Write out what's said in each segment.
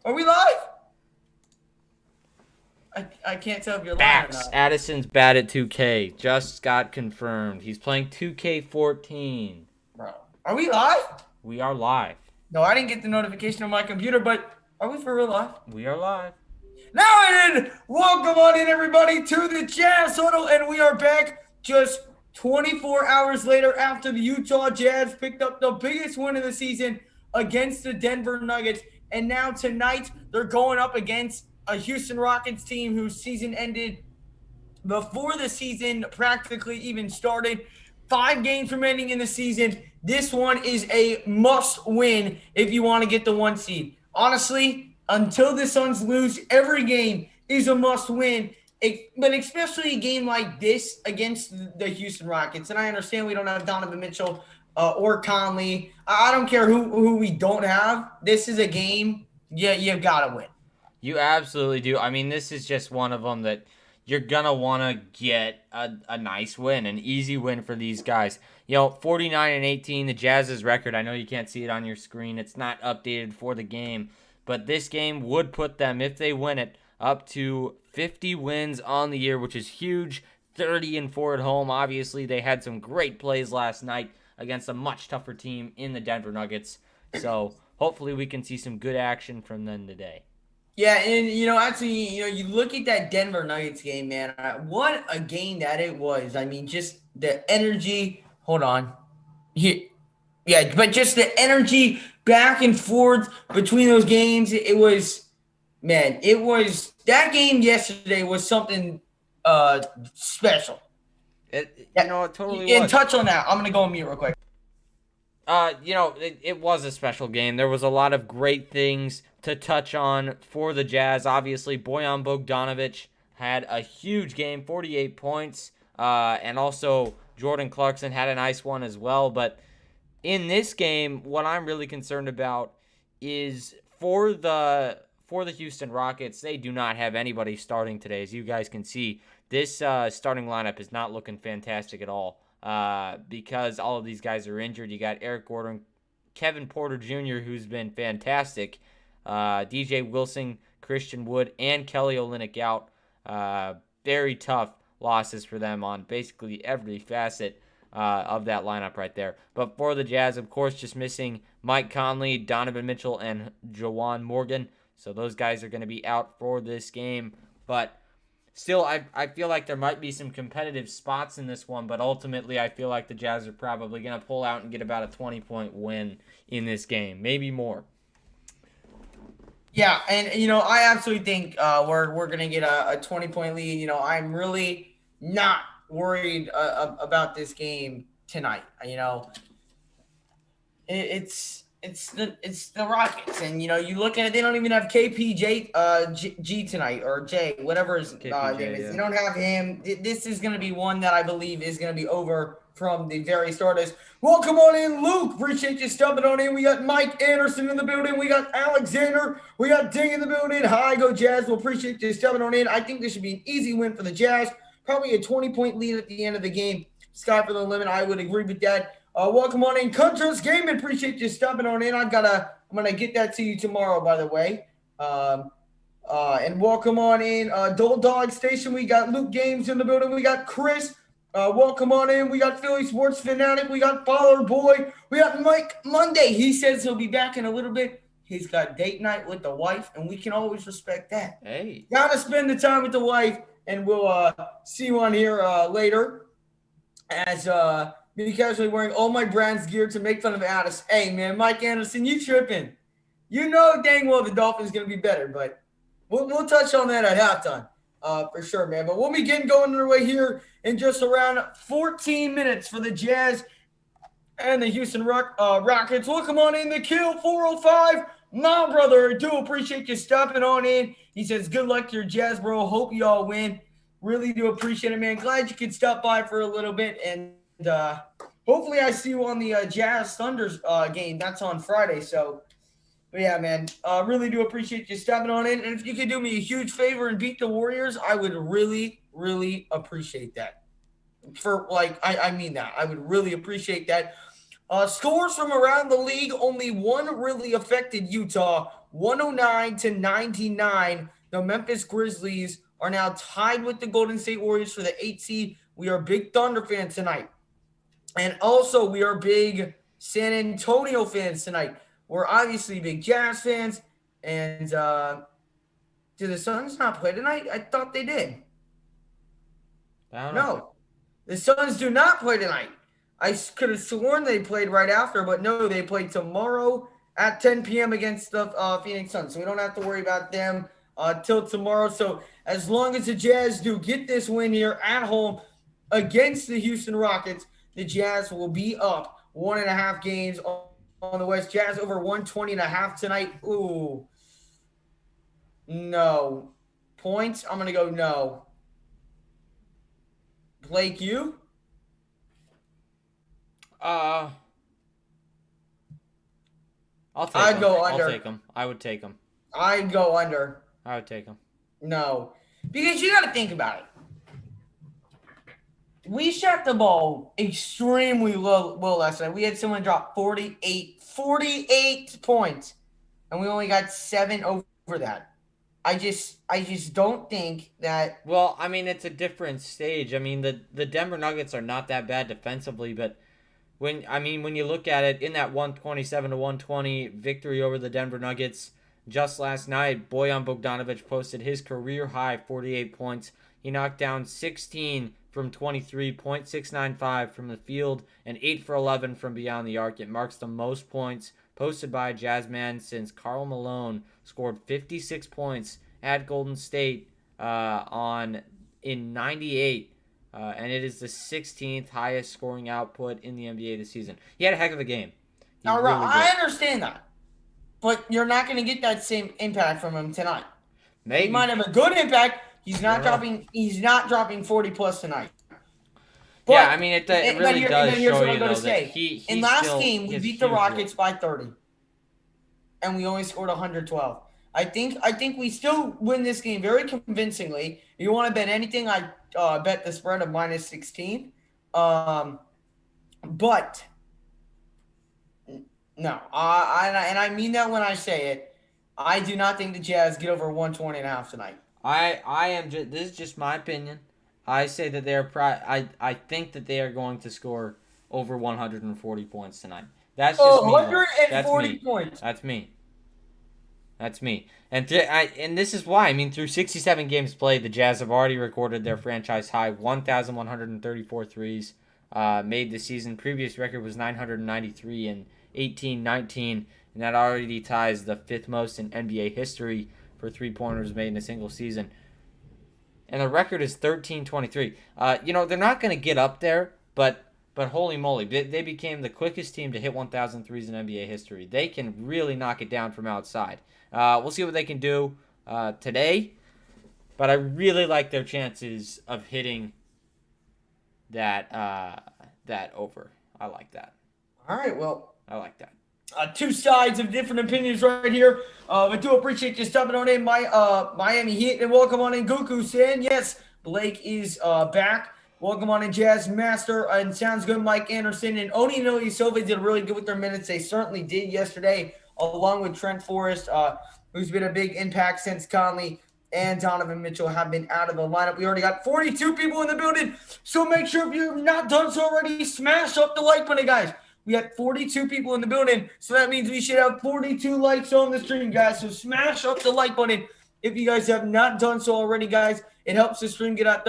Are we live? I can't tell if you're live or Facts. not. Addison's bad at 2K. Just got confirmed. He's playing 2K14. Bro, are we live? We are live. No, I didn't get the notification on my computer, but are we for real live? We are live. Now then, welcome on in, everybody, to the Jazz Huddle, and we are back just 24 hours later after the Utah Jazz picked up the biggest win of the season against the Denver Nuggets. And now tonight, they're going up against a Houston Rockets team whose season ended before the season practically even started. 5 games remaining in the season. This one is a must win if you want to get the 1 seed. Honestly, until the Suns lose, every game is a must win. But especially a game like this against the Houston Rockets. And I understand we don't have Donovan Mitchell or Conley. I don't care who we don't have. This is a game you've got to win. You absolutely do. I mean, this is just one of them that you're going to want to get a nice win, an easy win for these guys. 49-18, the Jazz's record. I know you can't see it on your screen. It's not updated for the game. But this game would put them, if they win it, up to 50 wins on the year, which is huge. 30-4 at home. Obviously, they had some great plays last night against a much tougher team in the Denver Nuggets. So hopefully we can see some good action from them today. Yeah, and actually, you look at that Denver Nuggets game, man. What a game that it was. I mean, just the energy. Hold on. Yeah, but just the energy back and forth between those games. It was that game yesterday was something special. It totally And was. touch on that. I'm gonna go on mute real quick. It was a special game. There was a lot of great things to touch on for the Jazz. Obviously, Bojan Bogdanovic had a huge game, 48 points, and also Jordan Clarkson had a nice one as well. But in this game, what I'm really concerned about is for the Houston Rockets, they do not have anybody starting today. As you guys can see, this starting lineup is not looking fantastic at all. Because all of these guys are injured. You got Eric Gordon, Kevin Porter Jr., who's been fantastic, DJ Wilson, Christian Wood, and Kelly Olynyk out. Very tough losses for them on basically every facet of that lineup right there. But for the Jazz, of course, just missing Mike Conley, Donovan Mitchell, and Juwan Morgan. So those guys are going to be out for this game. But still, I feel like there might be some competitive spots in this one, but ultimately I feel like the Jazz are probably going to pull out and get about a 20-point win in this game, maybe more. Yeah, and I absolutely think we're gonna get a 20-point lead. I'm really not worried about this game tonight. It's the Rockets, and you look at it. They don't even have KPJ G tonight, or J, whatever his name is. Yeah. They don't have him. This is going to be one that I believe is going to be over from the very start. Welcome on in, Luke. Appreciate you stumping on in. We got Mike Anderson in the building. We got Alexander. We got Ding in the building. Hi, go Jazz. We'll appreciate you stumping on in. I think this should be an easy win for the Jazz. Probably a 20-point lead at the end of the game. Sky for the limit. I would agree with that. Welcome on in, Contras Gaming. Appreciate you stopping on in. I'm gonna get that to you tomorrow, by the way. And welcome on in, Dole Dog Station. We got Luke Games in the building. We got Chris. Welcome on in. We got Philly Sports Fanatic. We got Baller Boy. We got Mike Monday. He says he'll be back in a little bit. He's got date night with the wife, and we can always respect that. Hey, gotta spend the time with the wife, and we'll see you on here later. As me casually wearing all my brand's gear to make fun of Addis. Hey, man, Mike Anderson, you tripping. You know dang well the Dolphins going to be better, but we'll touch on that at halftime for sure, man. But we'll be getting going underway here in just around 14 minutes for the Jazz and the Houston Rockets. Welcome on in the Kill 405. My brother, I do appreciate you stopping on in. He says, good luck to your Jazz, bro. Hope you all win. Really do appreciate it, man. Glad you could stop by for a little bit, and hopefully I see you on the Jazz Thunders game. That's on Friday. So, but yeah, man, really do appreciate you stopping on in. And if you could do me a huge favor and beat the Warriors, I would really, really appreciate that. I mean that. I would really appreciate that. Scores from around the league, only one really affected Utah, 109-99. The Memphis Grizzlies are now tied with the Golden State Warriors for the 8th seed. We are big Thunder fans tonight. And also, we are big San Antonio fans tonight. We're obviously big Jazz fans. And do the Suns not play tonight? I thought they did. I don't know. No, the Suns do not play tonight. I could have sworn they played right after, but no, they play tomorrow at 10 p.m. against the Phoenix Suns. So we don't have to worry about them till tomorrow. So as long as the Jazz do get this win here at home against the Houston Rockets, the Jazz will be up 1.5 games on the West. Jazz over 120.5 tonight. Ooh. No. Points? I'm going to go no. Blake, you? I'll take I'd them. go under. I'll take them. I would take them. I'd go under. I would take them. No. Because you got to think about it. We shot the ball extremely low last night. We had someone drop 48 points, and we only got 7 over that. I just don't think that. Well, I mean, it's a different stage. I mean, the Denver Nuggets are not that bad defensively, but when you look at it, in that 127-120 victory over the Denver Nuggets just last night, Bojan Bogdanovic posted his career high 48 points. He knocked down 16 from 23, .695 from the field, and 8 for 11 from beyond the arc. It marks the most points posted by a Jazzman since Karl Malone scored 56 points at Golden State in 98. And it is the 16th highest scoring output in the NBA this season. He had a heck of a game. All right, I understand that. But you're not going to get that same impact from him tonight. Maybe. He might have a good impact. He's not dropping 40 plus tonight. But, yeah, I mean it really does show you though that he in last game we beat the Rockets by 30. And we only scored 112. I think we still win this game very convincingly. If you want to bet anything, I bet the spread of -16. But no, I mean that when I say it. I do not think the Jazz get over 120.5 tonight. This is just my opinion. I say that I think that they are going to score over 140 points tonight. That's just me. 140 points. That's me. And this is why. I mean, through 67 games played, the Jazz have already recorded their franchise high 1,134 threes made this season. Previous record was 993 in 18-19, and that already ties the 5th most in NBA history for three-pointers made in a single season. And the record is 13-23. They're not going to get up there, but holy moly, they became the quickest team to hit 1,000 threes in NBA history. They can really knock it down from outside. We'll see what they can do today, but I really like their chances of hitting that over. I like that. All right, well, I like that. Two sides of different opinions right here. I do appreciate you stopping on in, Miami Heat, and welcome on in, Goku saying yes. Blake is back. Welcome on in, Jazz Master, and sounds good, Mike Anderson and Oni Silva did really good with their minutes. They certainly did yesterday, along with Trent Forrest, who's been a big impact since Conley and Donovan Mitchell have been out of the lineup. We already got 42 people in the building, so make sure if you've not done so already, smash up the like button, guys. We got 42 people in the building, so that means we should have 42 likes on the stream, guys. So smash up the like button if you guys have not done so already, guys. It helps the stream get out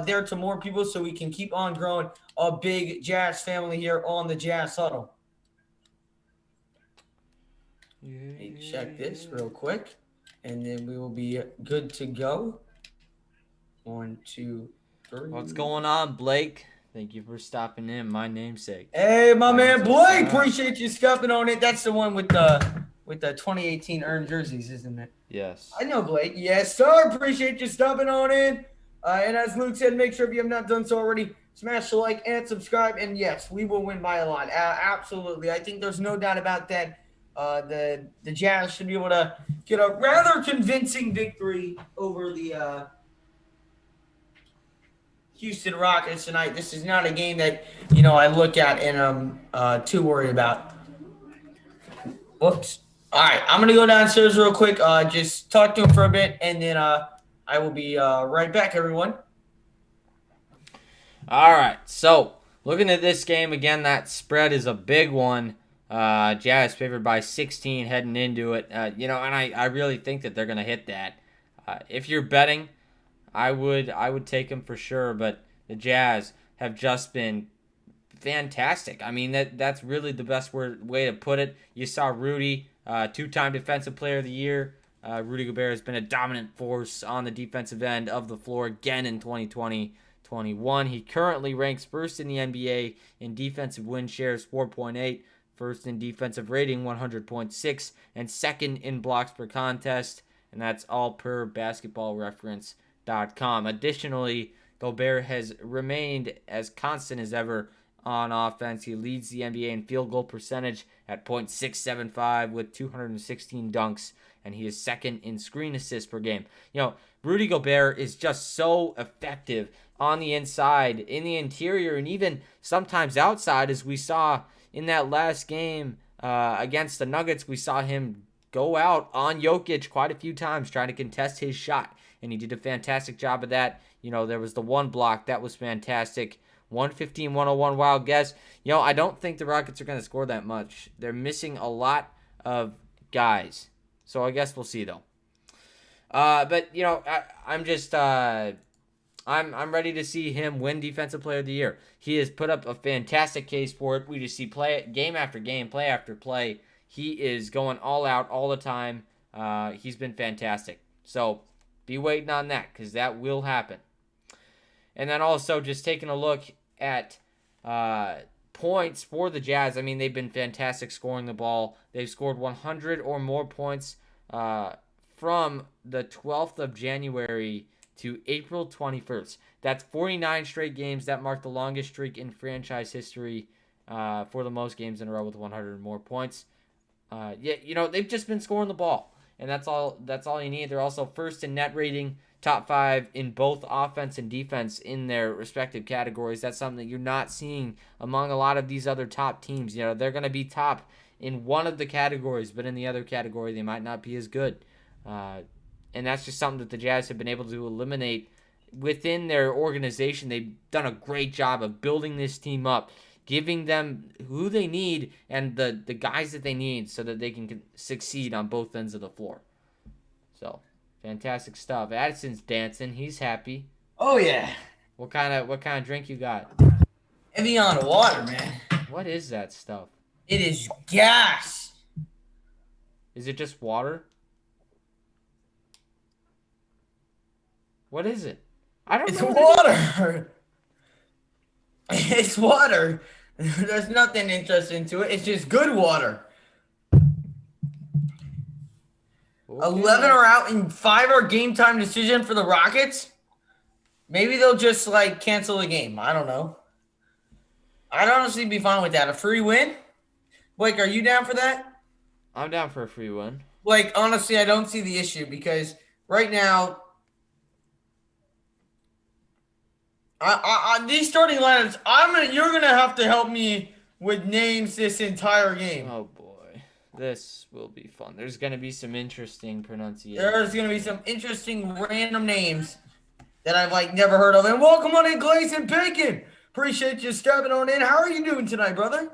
there to more people so we can keep on growing a big Jazz family here on the Jazz Huddle. Let me check this real quick, and then we will be good to go. 1, 2, 3. What's going on, Blake? Thank you for stopping in. My namesake. Hey, my man Blake, appreciate you stopping on it. That's the one with the 2018 earned jerseys, isn't it? Yes. I know, Blake. Yes, sir. Appreciate you stopping on in. And as Luke said, make sure if you have not done so already, smash the like and subscribe. And yes, we will win by a lot. Absolutely. I think there's no doubt about that. The Jazz should be able to get a rather convincing victory over the Houston Rockets tonight. This is not a game that I look at and I'm too worried about. Whoops. All right, I'm gonna go downstairs real quick. Just talk to him for a bit, and then I will be right back, everyone. All right, so looking at this game again, that spread is a big one. Jazz favored by 16 heading into it. And I really think that they're gonna hit that. If you're betting, I would take them for sure. But the Jazz have just been fantastic. I mean, that's really the best way to put it. You saw Rudy, two-time Defensive Player of the Year. Rudy Gobert has been a dominant force on the defensive end of the floor again in 2020-21. He currently ranks first in the NBA in defensive win shares, 4.8, first in defensive rating, 100.6, and second in blocks per contest, and that's all per basketballreference.com. Additionally, Gobert has remained as constant as ever on offense. He leads the NBA in field goal percentage at .675 with 216 dunks, and he is second in screen assists per game. Rudy Gobert is just so effective on the inside, in the interior, and even sometimes outside, as we saw in that last game against the Nuggets. We saw him go out on Jokic quite a few times trying to contest his shot, and he did a fantastic job of that. There was the one block. That was fantastic. 115-101 wild guess. I don't think the Rockets are going to score that much. They're missing a lot of guys. So I guess we'll see, though. But I'm just I'm ready to see him win Defensive Player of the Year. He has put up a fantastic case for it. We just see game after game, play after play. He is going all out all the time. He's been fantastic. So be waiting on that, because that will happen. And then also just taking a look at points for the Jazz. I mean, they've been fantastic scoring the ball. They've scored 100 or more points from the 12th of January to April 21st. That's 49 straight games. That marked the longest streak in franchise history for the most games in a row with 100 or more points. They've just been scoring the ball, and that's all you need. They're also first in net rating, top 5 in both offense and defense in their respective categories. That's something that you're not seeing among a lot of these other top teams. They're going to be top in one of the categories, but in the other category, they might not be as good. And that's just something that the Jazz have been able to eliminate within their organization. They've done a great job of building this team up, giving them who they need and the guys that they need so that they can succeed on both ends of the floor. So, fantastic stuff. Addison's dancing. He's happy. Oh, yeah. What kind of drink you got? Evian water, man. What is that stuff? It is gas. Is it just water? What is it? I don't know. It's water. It's water. There's nothing interesting to it. It's just good water. Okay. 11 are out and 5 are game time decision for the Rockets. Maybe they'll just cancel the game. I don't know. I'd honestly be fine with that. A free win? Blake, are you down for that? I'm down for a free win. Honestly, I don't see the issue because right now, these starting lineups, you're gonna have to help me with names this entire game. Oh boy, this will be fun. There's gonna be some interesting pronunciation. There's gonna be some interesting random names that I've never heard of. And welcome on in, Glaze and Bacon. Appreciate you stepping on in. How are you doing tonight, brother?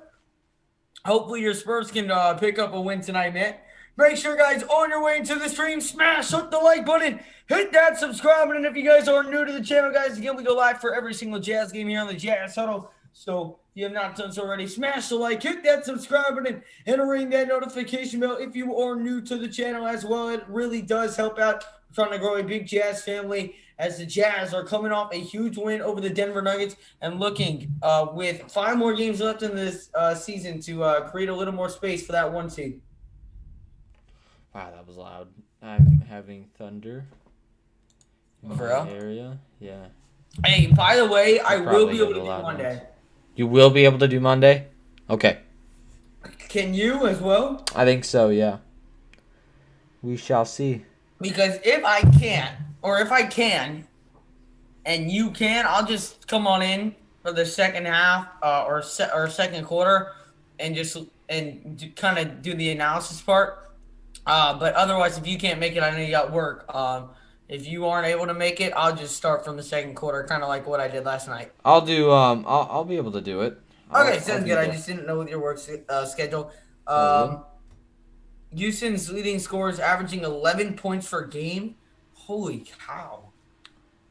Hopefully your Spurs can pick up a win tonight, man. Make sure, guys, on your way into the stream, smash the like button, hit that subscribe button. If you guys are new to the channel, guys, again, we go live for every single Jazz game here on the Jazz Huddle. So if you have not done so already, smash the like, hit that subscribe button, and ring that notification bell if you are new to the channel as well. It really does help out. We're trying to grow a big Jazz family as the Jazz are coming off a huge win over the Denver Nuggets and looking with 5 more games left in this season to create a little more space for that 1 seed. Wow, that was loud. I'm having thunder in For my real? area. Yeah. Hey, by the way, I will be able to do loud Monday. noise. You will be able to do Monday? Okay. Can you as well? I think so, yeah. We shall see. Because if I can't, or if I can, and you can, I'll just come on in for the second half or second quarter, and just kind of do the analysis part. But otherwise, if you can't make it, I know you got work. If you aren't able to make it, I'll just start from the second quarter, kind of like what I did last night. I'll do. I'll be able to do it. Okay, I'll sounds be good. I there. just didn't know with your work schedule. Totally. Houston's leading scorers averaging 11 points per game. Holy cow.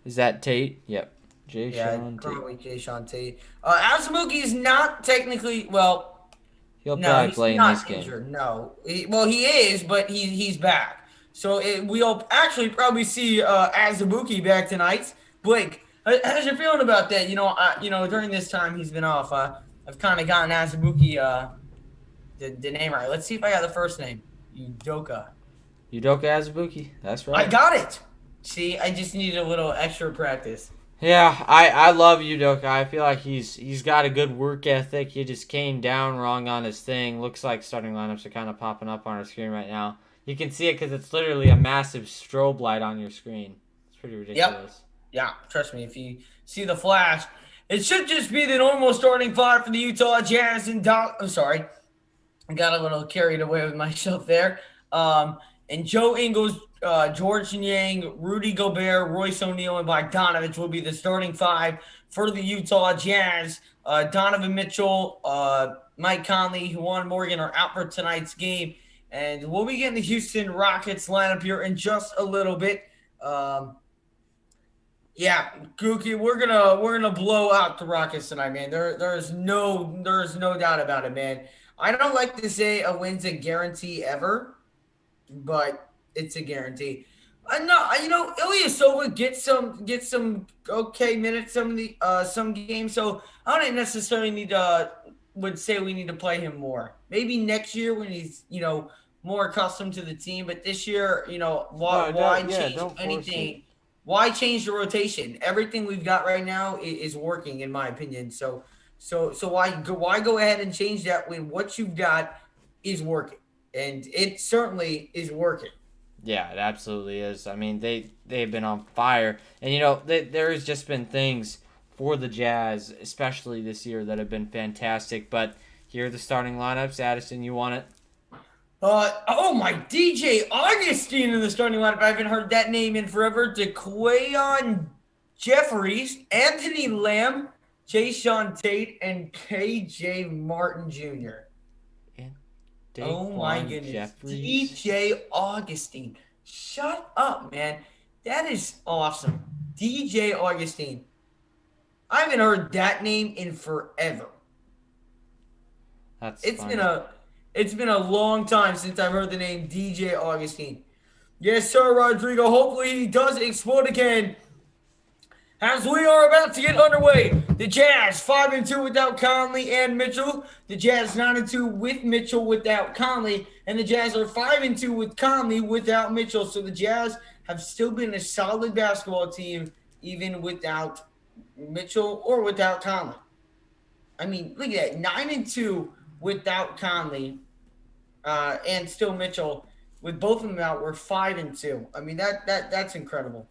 Is that Tate? Yep. Jay Yeah, Sean Tate. probably Jay Sean Tate. Asamuki is not technically, well, He'll no, probably he's play in this not game. injured. No. Well, he is, but he's back. So we'll actually probably see Asabuki back tonight. Blake, how's you feeling about that? During this time he's been off, I've kind of gotten Asabuki the name right. Let's see if I got the first name. Udoka. Udoka Azubuike. That's I right. got it. See, I just needed a little extra practice. Yeah, I love Udoka. I feel like he's got a good work ethic. He just came down wrong on his thing. Looks like starting lineups are kind of popping up on our screen right now. You can see it because it's literally a massive strobe light on your screen. It's pretty ridiculous. Yep. Yeah, trust me, if you see the flash, it should just be the normal starting five for the Utah Jazz and I'm sorry. I got a little carried away with myself there. And Joe Ingles, George Niang, Rudy Gobert, Royce O'Neal, and Bogdanovich will be the starting five for the Utah Jazz. Donovan Mitchell, Mike Conley, Juwan Morgan are out for tonight's game. And we'll be getting the Houston Rockets lineup here in just a little bit. Yeah, Gookie, we're gonna blow out the Rockets tonight, man. There's no doubt about it, man. I don't like to say a win's a guarantee ever, but it's a guarantee. No, Ilyasova gets some okay minutes some games, so I don't necessarily would say we need to play him more. Maybe next year when he's more accustomed to the team, but this year why change anything? Why change the rotation? Everything we've got right now is working, in my opinion. So why go ahead and change that when what you've got is working, and it certainly is working. Yeah, it absolutely is. I mean, they've been on fire, and there's just been things for the Jazz, especially this year, that have been fantastic. But here are the starting lineups. Addison, you want it? My DJ Augustine in the starting lineup. I haven't heard that name in forever. DeQuayon Jeffries, Anthony Lamb, Jay Sean Tate, and KJ Martin Jr. Oh my goodness. Jeffries. DJ Augustine. Shut up, man. That is awesome. DJ Augustine. I haven't heard that name in forever. It's been a long time since I've heard the name DJ Augustine. Yes, sir, Rodrigo. Hopefully he does explode again. As we are about to get underway, the Jazz 5-2 without Conley and Mitchell. The Jazz 9-2 with Mitchell without Conley, and the Jazz are 5-2 with Conley without Mitchell. So the Jazz have still been a solid basketball team, even without Mitchell or without Conley. I mean, look at that, 9-2 without Conley, and still Mitchell. With both of them out, we're 5-2. I mean, that's incredible.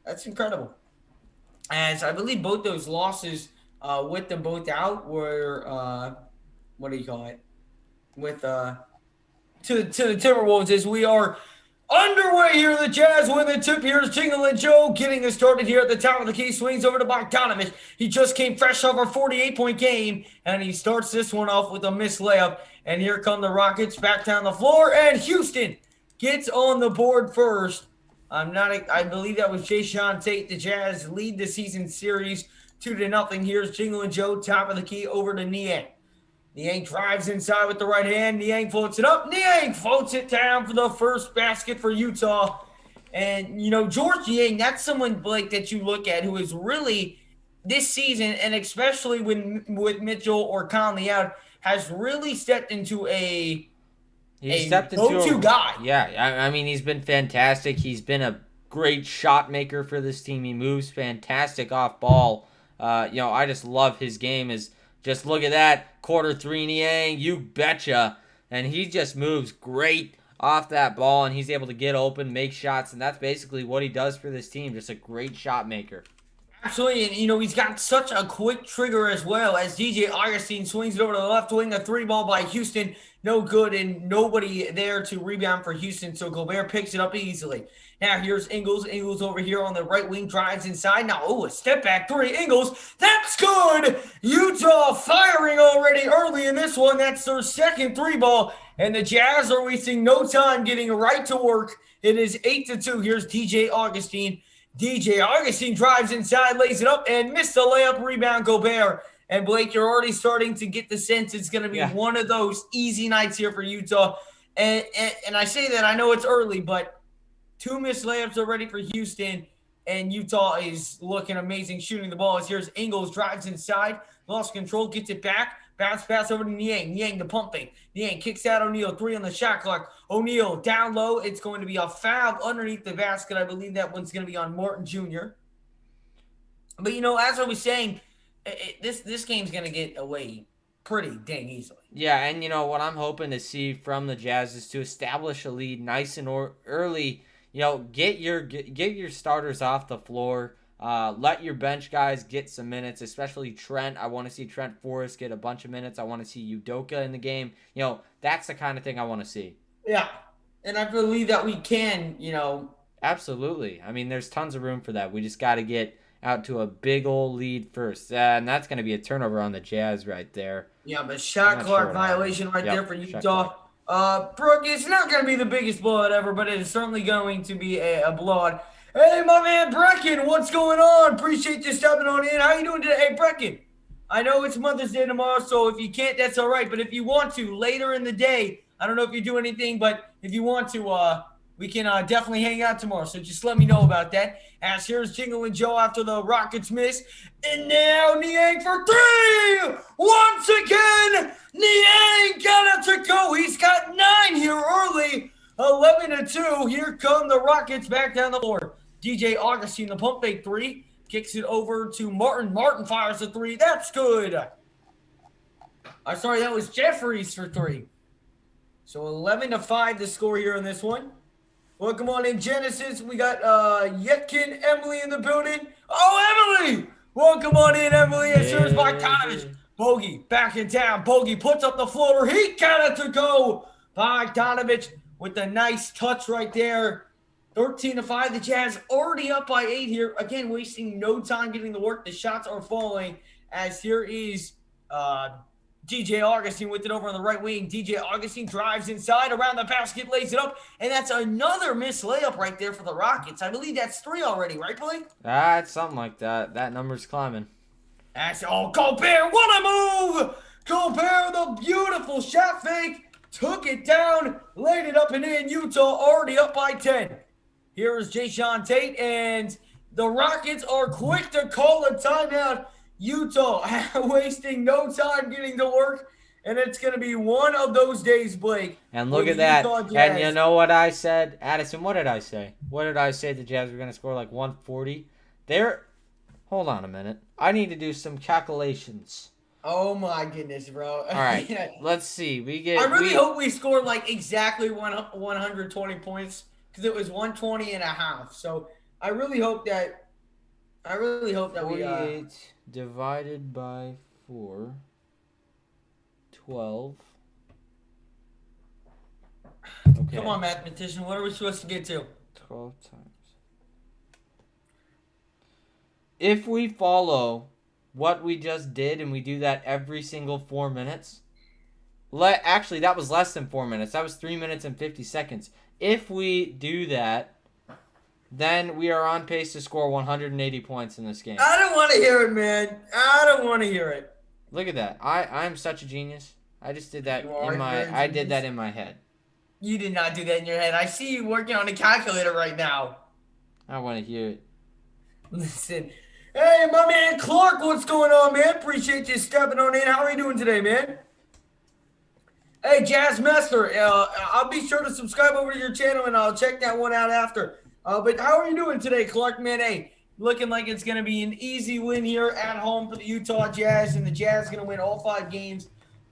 That's incredible. As I believe both those losses with them both out were what do you call it? With to the Timberwolves, as we are underway here. The Jazz win the tip. Here's Jingle and Joe getting us started here at the top of the key. Swings over to Bogdanovich. He just came fresh off a 48-point game, and he starts this one off with a missed layup. And here come the Rockets back down the floor, and Houston gets on the board first. I believe that was Jay Sean Tate. The Jazz lead the season series 2-0. Here's Jingle and Joe, top of the key, over to Niang. Niang drives inside with the right hand. Niang floats it up. Niang floats it down for the first basket for Utah. And, George Niang, that's someone, Blake, that you look at who is really, this season, and especially with Mitchell or Conley out, has really stepped into a go-to guy. Yeah, I mean, he's been fantastic. He's been a great shot maker for this team. He moves fantastic off ball. I just love his game. Just look at that. Quarter 3 Niang, you betcha. And he just moves great off that ball, and he's able to get open, make shots, and that's basically what he does for this team. Just a great shot maker. Absolutely, and he's got such a quick trigger as well as DJ Augustine swings it over to the left wing. A three ball by Houston, no good, and nobody there to rebound for Houston. So Gobert picks it up easily. Now here's Ingles. Ingles over here on the right wing drives inside. Now, a step back three. Ingles, that's good. Utah firing already early in this one. That's their second three ball, and the Jazz are wasting no time getting right to work. It is 8-2. Here's DJ Augustine. DJ Augustine drives inside, lays it up, and missed the layup. Rebound, Gobert. And Blake, you're already starting to get the sense it's going to be one of those easy nights here for Utah. And I say that, I know it's early, but 2 missed layups already for Houston, and Utah is looking amazing shooting the ball. As here's Ingles, drives inside, lost control, gets it back. Bounce pass over to Niang. Niang, the pump fake. Niang kicks out O'Neal. 3 on the shot clock. O'Neal down low. It's going to be a foul underneath the basket. I believe that one's going to be on Martin Jr. But, as I was saying, this game's going to get away pretty dang easily. Yeah, and what I'm hoping to see from the Jazz is to establish a lead nice and early. Get your starters off the floor. Let your bench guys get some minutes, especially Trent. I want to see Trent Forrest get a bunch of minutes. I want to see Udoka in the game. That's the kind of thing I want to see. Yeah, and I believe that we can, Absolutely. I mean, there's tons of room for that. We just got to get out to a big old lead first. And that's going to be a turnover on the Jazz right there. Yeah, but shot clock violation right there for Utah. Brooke, it's not going to be the biggest blowout ever, but it is certainly going to be a blowout. Hey, my man Brecken, what's going on? Appreciate you stopping on in. How you doing today? Hey, Brecken, I know it's Mother's Day tomorrow, so if you can't, that's all right. But if you want to, later in the day, I don't know if you do anything, but if you want to, we can definitely hang out tomorrow. So just let me know about that. As here's Jingle and Joe after the Rockets miss. And now Niang for 3! Once again, Niang got it to go. He's got 9 here early. 11-2. Here come the Rockets back down the floor. DJ Augustine, the pump fake 3. Kicks it over to Martin. Martin fires a 3. That's good. I'm sorry, that was Jeffries for 3. So 11-5 the score here in this one. Welcome on in, Genesis. We got Yetkin, Emily in the building. Oh, Emily! Welcome on in, Emily. As soon as Bogdanovich. Bogey back in town. Bogey puts up the floater. He got it to go. Bogdanovich with the nice touch right there. 13-5. The Jazz already up by 8 here. Again, wasting no time getting the work. The shots are falling. As here is DJ Augustine with it over on the right wing. DJ Augustine drives inside around the basket, lays it up, and that's another missed layup right there for the Rockets. I believe that's 3 already, right, Blake? It's something like that. That number's climbing. Gobert, what a move! Gobert, the beautiful shot fake, took it down, laid it up and in. Utah already up by 10. Here is Jayshawn Tate, and the Rockets are quick to call a timeout. Utah wasting no time getting to work, and it's going to be one of those days, Blake. And look at that. And you know what I said? Addison, what did I say? What did I say the Jazz were going to score like 140? Hold on a minute. I need to do some calculations. Oh, my goodness, bro. All right, let's see. I really hope we scored like exactly 120 points because it was 120 and a half. So I really hope that 48 divided by 4, 12. Okay. Come on, mathematician. What are we supposed to get to? 12 times. If we follow what we just did and we do that every single 4 minutes, actually that was less than 4 minutes. That was 3 minutes and 50 seconds. If we do that, then we are on pace to score 180 points in this game. I don't want to hear it, man. I don't want to hear it. Look at that. I'm such a genius. I just did that I did that in my head. You did not do that in your head. I see you working on a calculator right now. I want to hear it. Listen. Hey, my man Clark, what's going on, man? Appreciate you stepping on in. How are you doing today, man? Hey, Jazz Master, I'll be sure to subscribe over to your channel, and I'll check that one out after. But how are you doing today, Clark, man? Hey, looking like it's going to be an easy win here at home for the Utah Jazz, and the Jazz going to win all 5 games.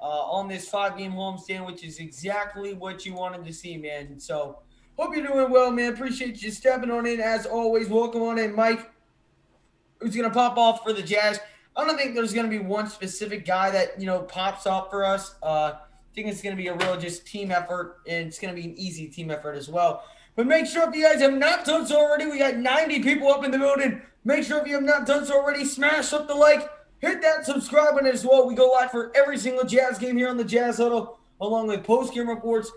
on this 5-game homestand, which is exactly what you wanted to see, man. So hope you're doing well, man. Appreciate you stepping on in as always. Welcome on in, Mike, who's going to pop off for the Jazz. I don't think there's going to be one specific guy that, pops off for us. I think it's going to be a real just team effort, and it's going to be an easy team effort as well. But make sure if you guys have not done so already, we got 90 people up in the building. Make sure if you have not done so already, smash up the like, hit that subscribe button as well. We go live for every single Jazz game here on the Jazz Huddle, along with post-game reports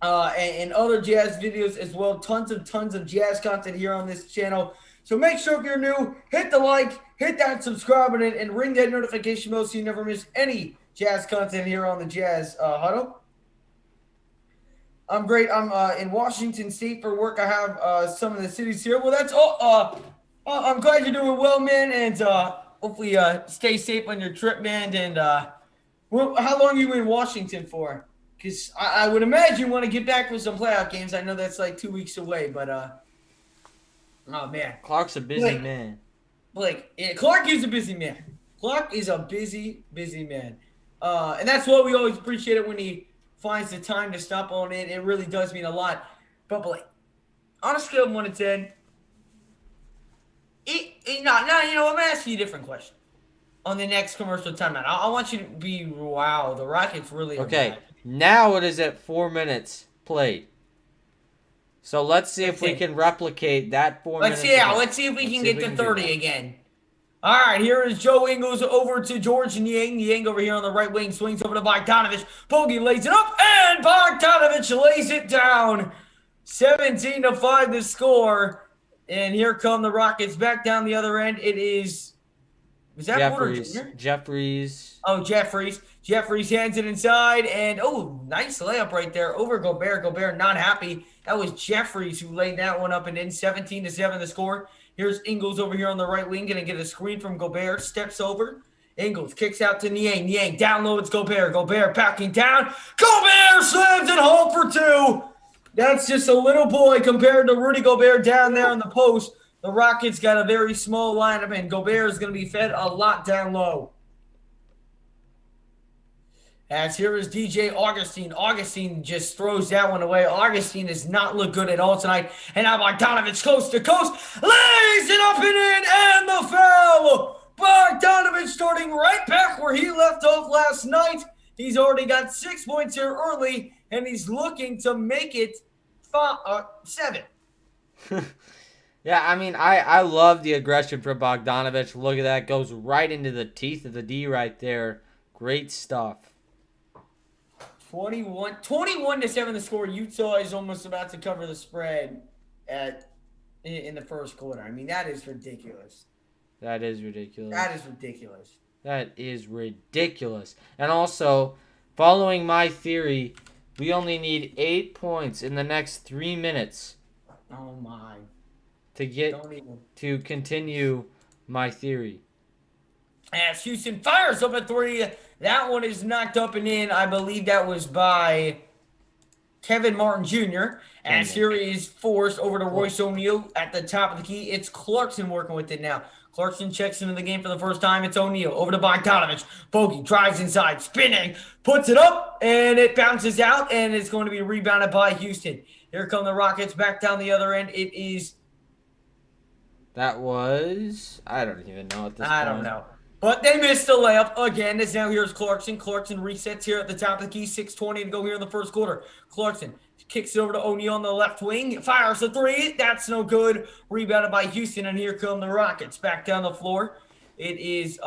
and other Jazz videos as well. Tons of Jazz content here on this channel. So make sure if you're new, hit the like, hit that subscribe button, and ring that notification bell so you never miss any Jazz content here on the Jazz Huddle. I'm great. I'm in Washington State for work. I have some of the cities here. Well, that's all. I'm glad you're doing well, man, and hopefully stay safe on your trip, man. And how long are you in Washington for? Because I would imagine you want to get back with some playoff games. I know that's like 2 weeks away, but oh, man. Clark's a busy man. Clark is a busy man. Clark is a busy man. And that's why we always appreciate it when he finds the time to stop on in. It really does mean a lot. But, Blake, on a scale of 1 to 10, I'm going to ask you a different question. On the next commercial timeout, I want you to be, wow, the Rockets really are okay, bad. Now it is at 4 minutes played. So let's see if we can replicate that 4 minutes. Let's see if we can get to 30 again. All right, here is Joe Ingles over to George Niang. Niang over here on the right wing swings over to Bogdanovich. Bogey lays it up, and Bogdanovich lays it down. 17-5 the score. And here come the Rockets back down the other end. It is that Jeffries. Oh, Jeffries. Jeffries hands it inside, and nice layup right there over Gobert. Gobert not happy. That was Jeffries who laid that one up and in. 17-7 the score. Here's Ingles over here on the right wing, going to get a screen from Gobert. Steps over. Ingles kicks out to Niang. Niang down low. It's Gobert. Gobert backing down. Gobert slams it home for 2. That's just a little boy compared to Rudy Gobert down there on the post. The Rockets got a very small lineup, and Gobert is going to be fed a lot down low. As here is DJ Augustine. Augustine just throws that one away. Augustine does not look good at all tonight. And now Bogdanovich coast to coast. Lays it up and in. And the foul. Bogdanovich starting right back where he left off last night. He's already got 6 points here early. And he's looking to make it 7. Yeah, I mean, I love the aggression from Bogdanovich. Look at that. Goes right into the teeth of the D right there. Great stuff. 21-7 the score. Utah is almost about to cover the spread in the first quarter. I mean, that is ridiculous. That is ridiculous. That is ridiculous. And also, following my theory, we only need 8 points in the next 3 minutes. Oh, my. To continue my theory. As Houston fires up a 3. That one is knocked up and in. I believe that was by Kevin Martin Jr. As here is forced over to Royce O'Neal at the top of the key. It's Clarkson working with it now. Clarkson checks into the game for the first time. It's O'Neal over to Bogdanovich. Bogey drives inside, spinning, puts it up, and it bounces out, and it's going to be rebounded by Houston. Here come the Rockets back down the other end. It is... That was... I don't even know at this point. I don't know. But they missed the layup again. As now here's Clarkson. Clarkson resets here at the top of the key. 6:20 to go here in the first quarter. Clarkson kicks it over to O'Neal on the left wing. Fires a 3. That's no good. Rebounded by Houston. And here come the Rockets back down the floor. It is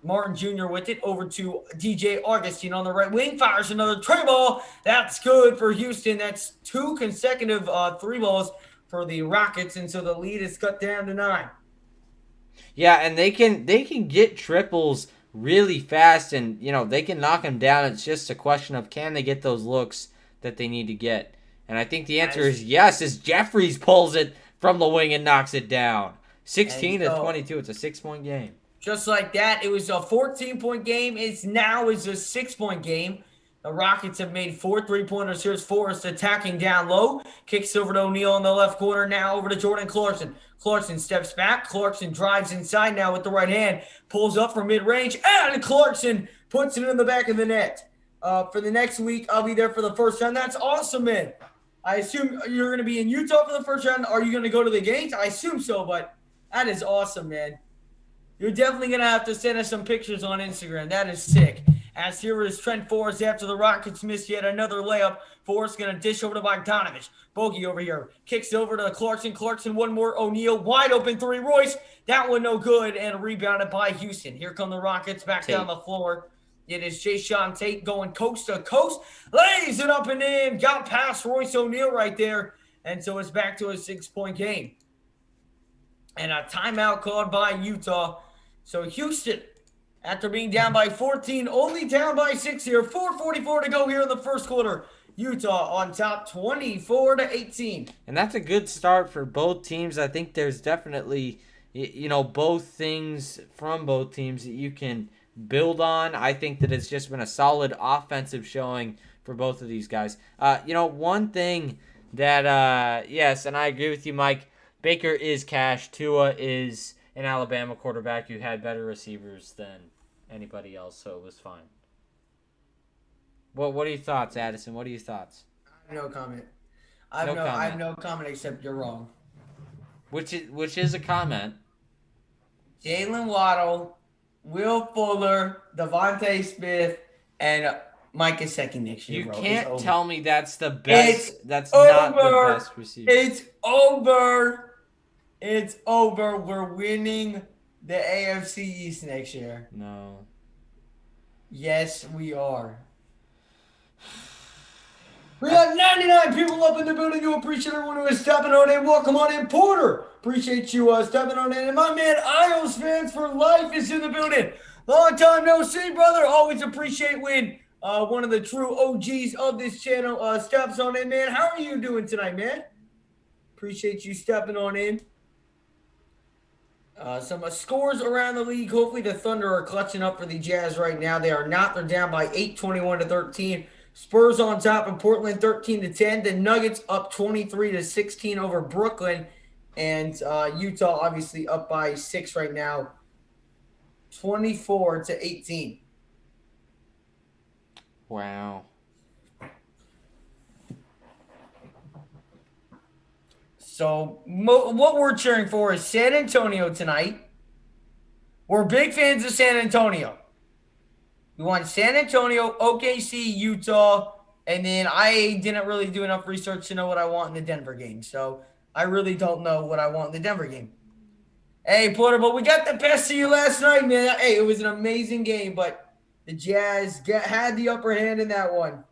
Martin Jr. with it over to DJ Augustine on the right wing. Fires another 3 ball. That's good for Houston. That's 2 consecutive 3 balls for the Rockets. And so the lead is cut down to 9. Yeah, and they can get triples really fast, and they can knock them down. It's just a question of can they get those looks that they need to get. And I think the answer is yes, as Jeffries pulls it from the wing and knocks it down. 16-22. It's a 6-point game. Just like that, it was a 14-point game. It's a 6-point game. The Rockets have made 4 3-pointers. Here's Forrest attacking down low. Kicks over to O'Neal in the left corner. Now over to Jordan Clarkson. Clarkson steps back. Clarkson drives inside now with the right hand. Pulls up from mid-range. And Clarkson puts it in the back of the net. For the next week, I'll be there for the first round. That's awesome, man. I assume you're going to be in Utah for the first round. Are you going to go to the games? I assume so, but that is awesome, man. You're definitely going to have to send us some pictures on Instagram. That is sick. As here is Trent Forrest after the Rockets miss yet another layup. Forrest going to dish over to Bogdanovich. Bogey over here. Kicks over to Clarkson. Clarkson, one more. O'Neal, wide open three. Royce, that one no good. And rebounded by Houston. Here come the Rockets back down the floor. It is Jayshawn Tate going coast to coast. Lays it up and in. Got past Royce O'Neal right there. And so it's back to a 6-point game. And a timeout called by Utah. So Houston, after being down by 14, only down by 6 here. 4:44 to go here in the first quarter. Utah on top 24-18. And that's a good start for both teams. I think there's definitely, both things from both teams that you can build on. I think that it's just been a solid offensive showing for both of these guys. One thing that, yes, and I agree with you, Mike, Baker is cash. Tua is an Alabama quarterback who had better receivers than anybody else, so it was fine. What are your thoughts, Addison? What are your thoughts? I have no comment. I have no comment except you're wrong. Which is a comment. Jalen Waddle, Will Fuller, Devontae Smith, and Mike Gesicki next year. You bro. can't tell me that's the best. That's over. Not the best receiver. It's over. It's over. We're winning the AFC East next year. No. Yes, we are. We got 99 people up in the building. You appreciate everyone who is stepping on in. Welcome on in, Porter. Appreciate you stepping on in. And my man, Isles fans for life is in the building. Long time no see, brother. Always appreciate when one of the true OGs of this channel steps on in, man. How are you doing tonight, man? Appreciate you stepping on in. Some scores around the league. Hopefully the Thunder are clutching up for the Jazz right now. They are not. They're down by 8, 21-13. Spurs on top in Portland, 13-10. The Nuggets up 23-16 over Brooklyn. And Utah obviously up by 6 right now, 24-18. Wow. So what we're cheering for is San Antonio tonight. We're big fans of San Antonio. We want San Antonio, OKC, Utah, and then I didn't really do enough research to know what I want in the Denver game. So I really don't know what I want in the Denver game. Hey, Porter, but we got the best of you last night, man. Hey, it was an amazing game, but the Jazz had the upper hand in that one.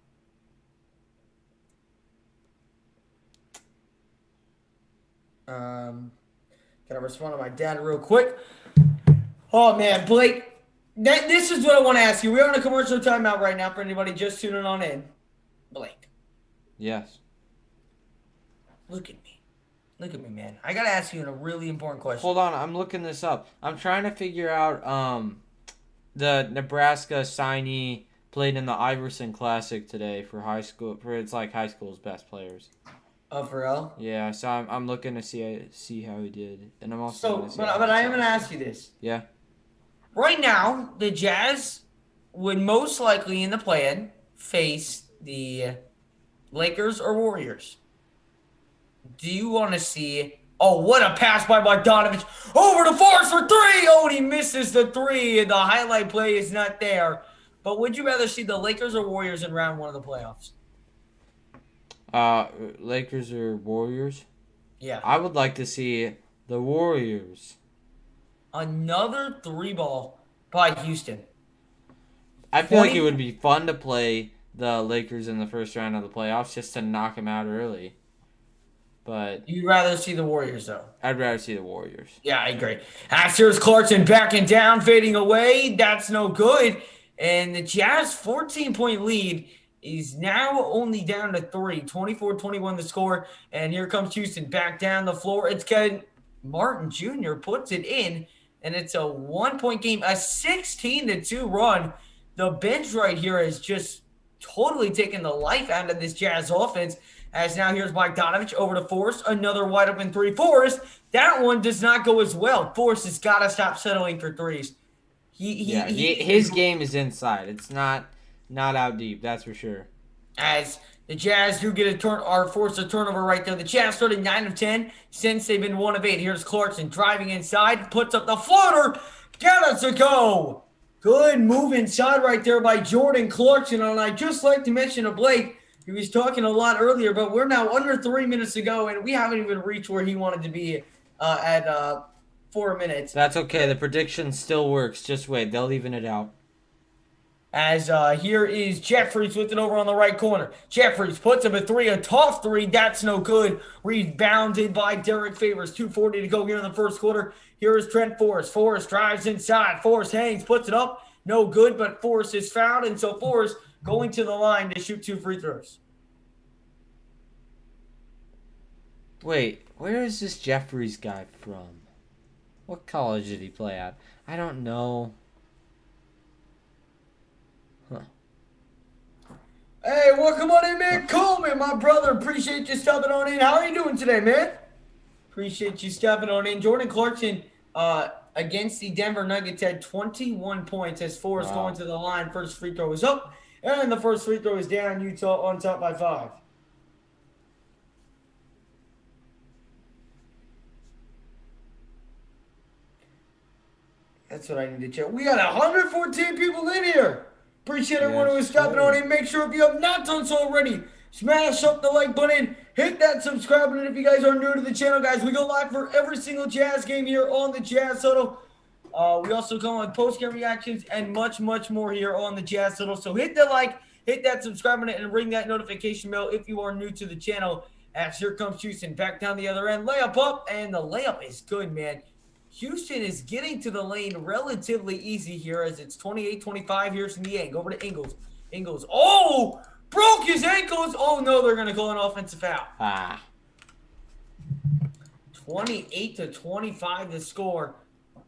Gotta respond to my dad real quick. Oh, man, Blake. This is what I want to ask you. We're on a commercial timeout right now for anybody just tuning on in. Blake. Yes. Look at me. Look at me, man. I got to ask you a really important question. Hold on. I'm looking this up. I'm trying to figure out the Nebraska signee played in the Iverson Classic today for high school. It's like high school's best players. Oh, for real? Yeah, so I'm looking to see how he did. And I'm also but I am going to ask you this. Yeah. Right now, the Jazz would most likely in the play-in face the Lakers or Warriors. Do you want to see... Oh, what a pass by Bogdanovich. Over to Forrest for 3. Oh, and he misses the 3. The highlight play is not there. But would you rather see the Lakers or Warriors in round 1 of the playoffs? Lakers or Warriors? Yeah. I would like to see the Warriors. Another 3-ball by Houston. I feel like it would be fun to play the Lakers in the first round of the playoffs just to knock them out early. But you'd rather see the Warriors, though. I'd rather see the Warriors. Yeah, I agree. Here's Clarkson backing down, fading away. That's no good. And the Jazz 14-point lead is now only down to 3. 24-21 the score. And here comes Houston back down the floor. It's Ken Martin Jr. puts it in. And it's a 1-point game, a 16-2 run. The bench right here has just totally taken the life out of this Jazz offense. As now here's Bogdanovich over to Forrest. Another wide open 3. Forrest, that one does not go as well. Forrest has got to stop settling for 3s. His game is inside. It's not out deep. That's for sure. As the Jazz do get a turn or force a turnover right there. The Jazz started 9 of 10 since they've been 1 of 8. Here's Clarkson driving inside, puts up the floater, get it to go. Good move inside right there by Jordan Clarkson. And I just like to mention to Blake, he was talking a lot earlier, but we're now under 3 minutes to go, and we haven't even reached where he wanted to be at 4 minutes. That's okay. The prediction still works. Just wait. They'll even it out. As here is Jeffries with it over on the right corner. Jeffries puts up a three, a tough three. That's no good. Rebounded by Derek Favors. 2:40 to go here in the first quarter. Here is Trent Forrest. Forrest drives inside. Forrest hangs, puts it up. No good, but Forrest is fouled. And so Forrest going to the line to shoot 2 free throws. Wait, where is this Jeffries guy from? What college did he play at? I don't know. Huh. Hey, welcome on in, man. Coleman, my brother. Appreciate you stepping on in. How are you doing today, man? Appreciate you stepping on in. Jordan Clarkson against the Denver Nuggets had 21 points as Forrest going to the line. First free throw is up, and the first free throw is down. Utah on top by 5. That's what I need to check. We got 114 people in here. Appreciate everyone who is stopping on in. Make sure if you have not done so already, smash up the like button, hit that subscribe button. If you guys are new to the channel, guys, we go live for every single Jazz game here on the Jazz Huddle. We also come with post-game reactions and much, much more here on the Jazz Huddle. So hit that like, hit that subscribe button, and ring that notification bell if you are new to the channel. As here comes Houston back down the other end. Layup up, and the layup is good, man. Houston is getting to the lane relatively easy here as it's 28-25. Here's Niang over to Ingles. Ingles, oh, broke his ankles. Oh, no, they're going to call an offensive foul. 28-25 the score.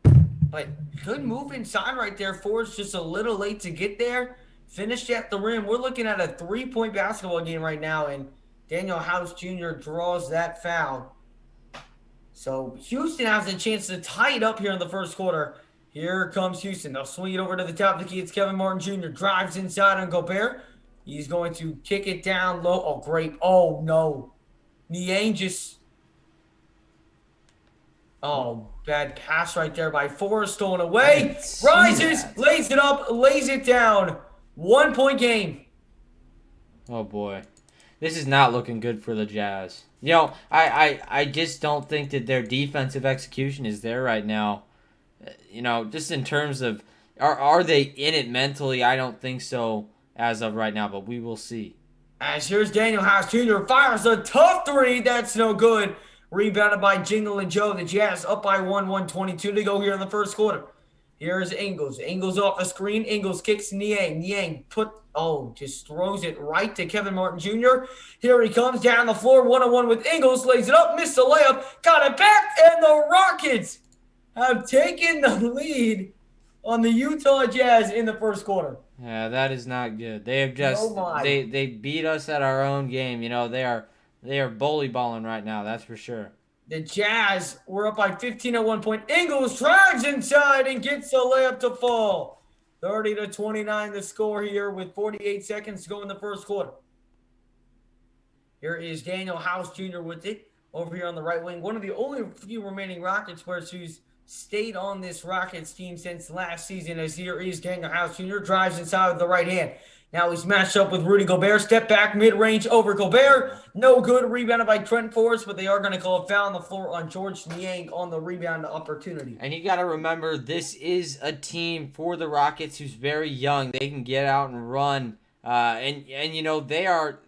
But good move inside right there. Ford's just a little late to get there. Finished at the rim. We're looking at a 3-point basketball game right now, and Daniel House Jr. draws that foul. So Houston has a chance to tie it up here in the first quarter. Here comes Houston. They'll swing it over to the top of the key. It's Kevin Martin Jr. Drives inside on Gobert. He's going to kick it down low. Oh, great. Oh, no. Niang just... Oh, bad pass right there by Forrest. Stolen away. Rises, lays it up, lays it down. 1-point game. Oh, boy. This is not looking good for the Jazz. You know, I just don't think that their defensive execution is there right now. You know, just in terms of, are they in it mentally? I don't think so as of right now, but we will see. As here's Daniel House Jr. fires a tough three. That's no good. Rebounded by Jingle and Joe. The Jazz up by 122 to go here in the first quarter. Here's Ingles. Ingles off a screen. Ingles kicks Niang. Niang just throws it right to Kevin Martin Jr. Here he comes down the floor, 1-on-1 with Ingles. Lays it up, missed the layup, got it back, and the Rockets have taken the lead on the Utah Jazz in the first quarter. Yeah, that is not good. They have just they beat us at our own game. You know, they are bully balling right now. That's for sure. The Jazz were up by 15 at one point. Ingles drives inside and gets the layup to fall. 30-29 the score here with 48 seconds to go in the first quarter. Here is Daniel House Jr. with it over here on the right wing. One of the only few remaining Rockets players who's stayed on this Rockets team since last season, as here is Daniel House Jr. drives inside with the right hand. Now he's matched up with Rudy Gobert. Step back, mid-range over Gobert. No good. Rebounded by Trent Forrest, but they are going to call a foul on the floor on George Niang on the rebound opportunity. And you got to remember, this is a team for the Rockets who's very young. They can get out and run. And you know, they're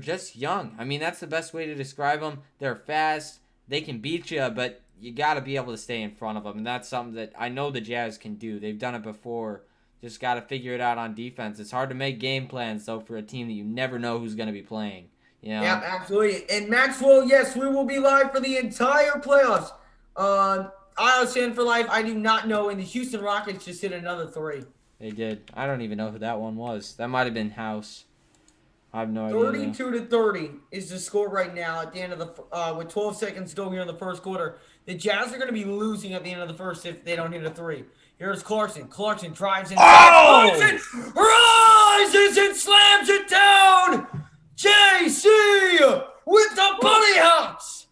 just young. I mean, that's the best way to describe them. They're fast. They can beat you, but you got to be able to stay in front of them. And that's something that I know the Jazz can do. They've done it before. Just got to figure it out on defense. It's hard to make game plans, though, for a team that you never know who's going to be playing. You know? Yeah, absolutely. And Maxwell, yes, we will be live for the entire playoffs. I'll stand for life. I do not know. And the Houston Rockets just hit another three. They did. I don't even know who that one was. That might have been House. I have no idea. 32-30 is the score right now at the end of the with 12 seconds to go here in the first quarter. The Jazz are going to be losing at the end of the first if they don't hit a three. Here's Clarkson. Clarkson drives inside. Oh! Clarkson rises and slams it down. JC with the bunny hops.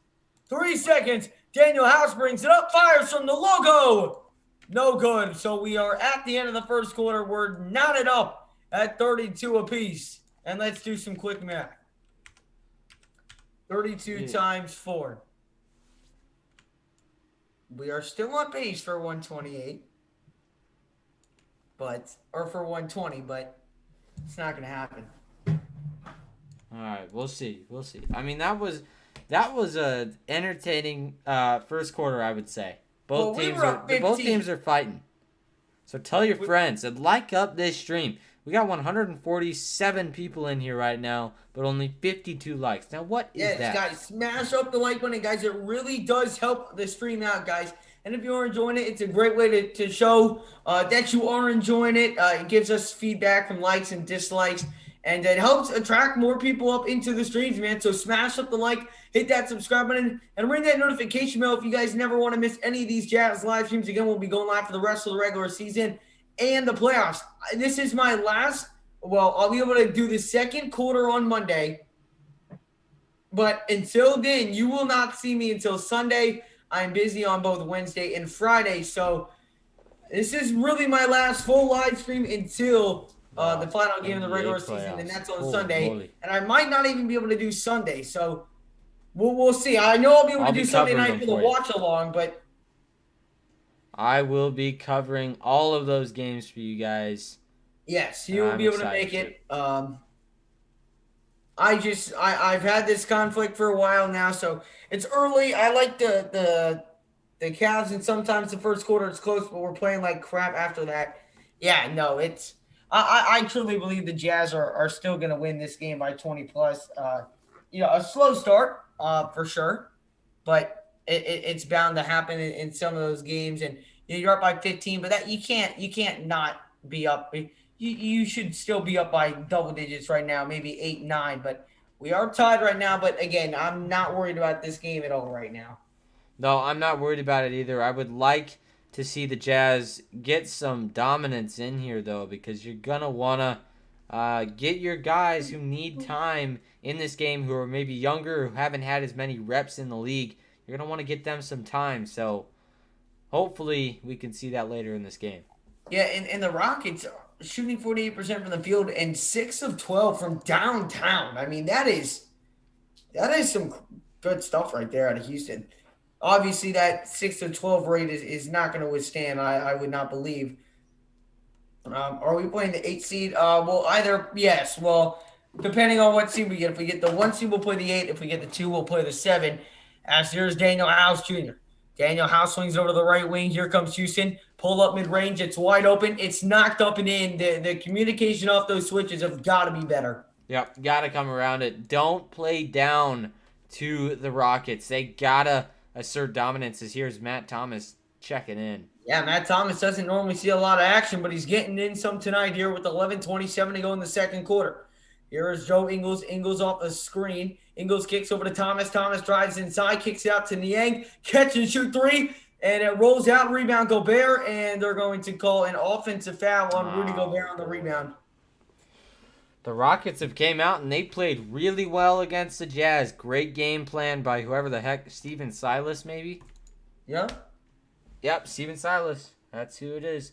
3 seconds. Daniel House brings it up, fires from the logo. No good. So we are at the end of the first quarter. We're knotted up at 32 apiece. And let's do some quick math. 32 times 4. We are still on pace for 128. Or for 120, but it's not going to happen. All right, we'll see. We'll see. I mean, that was a entertaining first quarter, I would say. Both teams are fighting. So tell your friends and like up this stream. We got 147 people in here right now, but only 52 likes. Now, what is that? Guys, smash up the like button, guys. It really does help the stream out, guys. And if you are enjoying it, it's a great way to show that you are enjoying it. It gives us feedback from likes and dislikes, and it helps attract more people up into the streams, man. So smash up the like, hit that subscribe button, and ring that notification bell if you guys never want to miss any of these Jazz live streams. Again, we'll be going live for the rest of the regular season and the playoffs. This is my last – well, I'll be able to do the second quarter on Monday. But until then, you will not see me until Sunday. I'm busy on both Wednesday and Friday. So this is really my last full live stream until the final game of the regular season, and that's on Sunday. Moly. And I might not even be able to do Sunday. So we'll see. I know I'll be able to do Sunday night for the watch-along, but – I will be covering all of those games for you guys. Yes, you will be able to make it. I've had this conflict for a while now, so it's early. I like the Cavs, and sometimes the first quarter it's close, but we're playing like crap after that. Yeah, no, it's I truly believe the Jazz are still going to win this game by 20 plus. A slow start for sure, but it's bound to happen in some of those games, and you're up by 15, but that you can't not be up. You should still be up by double digits right now, maybe 8, 9, but we are tied right now. But again, I'm not worried about this game at all right now. No, I'm not worried about it either. I would like to see the Jazz get some dominance in here, though, because you're going to want to get your guys who need time in this game, who are maybe younger, who haven't had as many reps in the league. You're going to want to get them some time. So hopefully we can see that later in this game. Yeah, and the Rockets shooting 48% from the field and 6 of 12 from downtown. I mean, that is some good stuff right there out of Houston. Obviously, that 6 of 12 rate is not going to withstand, I would not believe. Are we playing the 8 seed? Yes. Well, depending on what seed we get. If we get the 1 seed, we'll play the 8. If we get the 2, we'll play the 7. As here's Daniel House Jr. Daniel House swings over to the right wing. Here comes Houston. Pull up mid-range. It's wide open. It's knocked up and in. The communication off those switches have got to be better. Yep, got to come around it. Don't play down to the Rockets. They got to assert dominance. As here's Matt Thomas checking in. Yeah, Matt Thomas doesn't normally see a lot of action, but he's getting in some tonight here with 11:27 to go in the second quarter. Here is Joe Ingles. Ingles off the screen. Ingles kicks over to Thomas. Thomas drives inside, kicks out to Niang. Catch and shoot 3, and it rolls out. Rebound Gobert, and they're going to call an offensive foul on Rudy Gobert on the rebound. The Rockets have came out, and they played really well against the Jazz. Great game plan by whoever the heck, Steven Silas maybe? Yeah. Yep, Steven Silas. That's who it is.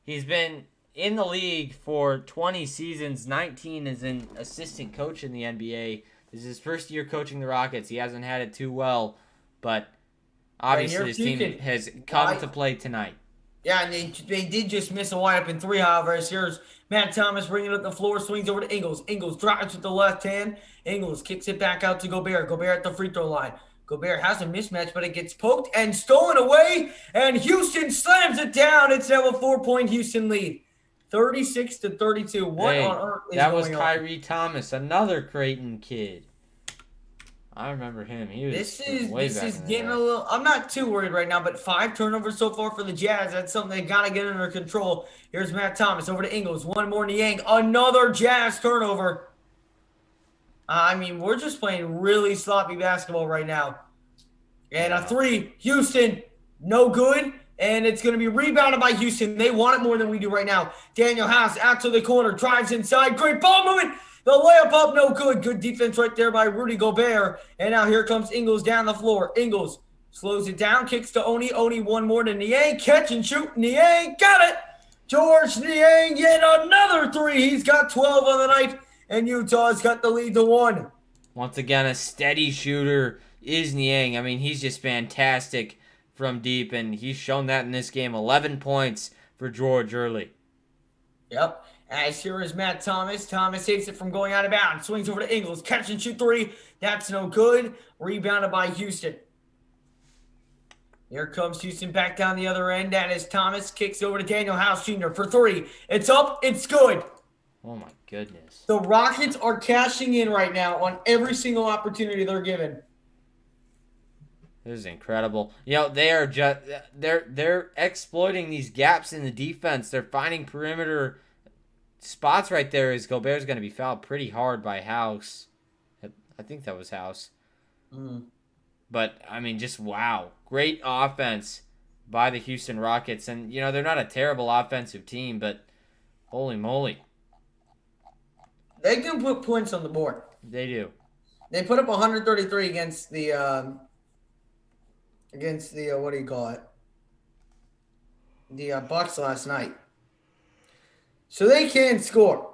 He's been in the league for 20 seasons, 19 as an assistant coach in the NBA. This is his first year coaching the Rockets. He hasn't had it too well, but obviously his team has come to play tonight. Yeah, and they did just miss a wide open 3, however. Here's Matt Thomas bringing it up the floor, swings over to Ingles. Ingles drives with the left hand. Ingles kicks it back out to Gobert. Gobert at the free throw line. Gobert has a mismatch, but it gets poked and stolen away, and Houston slams it down. It's now a 4-point Houston lead. 36-32. What on earth is going on? That was Kyrie Thomas, another Creighton kid. I remember him. He was this is getting a little. I'm not too worried right now, but 5 turnovers so far for the Jazz. That's something they gotta get under control. Here's Matt Thomas over to Ingles. One more Niang. Another Jazz turnover. I mean, we're just playing really sloppy basketball right now. And a 3, Houston, no good. And it's going to be rebounded by Houston. They want it more than we do right now. Daniel House out to the corner, drives inside. Great ball movement. The layup up, no good. Good defense right there by Rudy Gobert. And now here comes Ingles down the floor. Ingles slows it down, kicks to Oni. Oni one more to Niang. Catch and shoot. Niang got it. George Niang, yet another three. He's got 12 on the night. And Utah's got the lead to 1. Once again, a steady shooter is Niang. I mean, he's just fantastic from deep, and he's shown that in this game. 11 points for George early. Yep. As here is Matt Thomas. Thomas saves it from going out of bounds. Swings over to Ingles. Catch and shoot three. That's no good. Rebounded by Houston. Here comes Houston back down the other end. That is Thomas. Kicks over to Daniel House Jr. for three. It's up. It's good. Oh, my goodness. The Rockets are cashing in right now on every single opportunity they're given. This is incredible. You know, they are just they're exploiting these gaps in the defense. They're finding perimeter spots right there. As Gobert's going to be fouled pretty hard by House. I think that was House. But I mean, just wow, great offense by the Houston Rockets. And you know, they're not a terrible offensive team, but holy moly, they can put points on the board. They do. They put up 133 against the what do you call it? The Bucks last night. So they can score.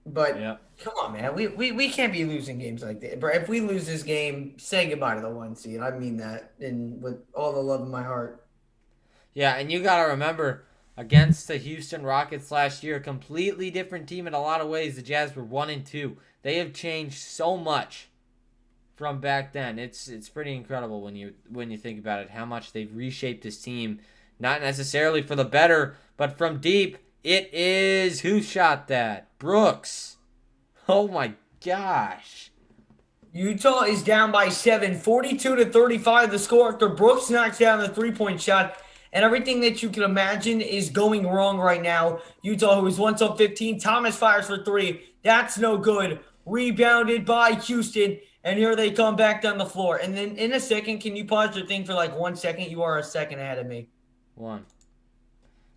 But come on, man. We can't be losing games like that. If we lose this game, say goodbye to the 1 seed. I mean that with all the love in my heart. Yeah, and you got to remember, against the Houston Rockets last year, a completely different team in a lot of ways. The Jazz were 1-2. They have changed so much from back then. It's pretty incredible when you think about it, how much they've reshaped this team, not necessarily for the better, but from deep. It is, who shot that? Brooks. Oh my gosh. Utah is down by 7, 42-35 the score after Brooks knocks down the 3-point shot. And everything that you can imagine is going wrong right now. Utah, who was once up 15, Thomas fires for 3. That's no good. Rebounded by Houston. And here they come back down the floor. And then in a second, can you pause your thing for like 1 second? You are a second ahead of me. 1.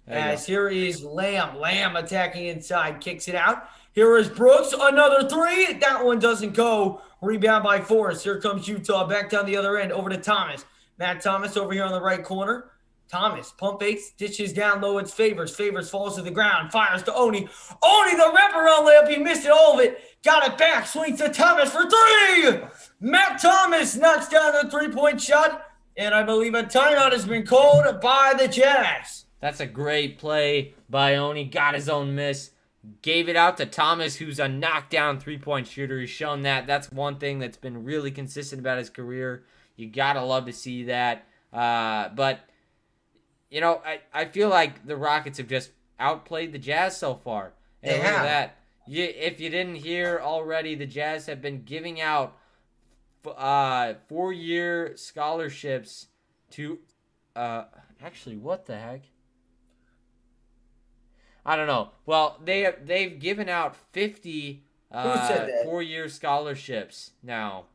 As here is Lamb. Lamb attacking inside. Kicks it out. Here is Brooks. Another 3. That one doesn't go. Rebound by Forrest. Here comes Utah back down the other end. Over to Thomas. Matt Thomas over here on the right corner. Thomas pump fakes, dishes down low. It's Favors. Favors falls to the ground. Fires to Oni. Oni, the wraparound layup. He missed it, all of it. Got it back. Swings to Thomas for 3. Matt Thomas knocks down the 3-point shot. And I believe a timeout has been called by the Jazz. That's a great play by Oni. Got his own miss. Gave it out to Thomas, who's a knockdown 3-point shooter. He's shown that. That's one thing that's been really consistent about his career. You got to love to see that. But you know, I feel like the Rockets have just outplayed the Jazz so far. And they look have. at that. If you didn't hear already, the Jazz have been giving out 4-year scholarships to actually, what the heck? I don't know. Well, they've given out 50 4-year scholarships now.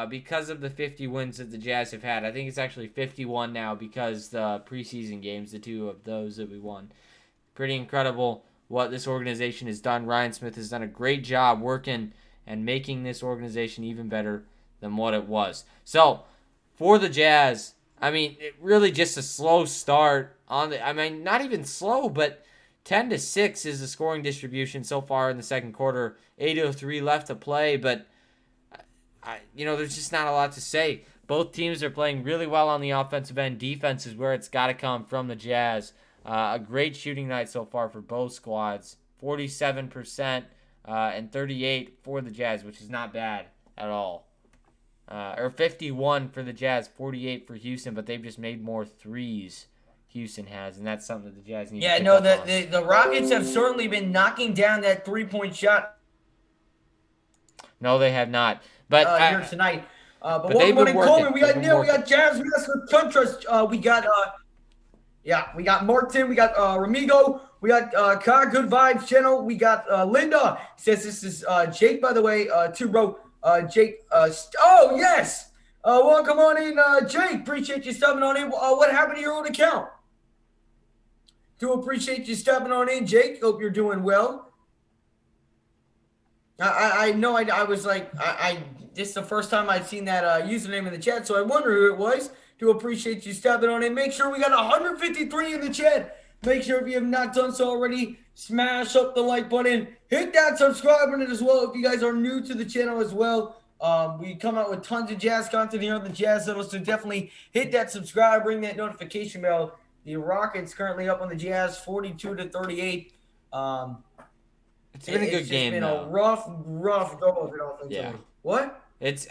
Because of the 50 wins that the Jazz have had. I think it's actually 51 now because the preseason games, the 2 of those that we won. Pretty incredible what this organization has done. Ryan Smith has done a great job working and making this organization even better than what it was. So, for the Jazz, I mean, it really just a slow start not even slow, but 10-6 is the scoring distribution so far in the second quarter. 8:03 left to play, but there's just not a lot to say. Both teams are playing really well on the offensive end. Defense is where it's got to come from the Jazz. A great shooting night so far for both squads. 47% and 38 for the Jazz, which is not bad at all. Or 51 for the Jazz, 48 for Houston, but they've just made more threes. Houston has, and that's something that the Jazz need to pick up on. The Rockets have certainly been knocking down that 3-point shot. No, they have not. But here tonight. But they've one been morning, working. Coleman, we got Neil, we got Jazz, we got some Contras, we got Martin, we got Ramigo, we got Car, Good Vibes Channel, we got Linda. Says this is Jake, by the way, Jake. Oh yes. Welcome on in, Jake. Appreciate you subbing on in. What happened to your old account? Do appreciate you stepping on in, Jake. Hope you're doing well. I know I was like this is the first time I'd seen that username in the chat, so I wonder who it was. Do appreciate you stepping on in. Make sure we got 153 in the chat. Make sure if you have not done so already, smash up the like button, hit that subscribe button as well. If you guys are new to the channel as well, we come out with tons of jazz content here on the Jazz Huddle, so definitely hit that subscribe, ring that notification bell. The Rockets currently up on the Jazz, 42-38. It's been a good game, been though. a rough go of it offensively. Yeah. What?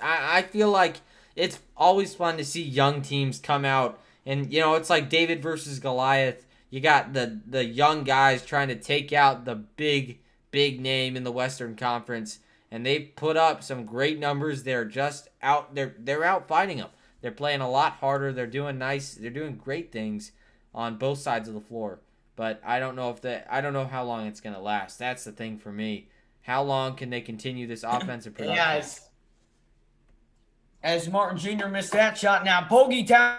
I feel like it's always fun to see young teams come out, and it's like David versus Goliath. You got the young guys trying to take out the big name in the Western Conference, and they put up some great numbers. They're just out. They're out fighting them. They're playing a lot harder. They're doing nice. They're doing great things on both sides of the floor. But I don't know how long it's gonna last. That's the thing for me. How long can they continue this offensive production? Yeah, as Martin Jr. missed that shot. Now Bogey Town.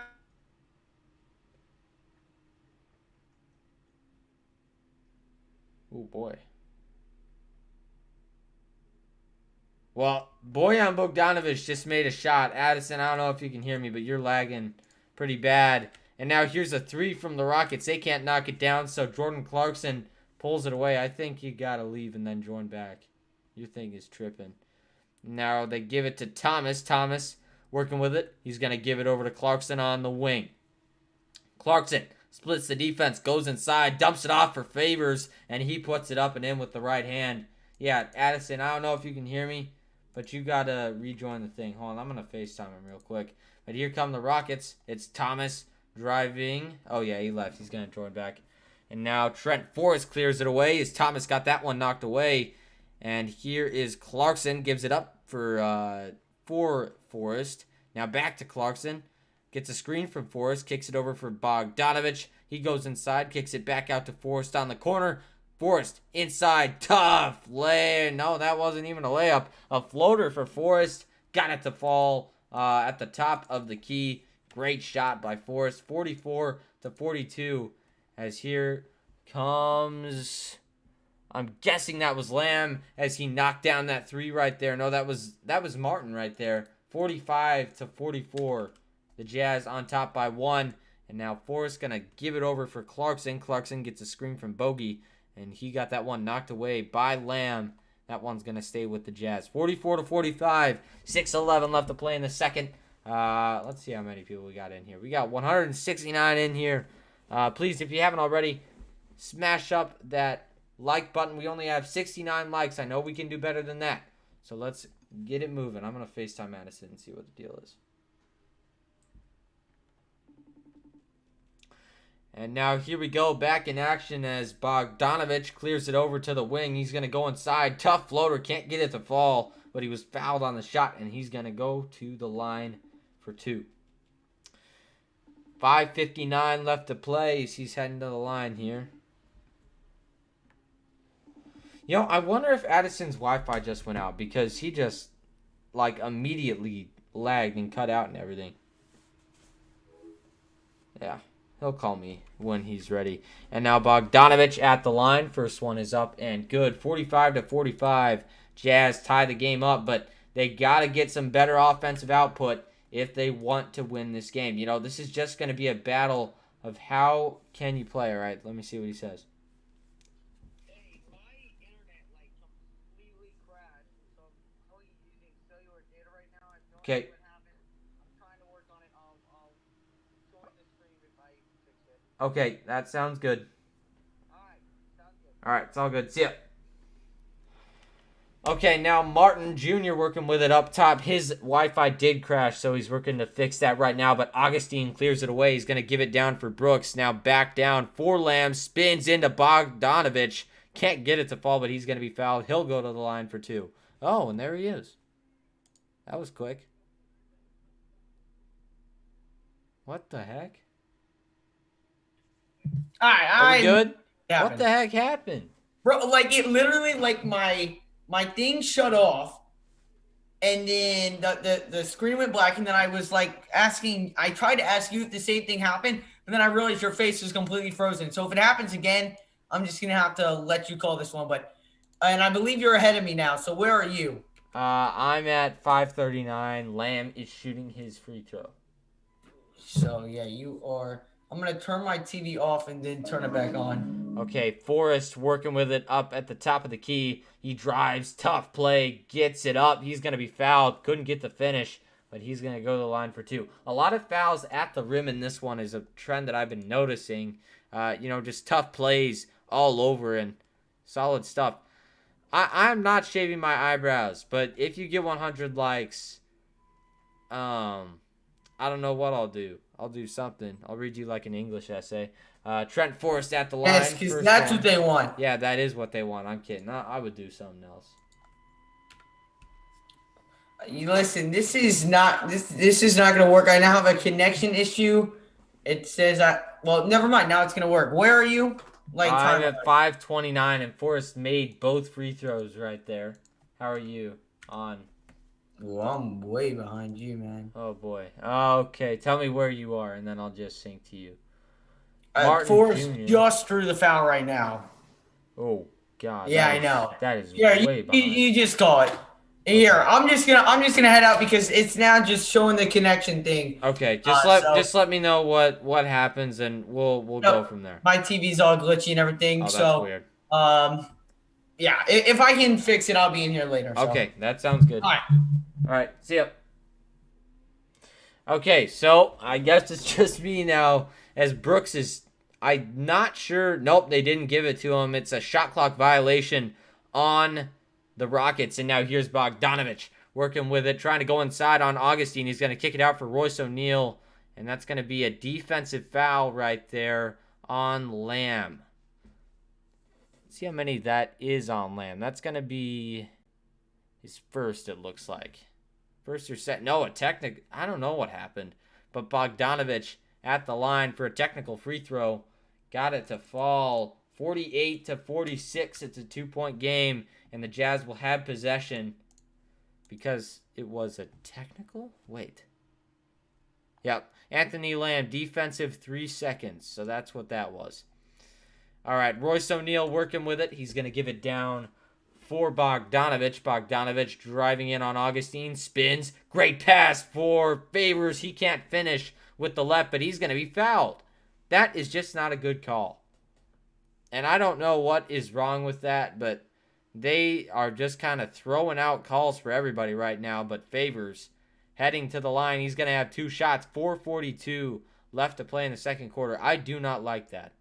Oh boy. Well, Bojan Bogdanovic just made a shot. Addison, I don't know if you can hear me, but you're lagging pretty bad. And now here's a three from the Rockets. They can't knock it down, so Jordan Clarkson pulls it away. I think you got to leave and then join back. Your thing is tripping. Now they give it to Thomas. Thomas working with it. He's going to give it over to Clarkson on the wing. Clarkson splits the defense, goes inside, dumps it off for Favors, and he puts it up and in with the right hand. Yeah, Addison, I don't know if you can hear me, but you got to rejoin the thing. Hold on, I'm going to FaceTime him real quick. But here come the Rockets. It's Thomas driving. Oh, yeah, he left. He's going to join back. And now Trent Forrest clears it away as Thomas got that one knocked away. And here is Clarkson. Gives it up for Forrest. Now back to Clarkson. Gets a screen from Forrest. Kicks it over for Bogdanovic. He goes inside. Kicks it back out to Forrest on the corner. Forrest inside. Tough lay. No, that wasn't even a layup. A floater for Forrest. Got it to fall at the top of the key. Great shot by Forrest. 44-42. As here comes, I'm guessing that was Lamb as he knocked down that three right there. No, that was Martin right there. 45-44. The Jazz on top by one. And now Forrest going to give it over for Clarkson. Clarkson gets a screen from Bogey. And he got that one knocked away by Lamb. That one's going to stay with the Jazz. 44-45. 6:11 left to play in the second. Let's see how many people we got in here. We got 169 in here. Please, if you haven't already, smash up that like button. We only have 69 likes. I know we can do better than that. So let's get it moving. I'm going to FaceTime Madison and see what the deal is. And now here we go, back in action as Bogdanovic clears it over to the wing. He's going to go inside. Tough floater, can't get it to fall, but he was fouled on the shot, and he's going to go to the line for two. 5:59 left to play. He's heading to the line here. I wonder if Addison's Wi-Fi just went out because he just, immediately lagged and cut out and everything. Yeah. He'll call me when he's ready. And now Bogdanovic at the line. First one is up and good. 45-45. Jazz tie the game up, but they got to get some better offensive output if they want to win this game. This is just going to be a battle of how can you play. All right, let me see what he says. Hey, my internet completely crashed. So I'm only using cellular data right now. I don't Okay. know what happened. I'm trying to work on it. I'll join the stream if I fix it. Okay, that sounds good. Alright, sounds good. All right, it's all good. See ya. Okay, now Martin Jr. working with it up top. His Wi-Fi did crash, so he's working to fix that right now. But Augustine clears it away. He's going to give it down for Brooks. Now back down for Lamb. Spins into Bogdanovic. Can't get it to fall, but he's going to be fouled. He'll go to the line for two. Oh, and there he is. That was quick. What the heck? All Are right, we good? happened. What the heck happened? Bro, it literally, my thing shut off, and then the screen went black, and then I was I tried to ask you if the same thing happened, and then I realized your face was completely frozen. So if it happens again, I'm just gonna have to let you call this one. But and I believe you're ahead of me now. So where are you? I'm at 5:39. Lamb is shooting his free throw. So yeah, you are. I'm gonna turn my TV off and then turn it back on. Okay, Forrest working with it up at the top of the key. He drives, tough play, gets it up. He's going to be fouled. Couldn't get the finish, but he's going to go to the line for two. A lot of fouls at the rim in this one is a trend that I've been noticing. Just tough plays all over and solid stuff. I'm not shaving my eyebrows, but if you get 100 likes, I don't know what I'll do. I'll do something. I'll read you like an English essay. Trent Forrest at the line. Yes, because that's what they want. Yeah, that is what they want. I'm kidding. I would do something else. You listen. This is not going to work. I now have a connection issue. It says well, never mind. Now it's going to work. Where are you? I'm at 5:29, and Forrest made both free throws right there. How are you on? Well, I'm way behind you, man. Oh boy. Okay, tell me where you are, and then I'll just sync to you. Forrest just threw the foul right now. Oh God. Yeah, I know. That is way behind. You just call it. Here, Okay. I'm just gonna head out because it's now just showing the connection thing. Okay, just let me know what happens, and we'll go from there. My TV's all glitchy and everything. Oh, that's weird. Yeah, if I can fix it, I'll be in here later. So. Okay, that sounds good. All right, see ya. Okay, so I guess it's just me now, as Brooks is. I'm not sure. Nope, they didn't give it to him. It's a shot clock violation on the Rockets. And now here's Bogdanovich working with it, trying to go inside on Augustine. He's going to kick it out for Royce O'Neal. And that's going to be a defensive foul right there on Lamb. Let's see how many that is on Lamb. That's going to be his first, it looks like. First or second. No, I don't know what happened. But Bogdanovich at the line for a technical free throw. Got it to fall 48-46. It's a 2-point game, and the Jazz will have possession because it was a technical? Wait. Yep. Anthony Lamb, defensive 3 seconds. So that's what that was. All right, Royce O'Neal working with it. He's going to give it down for Bogdanovich. Bogdanovich driving in on Augustine. Spins. Great pass for Favors. He can't finish with the left, but he's going to be fouled. That is just not a good call. And I don't know what is wrong with that, but they are just kind of throwing out calls for everybody right now. But Favors heading to the line. He's going to have 2 shots. 4:42 left to play in the second quarter. I do not like that.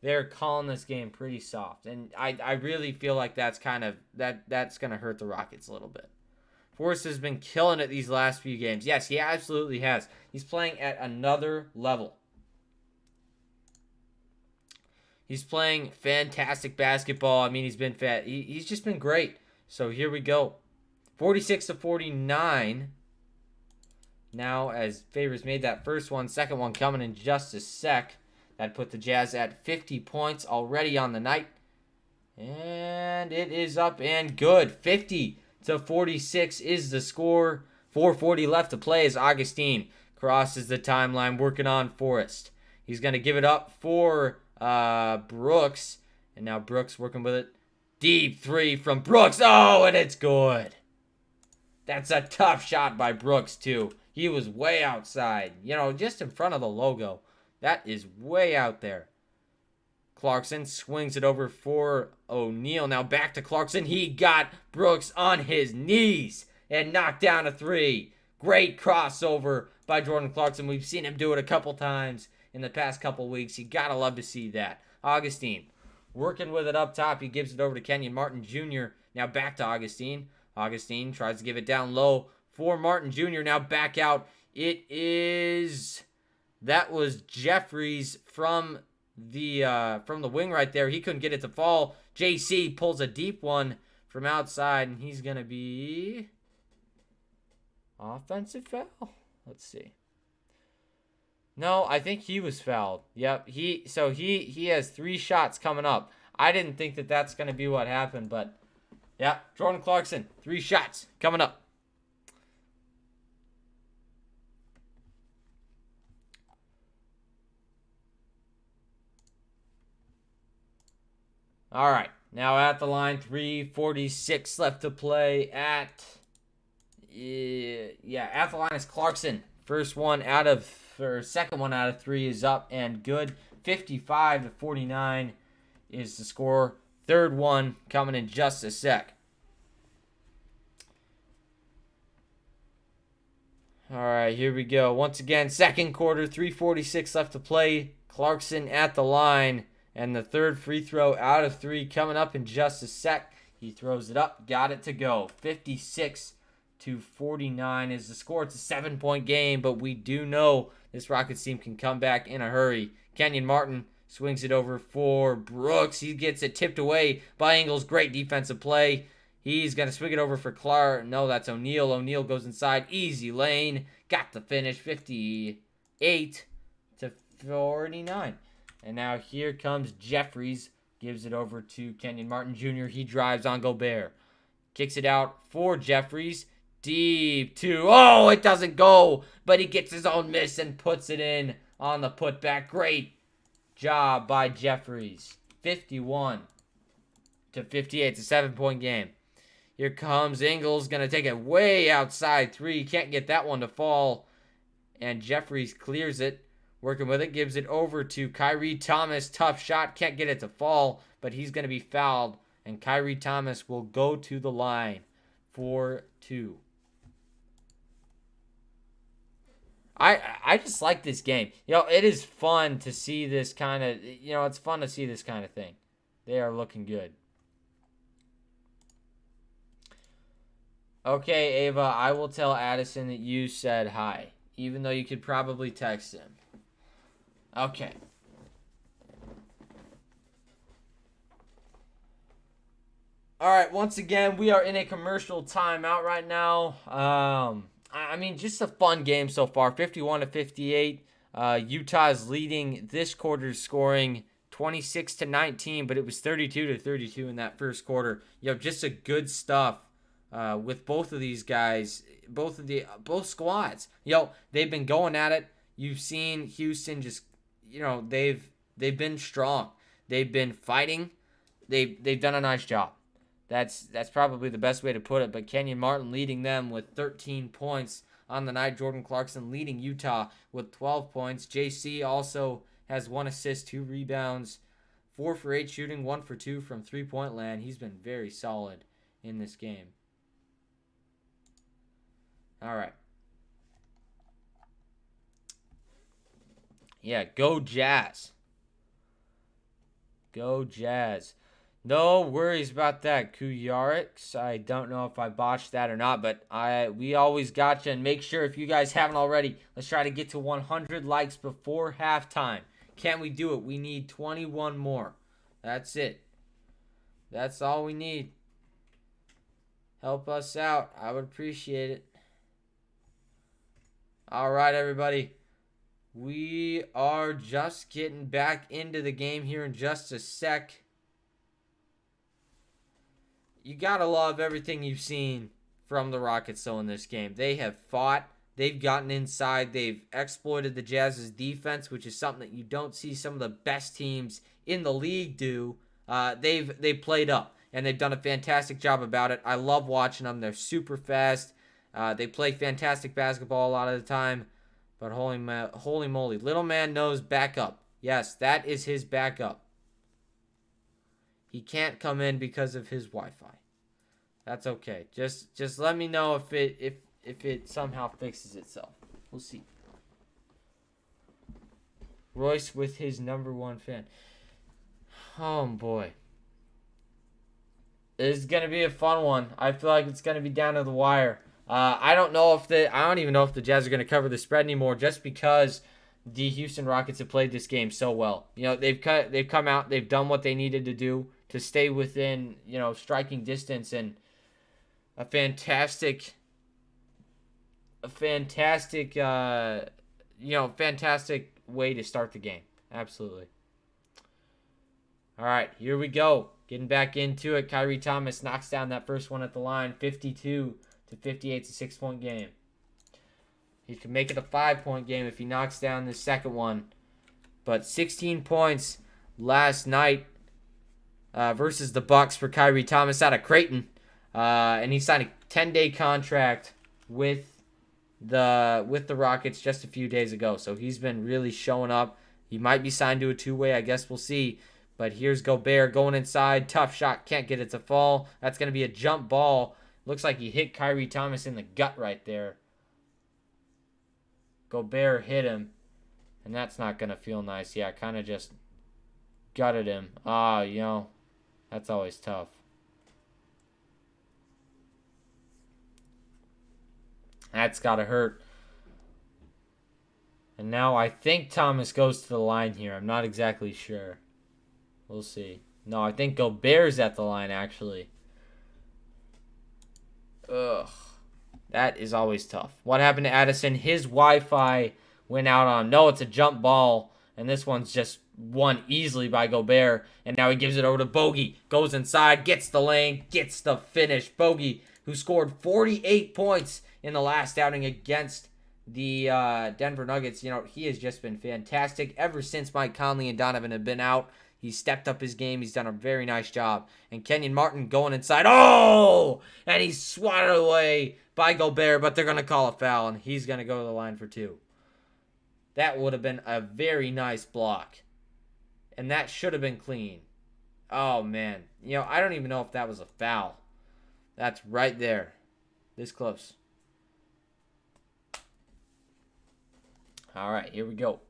They're calling this game pretty soft. And I really feel like that's kind of that's going to hurt the Rockets a little bit. Forrest has been killing it these last few games. Yes, he absolutely has. He's playing at another level. He's playing fantastic basketball. I mean, he's just been great. So here we go. 46-49. Now, as Favors made that first one, second one coming in just a sec. That put the Jazz at 50 points already on the night. And it is up and good. 50-46 is the score. 4:40 left to play as Augustine crosses the timeline working on Forrest. He's going to give it up for Brooks. And now Brooks working with it. Deep 3 from Brooks. Oh, and it's good. That's a tough shot by Brooks, too. He was way outside. Just in front of the logo. That is way out there. Clarkson swings it over for O'Neal. Now back to Clarkson. He got Brooks on his knees and knocked down a 3. Great crossover by Jordan Clarkson. We've seen him do it a couple times in the past couple weeks. You got to love to see that. Augustine working with it up top. He gives it over to Kenyon Martin Jr. Now back to Augustine. Augustine tries to give it down low for Martin Jr. Now back out. That was Jeffries from the wing right there. He couldn't get it to fall. JC pulls a deep one from outside, and he's gonna be offensive foul. Let's see. No, I think he was fouled. Yep. He has 3 shots coming up. I didn't think that that's gonna be what happened, but yeah, Jordan Clarkson, 3 shots coming up. All right. Now at the line, 3:46 left to play at the line is Clarkson. Second one out of 3 is up and good. 55-49 is the score. Third one coming in just a sec. All right, here we go. Once again, second quarter, 3:46 left to play. Clarkson at the line, and the third free throw out of 3 coming up in just a sec. He throws it up, got it to go. 56-49 is the score. It's a 7-point game, but we do know this Rockets team can come back in a hurry. Kenyon Martin swings it over for Brooks. He gets it tipped away by Ingles. Great defensive play. He's going to swing it over for Clark. No, that's O'Neal. O'Neal goes inside. Easy lane. Got the finish. 58-49. And now here comes Jeffries. Gives it over to Kenyon Martin Jr. He drives on Gobert. Kicks it out for Jeffries. Deep to, oh, it doesn't go. But he gets his own miss and puts it in on the putback. Great job by Jeffries. 51-58. It's a 7-point game. Here comes Ingles. Going to take it way outside 3. Can't get that one to fall. And Jeffries clears it. Working with it. Gives it over to Kyrie Thomas. Tough shot. Can't get it to fall. But he's going to be fouled. And Kyrie Thomas will go to the line for 2. I just like this game. It is fun to see this kind of, it's fun to see this kind of thing. They are looking good. Okay, Ava, I will tell Addison that you said hi, even though you could probably text him. Okay. All right, once again, we are in a commercial timeout right now. Just a fun game so far. 51-58. Utah is leading this quarter's scoring 26-19, but it was 32-32 in that first quarter. Just a good stuff with both of these guys, both squads. They've been going at it. You've seen Houston just, they've been strong. They've been fighting. They've done a nice job. That's probably the best way to put it. But Kenyon Martin leading them with 13 points on the night. Jordan Clarkson leading Utah with 12 points. JC also has 1 assist, 2 rebounds, 4 for 8 shooting, 1 for 2 from three-point land. He's been very solid in this game. All right. Yeah, go Jazz. Go Jazz. No worries about that, Kuyarix. I don't know if I botched that or not, but we always got you. And make sure, if you guys haven't already, let's try to get to 100 likes before halftime. Can we do it? We need 21 more. That's it. That's all we need. Help us out. I would appreciate it. All right, everybody. We are just getting back into the game here in just a sec. You got to love everything you've seen from the Rockets, though, in this game. They have fought. They've gotten inside. They've exploited the Jazz's defense, which is something that you don't see some of the best teams in the league do. They've played up, and they've done a fantastic job about it. I love watching them. They're super fast. They play fantastic basketball a lot of the time. But holy moly, little man knows backup. Yes, that is his backup. He can't come in because of his Wi-Fi. That's okay. Just let me know if it somehow fixes itself. We'll see. Royce with his #1 fan. Oh boy. This is gonna be a fun one. I feel like it's gonna be down to the wire. I don't even know if the Jazz are gonna cover the spread anymore, just because the Houston Rockets have played this game so well. They've come out, they've done what they needed to do to stay within, striking distance, and a fantastic way to start the game. Absolutely. All right, here we go. Getting back into it. Kyrie Thomas knocks down that first one at the line. 52-58. It's a 6-point game. He can make it a 5-point game if he knocks down the second one. But 16 points last night versus the Bucks for Kyrie Thomas out of Creighton. And he signed a 10-day contract with the Rockets just a few days ago. So he's been really showing up. He might be signed to a two-way. I guess we'll see. But here's Gobert going inside. Tough shot. Can't get it to fall. That's going to be a jump ball. Looks like he hit Kyrie Thomas in the gut right there. Gobert hit him. And that's not going to feel nice. Yeah, kind of just gutted him. That's always tough. That's got to hurt. And now I think Thomas goes to the line here. I'm not exactly sure. We'll see. No, I think Gobert's at the line, actually. Ugh. That is always tough. What happened to Addison? His Wi-Fi went out on. No, it's a jump ball. And this one's just won easily by Gobert. And now he gives it over to Bogey. Goes inside, gets the lane, gets the finish. Bogey, who scored 48 points in the last outing against the Denver Nuggets. He has just been fantastic ever since Mike Conley and Donovan have been out. He's stepped up his game. He's done a very nice job. And Kenyon Martin going inside. Oh! And he's swatted away by Gobert, but they're going to call a foul, and he's going to go to the line for two. That would have been a very nice block. And that should have been clean. Oh, man. I don't even know if that was a foul. That's right there. This close. All right, here we go.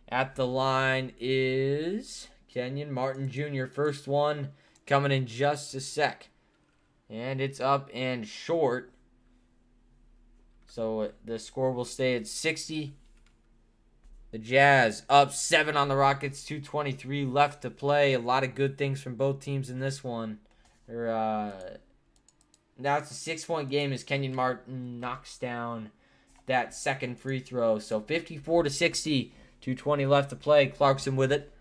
At the line is Kenyon Martin Jr. First one coming in just a sec. And it's up and short. So the score will stay at 60. The Jazz up 7 on the Rockets. 2:23 left to play. A lot of good things from both teams in this one. Now it's a 6-point game as Kenyon Martin knocks down that second free throw. So 54-60. 2:20 left to play. Clarkson with it.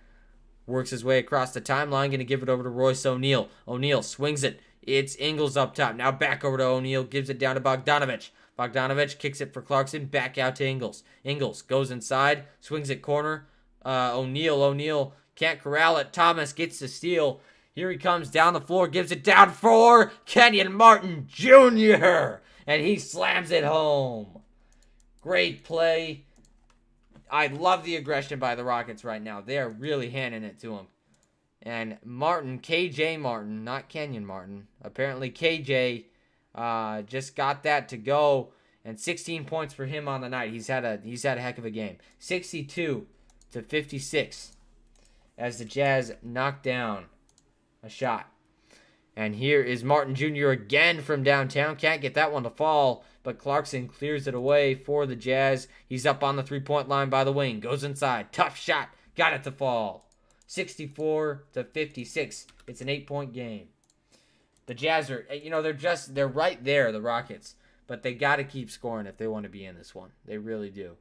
Works his way across the timeline. Going to give it over to Royce O'Neal. O'Neal swings it. It's Ingles up top. Now back over to O'Neal. Gives it down to Bogdanovich. Bogdanovich kicks it for Clarkson. Back out to Ingles. Ingles goes inside. Swings it corner. O'Neal can't corral it. Thomas gets the steal. Here he comes down the floor. Gives it down for Kenyon Martin Jr. And he slams it home. Great play. I love the aggression by the Rockets right now. They are really handing it to him. And Martin, KJ Martin, not Kenyon Martin. Apparently KJ just got that to go. And 16 points for him on the night. He's had a heck of a game. 62-56 as the Jazz knock down a shot. And here is Martin Jr. again from downtown. Can't get that one to fall, but Clarkson clears it away for the Jazz. He's up on the three-point line by the wing. Goes inside. Tough shot. Got it to fall. 64-56. It's an 8-point game. The Jazz are, they're right there, the Rockets. But they got to keep scoring if they want to be in this one. They really do.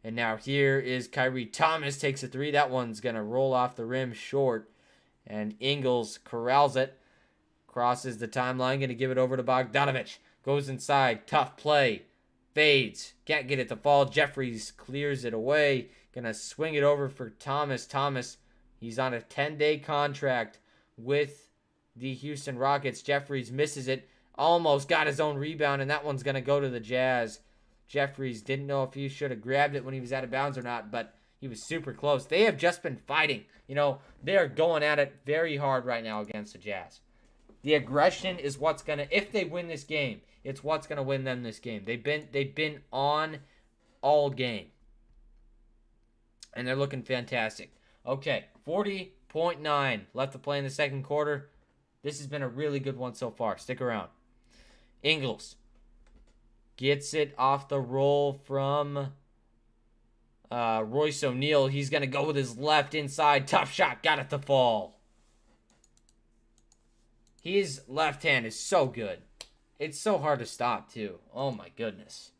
And now here is Kyrie Thomas takes a three. That one's going to roll off the rim short. And Ingles corrals it. Crosses the timeline. Going to give it over to Bogdanovich. Goes inside. Tough play. Fades. Can't get it to fall. Jeffries clears it away. Going to swing it over for Thomas. Thomas, he's on a 10-day contract with the Houston Rockets. Jeffries misses it. Almost got his own rebound, and that one's going to go to the Jazz. Jeffries didn't know if he should have grabbed it when he was out of bounds or not, but he was super close. They have just been fighting. They are going at it very hard right now against the Jazz. The aggression is what's going to, if they win this game, it's what's going to win them this game. They've been on all game. And they're looking fantastic. Okay, 40.9 left to play in the second quarter. This has been a really good one so far. Stick around. Ingles gets it off the roll from Royce O'Neal. He's going to go with his left inside. Tough shot. Got it to fall. His left hand is so good. It's so hard to stop, too. Oh, my goodness.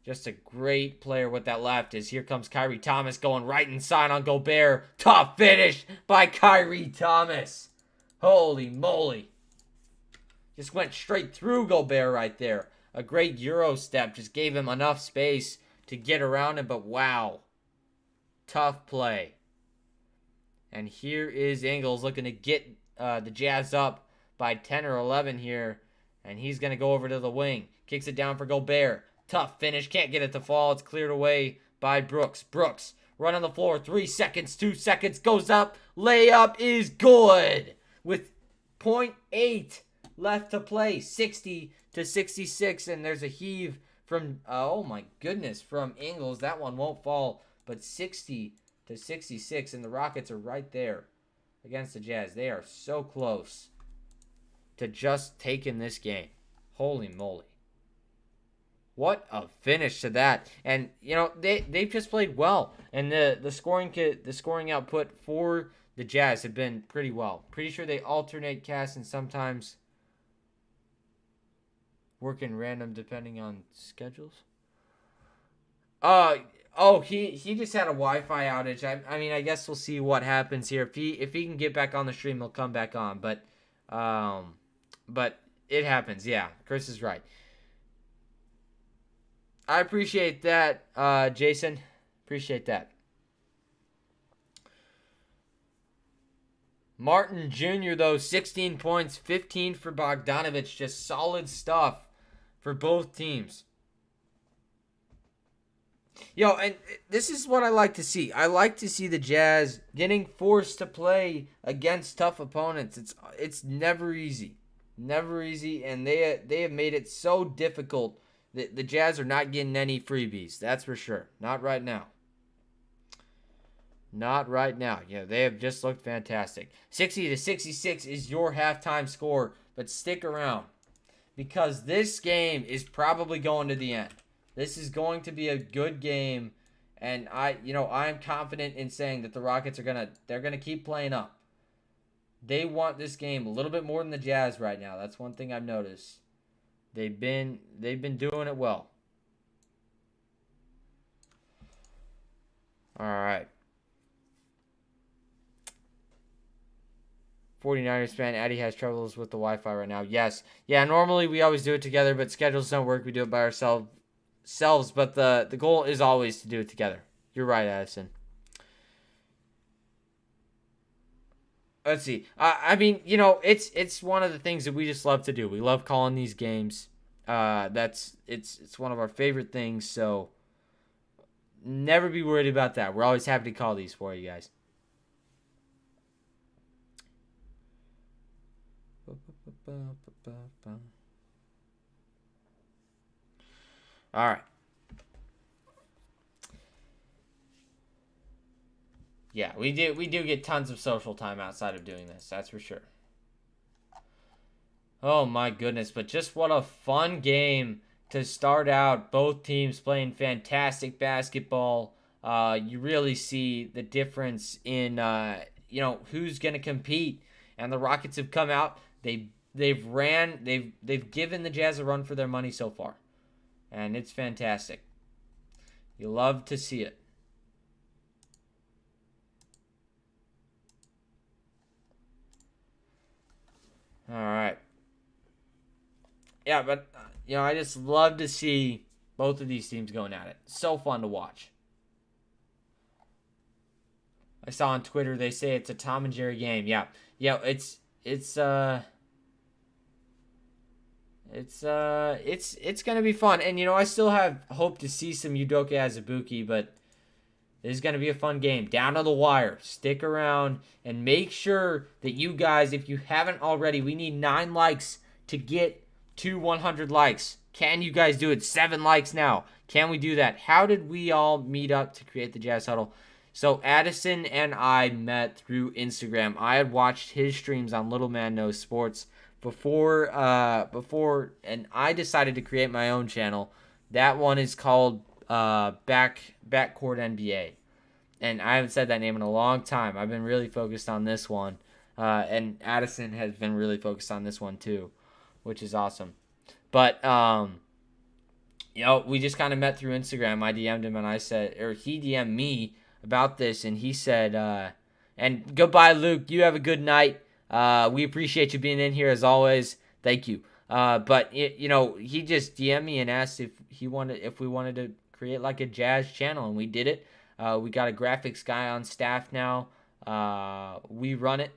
Just a great player with that left as here comes Kyrie Thomas going right inside on Gobert. Tough finish by Kyrie Thomas. Holy moly. Just went straight through Gobert right there. A great Euro step. Just gave him enough space to get around him, but wow. Tough play. And here is Ingles looking to get the Jazz up by 10 or 11 here. And he's going to go over to the wing. Kicks it down for Gobert. Tough finish. Can't get it to fall. It's cleared away by Brooks. Brooks, run on the floor. 3 seconds, 2 seconds. Goes up. Layup is good. With 0.8 left to play. 60-66. And there's a heave from, oh my goodness, from Ingles. That one won't fall. But 60-66. And the Rockets are right there against the Jazz. They are so close to just taking this game. Holy moly. What a finish to that. And, you know, they've just played well. And the scoring output for the Jazz have been pretty well. Pretty sure they alternate cast and sometimes work in random depending on schedules. He just had a Wi-Fi outage. I mean, I guess we'll see what happens here. If he can get back on the stream, he'll come back on. But it happens. Yeah, Chris is right. I appreciate that, Jason. Appreciate that. Martin Jr., though, 16 points, 15 for Bogdanovich. Just solid stuff for both teams. And this is what I like to see. I like to see the Jazz getting forced to play against tough opponents. It's never easy. Never easy, and they have made it so difficult. The Jazz are not getting any freebies, that's for sure. Not right now. Not right now. Yeah, they have just looked fantastic. 60-66 is your halftime score, but stick around because this game is probably going to the end. This is going to be a good game, and I am confident in saying that the Rockets they're gonna keep playing up. They want this game a little bit more than the Jazz right now. That's one thing I've noticed. They've been doing it well. All right. 49ers fan, Addy has troubles with the Wi-Fi right now. Yes. Yeah, normally we always do it together, but schedules don't work. We do it by ourselves. But the goal is always to do it together. You're right, Addison. Let's see. I mean, it's one of the things that we just love to do. We love calling these games. It's one of our favorite things. So never be worried about that. We're always happy to call these for you guys. All right. Yeah, we do get tons of social time outside of doing this. That's for sure. Oh my goodness, but just what a fun game to start out. Both teams playing fantastic basketball. You really see the difference in who's going to compete. And the Rockets have come out. They've given the Jazz a run for their money so far. And it's fantastic. You love to see it. All right. Yeah, but, I just love to see both of these teams going at it. So fun to watch. I saw on Twitter they say it's a Tom and Jerry game. Yeah, it's gonna be fun. And I still have hope to see some Udoka Azubuike, but this is gonna be a fun game. Down to the wire. Stick around and make sure that you guys, if you haven't already, we need 9 likes to get to 100 likes. Can you guys do it? 7 likes now. Can we do that? How did we all meet up to create the Jazz Huddle? So Addison and I met through Instagram. I had watched his streams on Little Man Knows Sports before, and I decided to create my own channel. That one is called Backcourt NBA, and I haven't said that name in a long time. I've been really focused on this one, and Addison has been really focused on this one too, which is awesome. But we just kind of met through Instagram. I DM'd him and I said, or he DM'd me about this, and he said, and goodbye, Luke. You have a good night. We appreciate you being in here as always. Thank you. But he just DM'd me and asked if we wanted to create like a Jazz channel, and we did it. We got a graphics guy on staff now. We run it.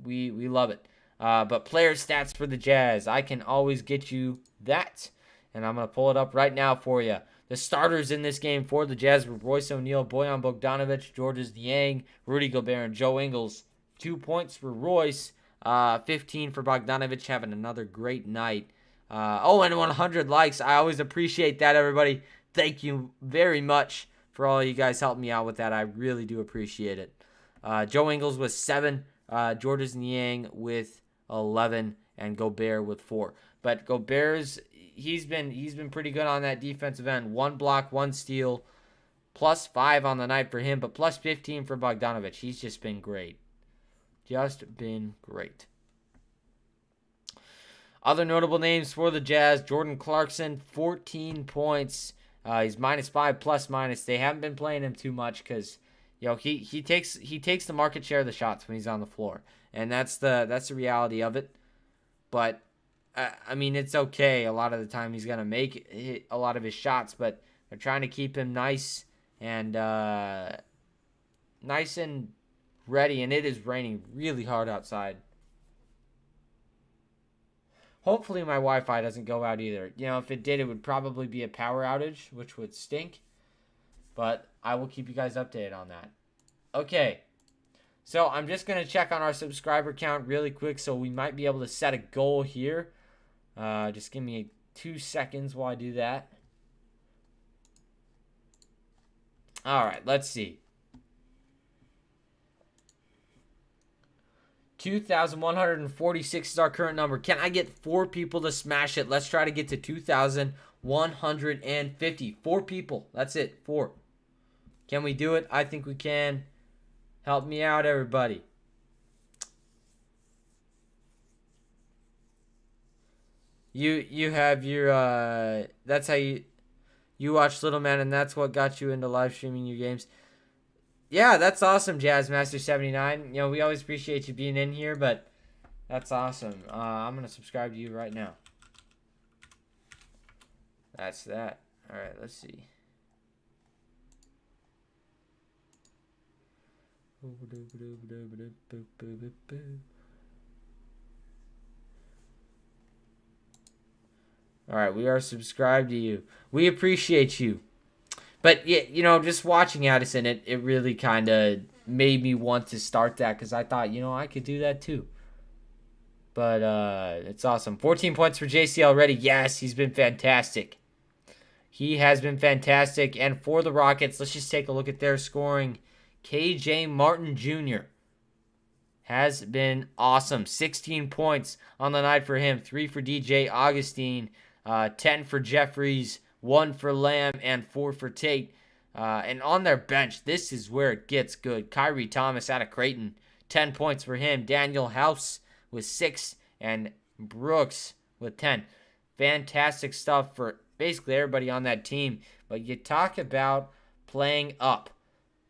We love it. But player stats for the Jazz, I can always get you that. And I'm going to pull it up right now for you. The starters in this game for the Jazz were Royce O'Neal, Bojan Bogdanovic, Georges Niang, Rudy Gobert, and Joe Ingles. 2 points for Royce, 15 for Bogdanovic, having another great night. And 100 likes. I always appreciate that, everybody. Thank you very much for all you guys helping me out with that. I really do appreciate it. Joe Ingles with 7, Georges Niang with 11, and Gobert with 4. But Gobert's he's been pretty good on that defensive end. 1 block, 1 steal, +5 on the night for him, but +15 for Bogdanovic. He's just been great. Just been great. Other notable names for the Jazz: Jordan Clarkson, 14 points. He's -5 ±. They haven't been playing him too much because he takes the market share of the shots when he's on the floor, and that's the reality of it. But I mean, it's okay. A lot of the time, he's gonna make a lot of his shots, but they're trying to keep him nice and ready. And it is raining really hard outside. Hopefully, my Wi-Fi doesn't go out either. If it did, it would probably be a power outage, which would stink. But I will keep you guys updated on that. Okay. So I'm just going to check on our subscriber count really quick, so we might be able to set a goal here. Just give me 2 seconds while I do that. All right, let's see. 2,146 is our current number. Can I get 4 people to smash it? Let's try to get to 2,150. 4 people. That's it. 4. Can we do it? I think we can. Help me out, everybody. You have your that's how you watch Little Man, and that's what got you into live streaming your games. Yeah, that's awesome, Jazzmaster79. We always appreciate you being in here, but that's awesome. I'm gonna subscribe to you right now. That's that. All right, let's see. All right, we are subscribed to you. We appreciate you. But, yeah, just watching Addison, it really kind of made me want to start that because I thought, I could do that too. But it's awesome. 14 points for JC already. Yes, he's been fantastic. He has been fantastic. And for the Rockets, let's just take a look at their scoring. KJ Martin Jr. has been awesome. 16 points on the night for him. 3 for DJ Augustine. 10 for Jeffries. 1 for Lamb, and 4 for Tate. And on their bench, this is where it gets good. Kyrie Thomas out of Creighton, 10 points for him. Daniel House with 6, and Brooks with 10. Fantastic stuff for basically everybody on that team. But you talk about playing up.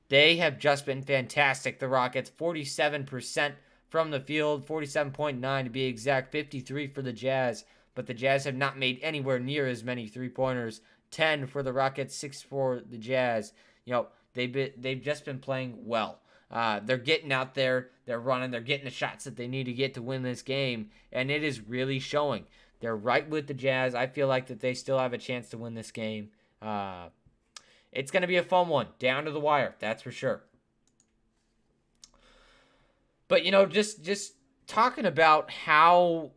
They have just been fantastic. The Rockets, 47% from the field, 47.9 to be exact, 53 for the Jazz. But the Jazz have not made anywhere near as many three-pointers. 10 for the Rockets, 6 for the Jazz. They've just been playing well. They're getting out there, they're running, they're getting the shots that they need to get to win this game, and it is really showing. They're right with the Jazz. I feel like that they still have a chance to win this game. It's going to be a fun one, down to the wire, that's for sure. But, just talking about how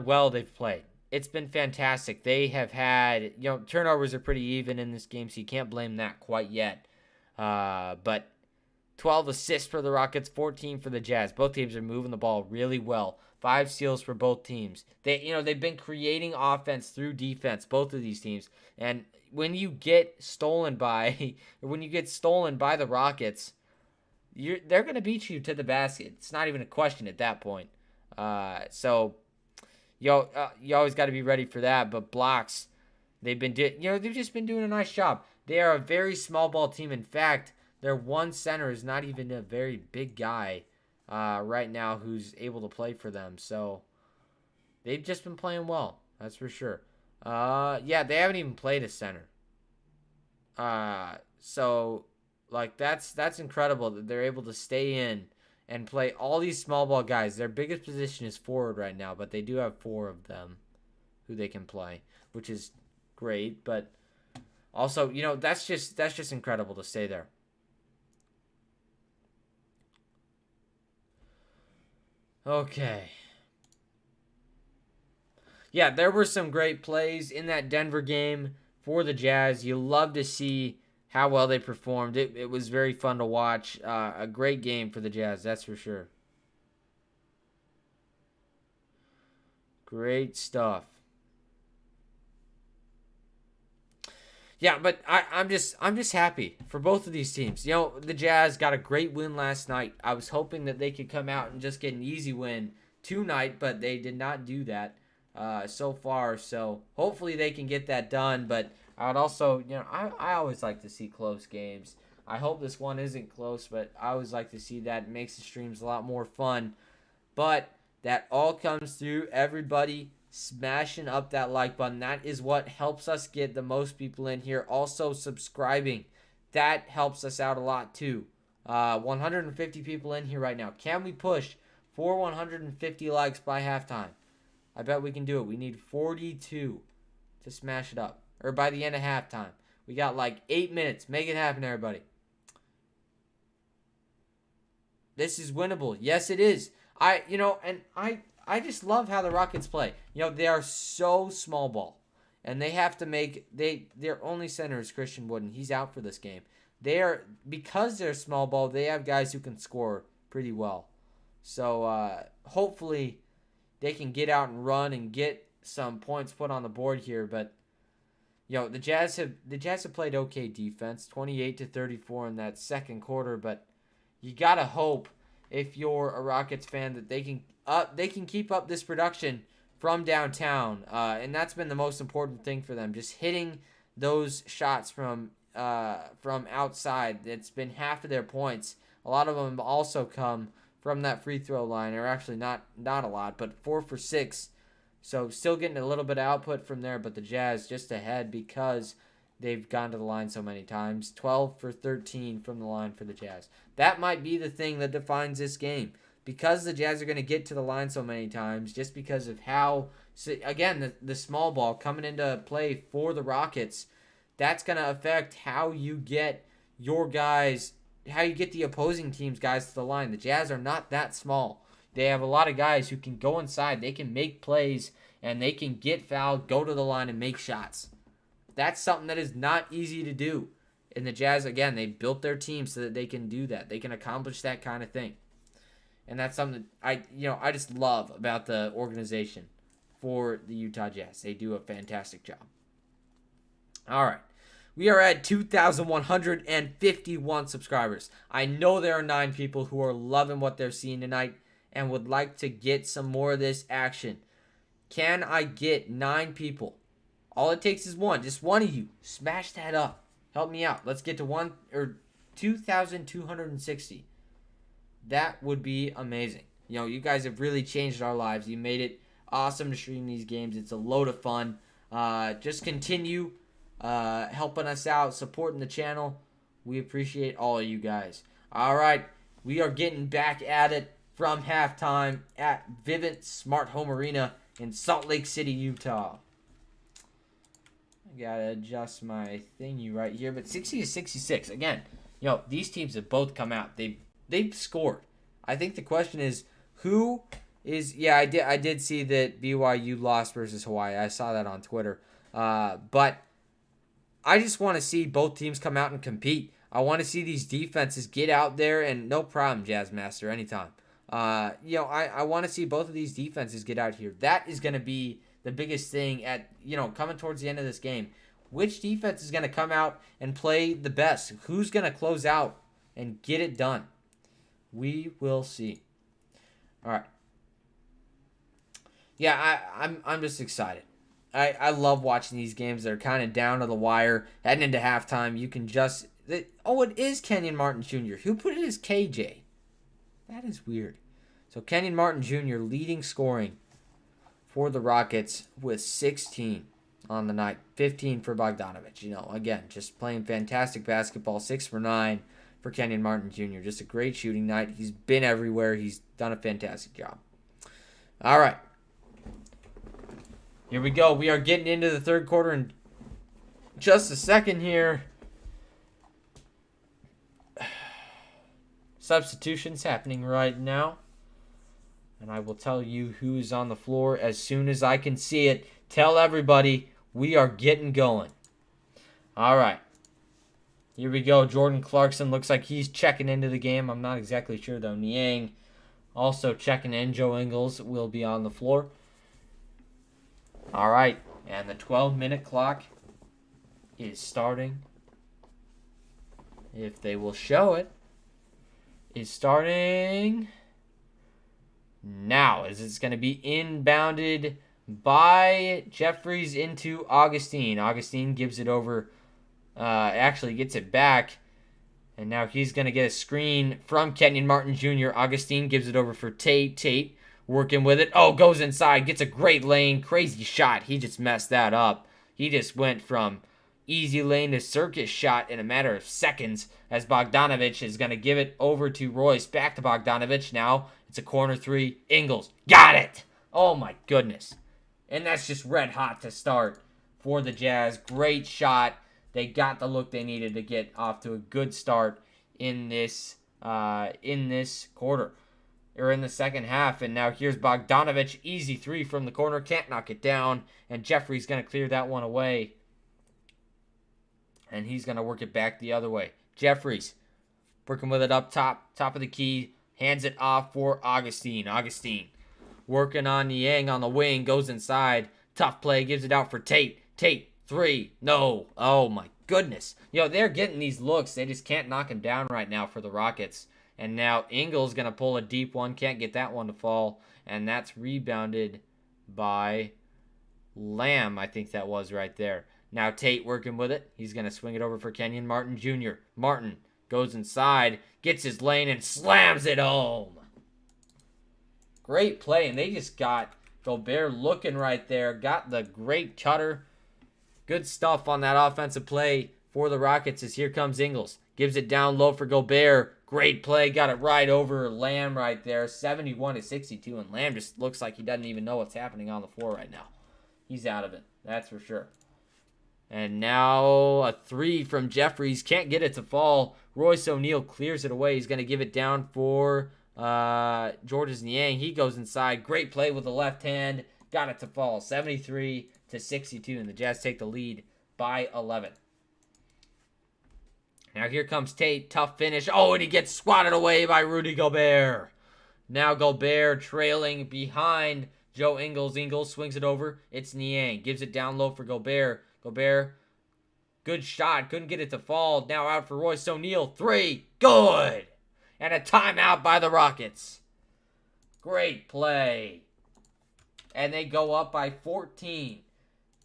well they've played. It's been fantastic. They have had, turnovers are pretty even in this game, so you can't blame that quite yet. But 12 assists for the Rockets, 14 for the Jazz. Both teams are moving the ball really well. 5 steals for both teams. They've been creating offense through defense, both of these teams. And when you get stolen by the Rockets, they're going to beat you to the basket. It's not even a question at that point. So you always got to be ready for that. But blocks, they've just been doing a nice job. They are a very small ball team. In fact, their one center is not even a very big guy right now who's able to play for them. So they've just been playing well. That's for sure. They haven't even played a center. So Like that's incredible that they're able to stay in and play all these small ball guys. Their biggest position is forward right now, but they do have 4 of them who they can play, which is great. But also, that's just incredible to stay there. Okay. Yeah, there were some great plays in that Denver game for the Jazz. You love to see how well they performed. It was very fun to watch. A great game for the Jazz, that's for sure. Great stuff. Yeah, but I'm just happy for both of these teams. The Jazz got a great win last night. I was hoping that they could come out and just get an easy win tonight, but they did not do that so far. So hopefully they can get that done. But I would also, I always like to see close games. I hope this one isn't close, but I always like to see that. It makes the streams a lot more fun. But that all comes through everybody smashing up that like button. That is what helps us get the most people in here. Also subscribing. That helps us out a lot too. 150 people in here right now. Can we push for 150 likes by halftime? I bet we can do it. We need 42 to smash it up. Or by the end of halftime. We got like 8 minutes. Make it happen, everybody. This is winnable. Yes, it is. I just love how the Rockets play. They are so small ball. And they have to their only center is Christian Wood, and he's out for this game. Because they're small ball, they have guys who can score pretty well. So hopefully they can get out and run and get some points put on the board here. But the Jazz have played okay defense, 28-34 in that second quarter. But you gotta hope, if you're a Rockets fan, that they can keep up this production from downtown, and that's been the most important thing for them. Just hitting those shots from outside. It's been half of their points. A lot of them also come from that free throw line, or actually not a lot, but 4 for 6. So still getting a little bit of output from there, but the Jazz just ahead because they've gone to the line so many times. 12 for 13 from the line for the Jazz. That might be the thing that defines this game. Because the Jazz are going to get to the line so many times, just because of how, again, the small ball coming into play for the Rockets, that's going to affect how you get your guys, how you get the opposing team's guys to the line. The Jazz are not that small. They have a lot of guys who can go inside. They can make plays, and they can get fouled, go to the line, and make shots. That's something that is not easy to do. And the Jazz, again, they built their team so that they can do that. They can accomplish that kind of thing. And that's something that I just love about the organization for the Utah Jazz. They do a fantastic job. All right. We are at 2,151 subscribers. I know there are 9 people who are loving what they're seeing tonight and would like to get some more of this action. Can I get 9 people? All it takes is one. Just one of you. Smash that up. Help me out. Let's get to 2,260. That would be amazing. You guys have really changed our lives. You made it awesome to stream these games. It's a load of fun. Just continue helping us out, supporting the channel. We appreciate all of you guys. All right, we are getting back at it from halftime at Vivint Smart Home Arena in Salt Lake City, Utah. I gotta adjust my thingy right here, but 60-66. Again, these teams have both come out. They've scored. I think the question is, who is... Yeah, I did see that BYU lost versus Hawaii. I saw that on Twitter. But I just want to see both teams come out and compete. I want to see these defenses get out there, and no problem, Jazzmaster, anytime. I want to see both of these defenses get out here. That is going to be the biggest thing at, coming towards the end of this game. Which defense is going to come out and play the best? Who's going to close out and get it done? We will see. All right. Yeah, I'm just excited. I love watching these games that are kind of down to the wire. Heading into halftime, you can just... it is Kenyon Martin Jr. Who put it as KJ? That is weird. So Kenyon Martin Jr. leading scoring for the Rockets with 16 on the night. 15 for Bogdanovich. Again, just playing fantastic basketball. 6 for 9. for Kenyon Martin Jr. Just a great shooting night. He's been everywhere. He's done a fantastic job. All right. Here we go. We are getting into the third quarter in just a second here. Substitutions happening right now. And I will tell you who is on the floor as soon as I can see it. Tell everybody we are getting going. All right. Here we go. Jordan Clarkson looks like he's checking into the game. I'm not exactly sure, though. Niang also checking in. Joe Ingles will be on the floor. All right. And the 12-minute clock is starting. If they will show it, is starting now. As it's going to be inbounded by Jeffries into Augustine. Augustine gives it over. Actually gets it back. And now he's going to get a screen from Kenyon Martin Jr. Augustine gives it over for Tate. Tate working with it. Oh, goes inside. Gets a great lane. Crazy shot. He just messed that up. He just went from easy lane to circus shot in a matter of seconds as Bogdanovich is going to give it over to Royce. Back to Bogdanovich. Now it's a corner three. Ingles. Got it. Oh, my goodness. And that's just red hot to start for the Jazz. Great shot. They got the look they needed to get off to a good start in this quarter. Or in the second half. And now here's Bogdanovich. Easy three from the corner. Can't knock it down. And Jeffrey's going to clear that one away. And he's going to work it back the other way. Jeffries working with it up top of the key. Hands it off for Augustine. Augustine working on Niang on the wing. Goes inside. Tough play. Gives it out for Tate. Tate. Three. No. Oh, my goodness. They're getting these looks. They just can't knock him down right now for the Rockets. And now Ingles going to pull a deep one. Can't get that one to fall. And that's rebounded by Lamb, I think that was right there. Now Tate working with it. He's going to swing it over for Kenyon Martin Jr. Martin goes inside, gets his lane, and slams it home. Great play, and they just got Gobert looking right there. Got the great cutter. Good stuff on that offensive play for the Rockets as here comes Ingles. Gives it down low for Gobert. Great play. Got it right over Lamb right there. 71-62, and Lamb just looks like he doesn't even know what's happening on the floor right now. He's out of it. That's for sure. And now a three from Jeffries. Can't get it to fall. Royce O'Neal clears it away. He's going to give it down for Georges Niang. He goes inside. Great play with the left hand. Got it to fall. 73-62. And the Jazz take the lead by 11. Now here comes Tate. Tough finish. Oh, and he gets swatted away by Rudy Gobert. Now Gobert trailing behind Joe Ingles. Ingles swings it over. It's Niang. Gives it down low for Gobert. Gobert, good shot. Couldn't get it to fall. Now out for Royce O'Neal. Three. Good. And a timeout by the Rockets. Great play. And they go up by 14.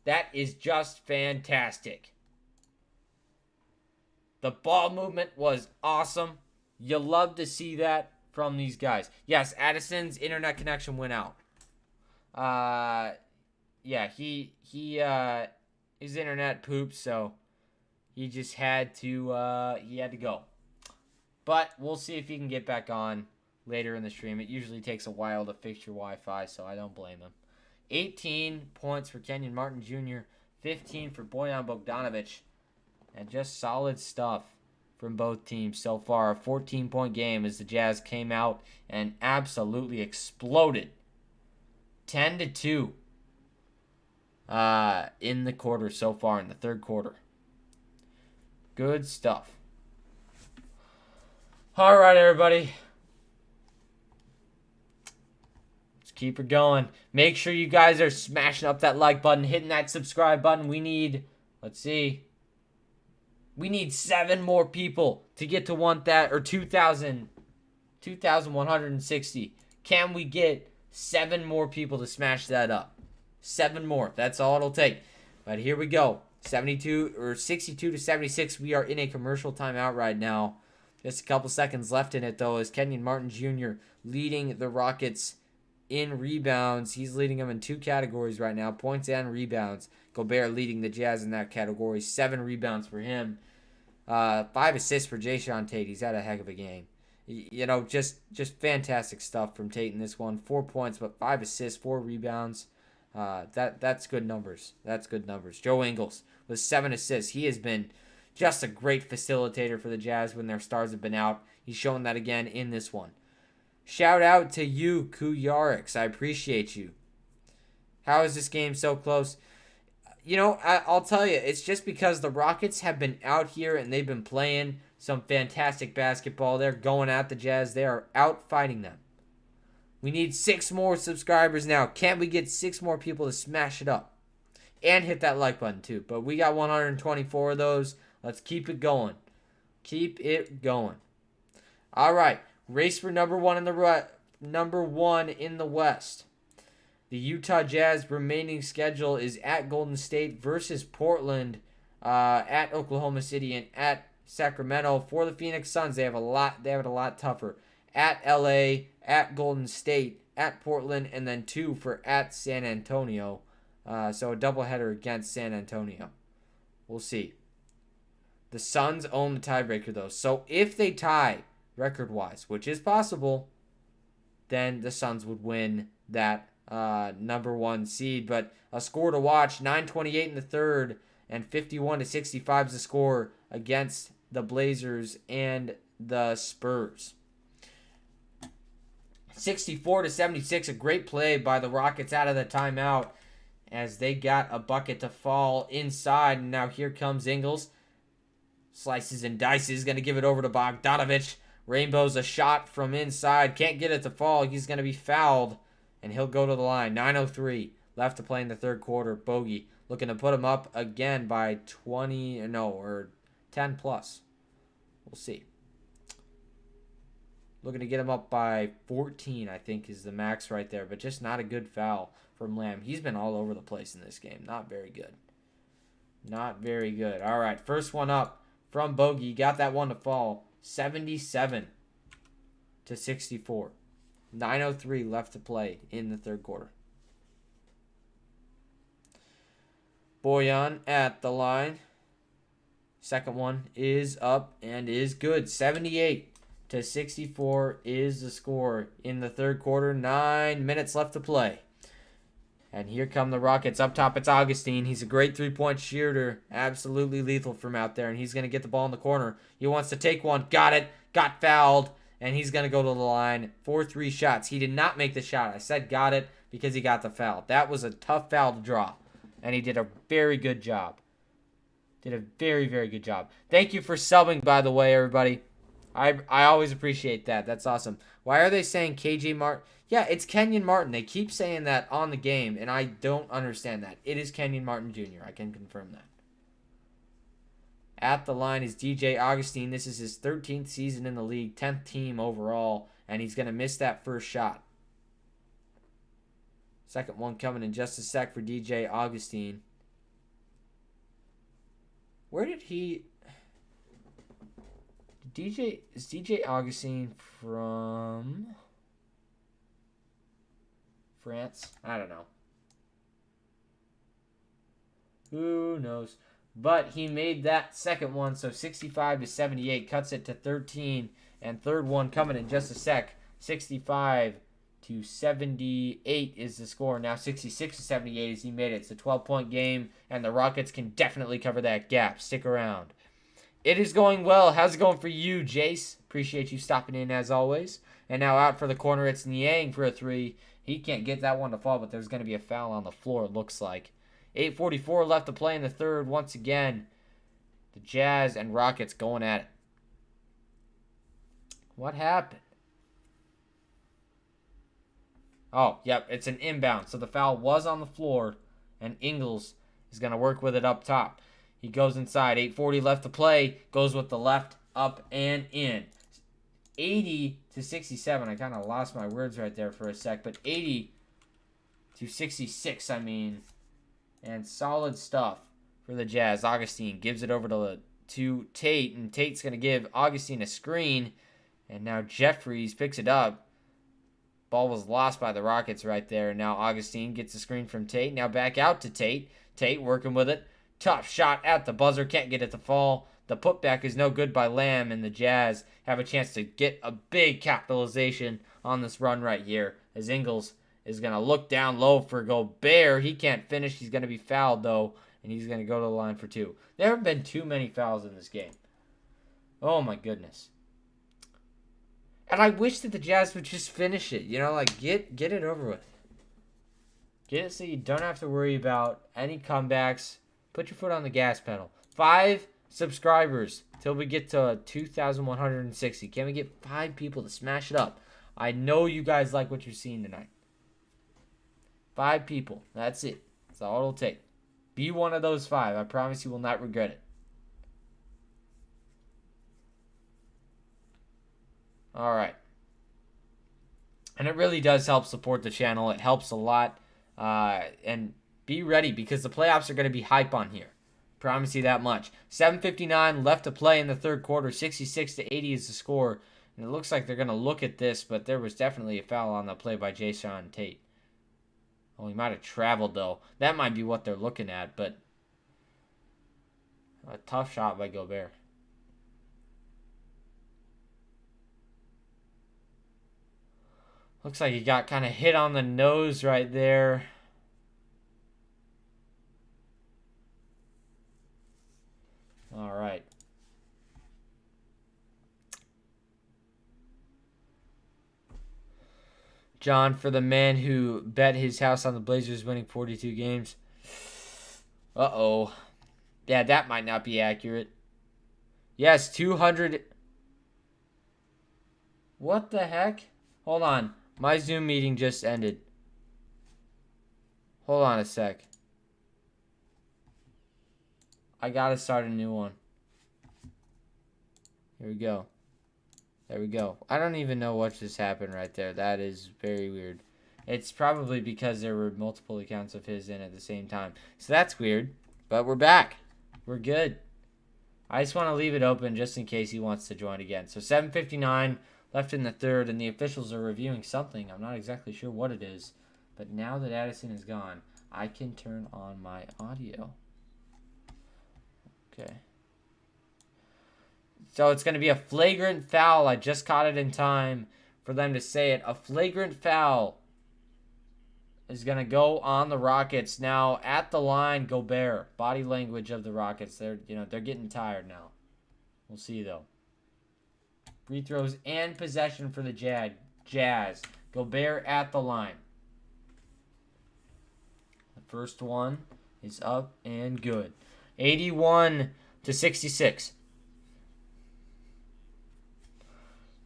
That is just fantastic. The ball movement was awesome. You love to see that from these guys. Yes, Addison's internet connection went out. Yeah, his internet pooped, so he just had to go. But we'll see if he can get back on later in the stream. It usually takes a while to fix your Wi-Fi, so I don't blame him. 18 points for Kenyon Martin Jr., 15 for Bojan Bogdanovic, and just solid stuff from both teams so far. A 14-point game as the Jazz came out and absolutely exploded. 10-2 in the quarter so far, in the third quarter. Good stuff. All right, everybody. Let's keep it going. Make sure you guys are smashing up that like button, hitting that subscribe button. We need, we need 7 more people to get to 2,160. Can we get 7 more people to smash that up? 7 more. That's all it'll take. But here we go. 62-76. We are in a commercial timeout right now. Just a couple seconds left in it, though, as Kenyon Martin Jr. leading the Rockets in rebounds. He's leading them in 2 categories right now, points and rebounds. Gobert leading the Jazz in that category. 7 rebounds for him. 5 assists for Jayshawn Tate. He's had a heck of a game. Just fantastic stuff from Tate in this one. 4 points, but 5 assists, 4 rebounds. That's good numbers. That's good numbers. Joe Ingles with 7 assists. He has been just a great facilitator for the Jazz when their stars have been out. He's shown that again in this one. Shout out to you, Kuyarix. I appreciate you. How is this game so close? I'll tell you, it's just because the Rockets have been out here and they've been playing some fantastic basketball. They're going at the Jazz. They are out fighting them. We need 6 more subscribers now. Can't we get 6 more people to smash it up? And hit that like button too. But we got 124 of those. Let's keep it going. Keep it going. All right. Race for number one in the West. The Utah Jazz remaining schedule is at Golden State versus Portland, at Oklahoma City, and at Sacramento. For the Phoenix Suns, they have it a lot tougher. At LA, at Golden State, at Portland, and then 2 for at San Antonio. So a doubleheader against San Antonio. We'll see. The Suns own the tiebreaker though. So if they tie record-wise, which is possible, then the Suns would win that number 1 seed. But a score to watch, 9:28 in the third, and 51-65 is the score against the Blazers and the Spurs. 64-76, a great play by the Rockets out of the timeout as they got a bucket to fall inside. And now here comes Ingles. Slices and dices, going to give it over to Bogdanović. Rainbows a shot from inside. Can't get it to fall. He's going to be fouled, and he'll go to the line. 9:03 left to play in the third quarter. Bogey looking to put him up again by 10 plus. We'll see. Looking to get him up by 14, I think, is the max right there. But just not a good foul from Lamb. He's been all over the place in this game. Not very good. Not very good. All right, first one up from Bogey. Got that one to fall. 77-64. 9:03 left to play in the third quarter. Bojan at the line. Second one is up and is good. 78-64 is the score in the third quarter. 9 minutes left to play. And here come the Rockets. Up top, it's Augustine. He's a great three-point shooter. Absolutely lethal from out there. And he's going to get the ball in the corner. He wants to take one. Got it. Got fouled. And he's going to go to the line for 3 shots. He did not make the shot. I said got it because he got the foul. That was a tough foul to draw. And he did a very good job. Did a very, very good job. Thank you for subbing, by the way, everybody. I always appreciate that. That's awesome. Why are they saying KJ Martin? Yeah, it's Kenyon Martin. They keep saying that on the game, and I don't understand that. It is Kenyon Martin Jr. I can confirm that. At the line is DJ Augustine. This is his 13th season in the league, 10th team overall, and he's going to miss that first shot. Second one coming in just a sec for DJ Augustine. Where did he... Is DJ Augustine from France? I don't know. Who knows? But he made that second one, so 65-78 cuts it to 13. And third one coming in just a sec. 65-78 is the score. Now 66-78 as he made it. It's a 12-point game, and the Rockets can definitely cover that gap. Stick around. It is going well. How's it going for you, Jace? Appreciate you stopping in as always. And now out for the corner, it's Niang for a 3. He can't get that one to fall, but there's going to be a foul on the floor, it looks like. 8:44 left to play in the third. Once again, the Jazz and Rockets going at it. What happened? Oh, yep, it's an inbound. So the foul was on the floor, and Ingles is going to work with it up top. He goes inside. 8:40 left to play. Goes with the left, up, and in. 80-67. I kind of lost my words right there for a sec. But 80-66, I mean. And solid stuff for the Jazz. Augustine gives it over to Tate. And Tate's going to give Augustine a screen. And now Jeffries picks it up. Ball was lost by the Rockets right there. Now Augustine gets a screen from Tate. Now back out to Tate. Tate working with it. Tough shot at the buzzer. Can't get it to fall. The putback is no good by Lamb, and the Jazz have a chance to get a big capitalization on this run right here, as Ingles is going to look down low for Gobert. He can't finish. He's going to be fouled, though, and he's going to go to the line for 2. There have been too many fouls in this game. Oh, my goodness. And I wish that the Jazz would just finish it. You know, like, get it over with. Get it so you don't have to worry about any comebacks. Put your foot on the gas pedal. 5 subscribers till we get to 2,160. Can we get 5 people to smash it up? I know you guys like what you're seeing tonight. 5 people. That's it. That's all it'll take. Be one of those 5. I promise you will not regret it. All right. And it really does help support the channel. It helps a lot. And be ready because the playoffs are going to be hype on here. Promise you that much. 7:59 left to play in the third quarter. 66-80 is the score. And it looks like they're going to look at this, but there was definitely a foul on the play by Jason Tate. Oh, he might have traveled, though. That might be what they're looking at, but a tough shot by Gobert. Looks like he got kind of hit on the nose right there. All right. John, for the man who bet his house on the Blazers winning 42 games. Uh-oh. Yeah, that might not be accurate. Yes, 200. What the heck? Hold on. My Zoom meeting just ended. Hold on a sec. I gotta start a new one. Here we go. There we go. I don't even know what just happened right there. That is very weird. It's probably because there were multiple accounts of his in at the same time. So that's weird. But we're back. We're good. I just want to leave it open just in case he wants to join again. So 7:59 left in the third, and the officials are reviewing something. I'm not exactly sure what it is. But now that Addison is gone, I can turn on my audio. Okay. So it's going to be a flagrant foul. I just caught it in time for them to say it. A flagrant foul is going to go on the Rockets. Now at the line, Gobert. Body language of the Rockets. They're getting tired now. We'll see though. Free throws and possession for the Jazz. Gobert at the line. The first one is up and good. 81-66.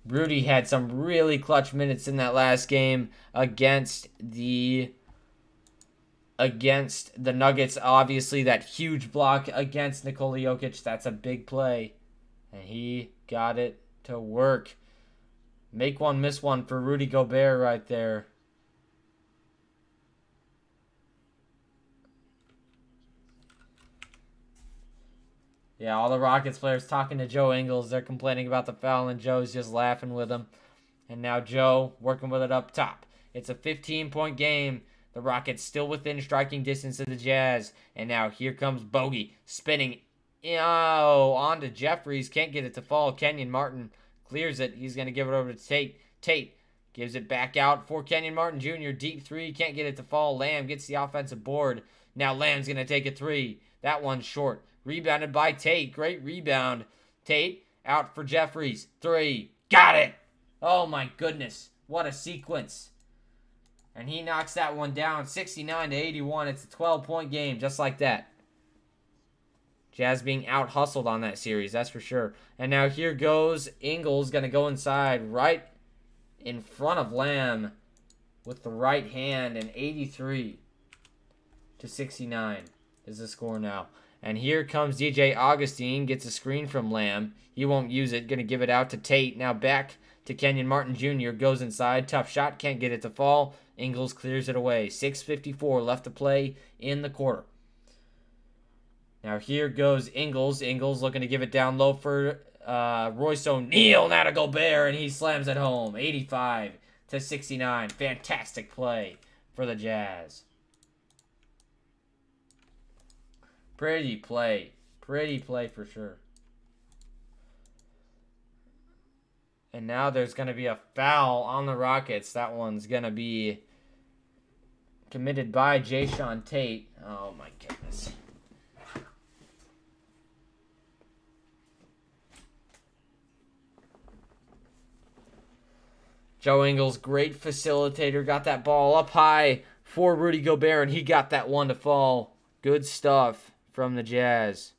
Rudy had some really clutch minutes in that last game against the Nuggets. Obviously, that huge block against Nikola Jokic. That's a big play. And he got it to work. Make one, miss one for Rudy Gobert right there. Yeah, all the Rockets players talking to Joe Ingles. They're complaining about the foul, and Joe's just laughing with them. And now Joe working with it up top. It's a 15-point game. The Rockets still within striking distance of the Jazz. And now here comes Bogey spinning. On to Jeffries. Can't get it to fall. Kenyon Martin clears it. He's going to give it over to Tate. Tate gives it back out for Kenyon Martin Jr. Deep three. Can't get it to fall. Lamb gets the offensive board. Now Lamb's going to take a three. That one's short. Rebounded by Tate. Great rebound. Tate out for Jeffries. Three. Got it. Oh my goodness. What a sequence. And he knocks that one down. 69-81. It's a 12-point game just like that. Jazz being out-hustled on that series. That's for sure. And now here goes Ingles. Going to go inside right in front of Lamb with the right hand. And 83-69 is the score now. And here comes DJ Augustine. Gets a screen from Lamb. He won't use it. Going to give it out to Tate. Now back to Kenyon Martin Jr. Goes inside. Tough shot. Can't get it to fall. Ingles clears it away. 6:54 left to play in the quarter. Now here goes Ingles. Ingles looking to give it down low for Royce O'Neal. Now to Gobert. And he slams it home. 85-69. Fantastic play for the Jazz. Pretty play. Pretty play for sure. And now there's going to be a foul on the Rockets. That one's going to be committed by Jayshawn Tate. Oh, my goodness. Joe Ingles, great facilitator, got that ball up high for Rudy Gobert, and he got that one to fall. Good stuff from the Jazz.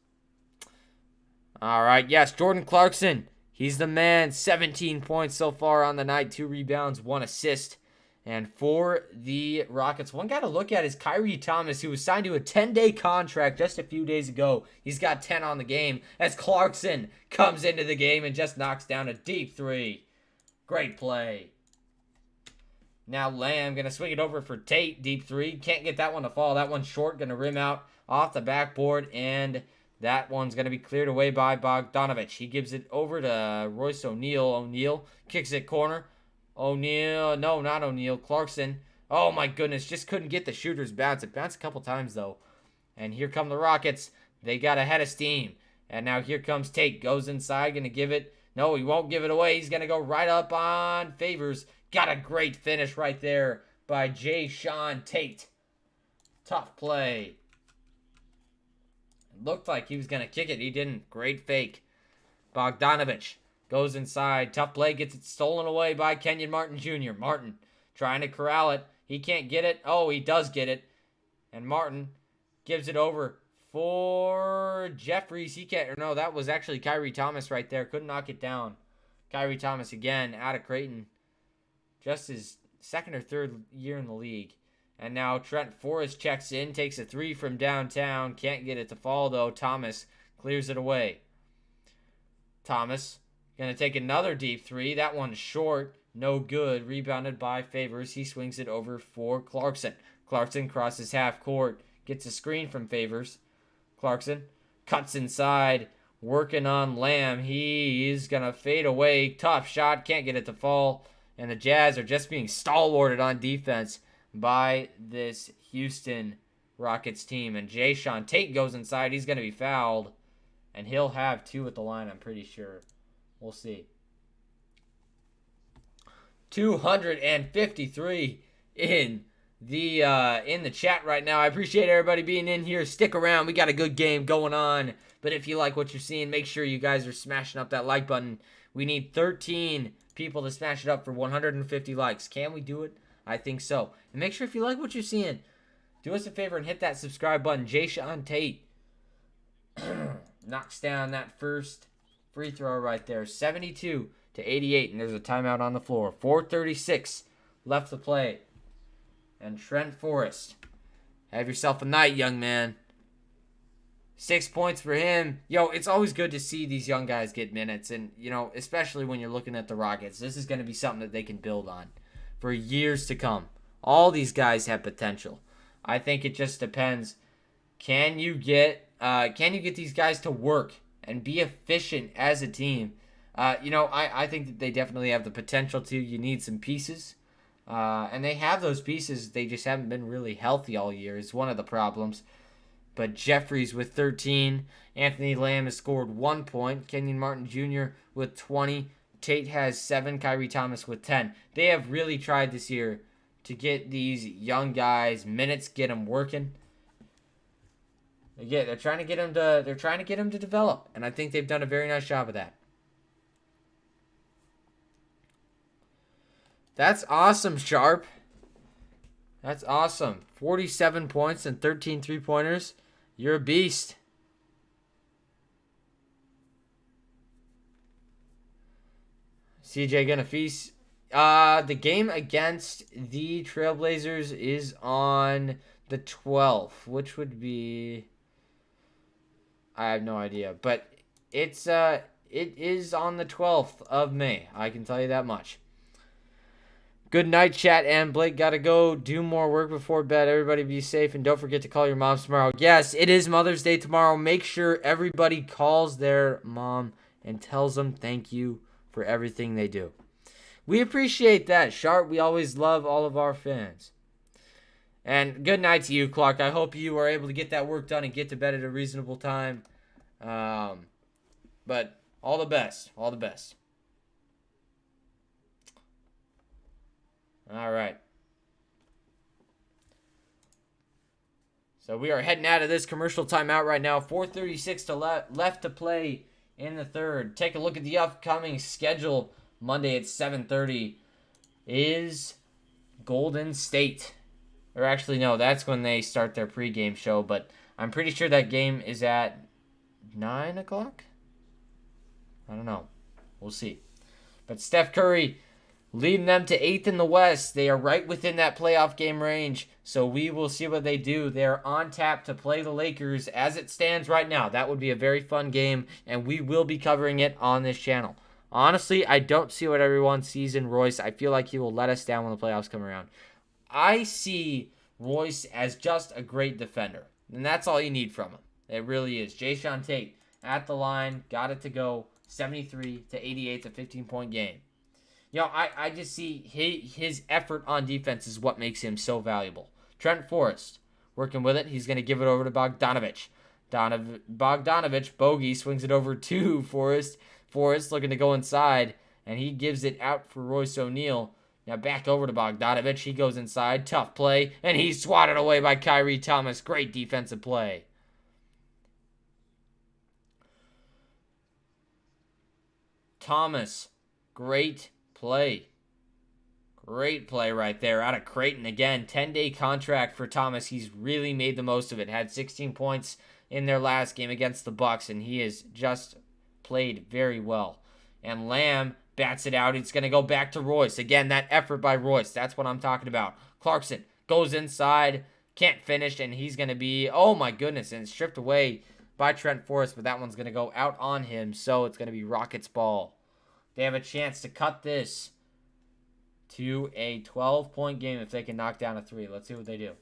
All right, yes, Jordan Clarkson. He's the man. 17 points so far on the night, 2 rebounds, 1 assist. And for the Rockets, one guy to look at is Kyrie Thomas, who was signed to a 10-day contract just a few days ago. He's got 10 on the game as Clarkson comes into the game and just knocks down a deep 3. Great play. Now Lamb going to swing it over for Tate. Deep 3. Can't get that one to fall. That one's short. Going to rim out off the backboard. And that one's going to be cleared away by Bogdanovich. He gives it over to Royce O'Neal. O'Neal kicks it corner. O'Neal. No, not O'Neal. Clarkson. Oh, my goodness. Just couldn't get the shooter's bounce. It bounced a couple times, though. And here come the Rockets. They got a head of steam. And now here comes Tate. Goes inside. Going to give it. No, he won't give it away. He's going to go right up on Favors. Got a great finish right there by Jayshawn Tate. Tough play. It looked like he was going to kick it. He didn't. Great fake. Bogdanovich goes inside. Tough play. Gets it stolen away by Kenyon Martin Jr. Martin trying to corral it. He can't get it. Oh, he does get it. And Martin gives it over for Jeffries. He can't. No, that was actually Kyrie Thomas right there. Couldn't knock it down. Kyrie Thomas again out of Creighton. Just his second or third year in the league. And now Trent Forrest checks in, takes a 3 from downtown. Can't get it to fall, though. Thomas clears it away. Thomas going to take another deep 3. That one's short. No good. Rebounded by Favors. He swings it over for Clarkson. Clarkson crosses half court. Gets a screen from Favors. Clarkson cuts inside. Working on Lamb. He's going to fade away. Tough shot. Can't get it to fall. And the Jazz are just being stalwarted on defense by this Houston Rockets team. And Jayshawn Tate goes inside. He's going to be fouled. And he'll have 2 at the line, I'm pretty sure. We'll see. 253 in the chat right now. I appreciate everybody being in here. Stick around. We got a good game going on. But if you like what you're seeing, make sure you guys are smashing up that like button. We need 13 people to smash it up for 150 likes. Can we do it? I think so. And make sure if you like what you're seeing, do us a favor and hit that subscribe button. Jayshawn Tate knocks down that first free throw right there. 72 to 88, and there's a timeout on the floor. 4:36 left to play. And Trent Forrest, have yourself a night, young man. 6 points for him. Yo, it's always good to see these young guys get minutes. And, especially when you're looking at the Rockets, this is going to be something that they can build on for years to come. All these guys have potential. I think it just depends. Can you get these guys to work and be efficient as a team? I think that they definitely have the potential to. You need some pieces. And they have those pieces. They just haven't been really healthy all year is one of the problems. But Jeffries with 13. Anthony Lamb has scored 1 point. Kenyon Martin Jr. with 20. Tate has 7. Kyrie Thomas with 10. They have really tried this year to get these young guys minutes, get them working. Yeah, they're trying to get them to develop, and I think they've done a very nice job of that. That's awesome, Sharp. That's awesome. 47 points and 13 three-pointers. You're a beast. CJ gonna feast. The game against the Trailblazers is on the 12th, which would be... I have no idea, but it is on the 12th of May. I can tell you that much. Good night, chat, and Blake gotta go do more work before bed. Everybody be safe, and don't forget to call your moms tomorrow. Yes, it is Mother's Day tomorrow. Make sure everybody calls their mom and tells them thank you for everything they do. We appreciate that, Sharp. We always love all of our fans. And good night to you, Clark. I hope you are able to get that work done and get to bed at a reasonable time. But all the best. All the best. All right. So we are heading out of this commercial timeout right now. 4:36 left to play in the third. Take a look at the upcoming schedule. Monday at 7:30 is Golden State. Or actually, no, that's when they start their pregame show. But I'm pretty sure that game is at 9 o'clock? I don't know. We'll see. But Steph Curry leading them to 8th in the West. They are right within that playoff game range. So we will see what they do. They're on tap to play the Lakers as it stands right now. That would be a very fun game, and we will be covering it on this channel. Honestly, I don't see what everyone sees in Royce. I feel like he will let us down when the playoffs come around. I see Royce as just a great defender, and that's all you need from him. It really is. Jayshawn Tate at the line, got it to go, 73 to 88, a 15-point game. I just see his effort on defense is what makes him so valuable. Trent Forrest working with it. He's going to give it over to Bogdanovich. Bogdanovich, bogey, swings it over to Forrest. Forrest looking to go inside, and he gives it out for Royce O'Neal. Now back over to Bogdanovich. He goes inside. Tough play, and he's swatted away by Kyrie Thomas. Great defensive play. Thomas, great play. Great play right there out of Creighton. Again, 10-day contract for Thomas. He's really made the most of it. Had 16 points in their last game against the Bucks, and he has just played very well. And Lamb bats it out. It's going to go back to Royce. Again, that effort by Royce. That's what I'm talking about. Clarkson goes inside, can't finish, and he's going to be, oh my goodness, and stripped away by Trent Forrest, but that one's going to go out on him, so it's going to be Rockets ball. They have a chance to cut this to a 12-point game if they can knock down a three. Let's see what they do.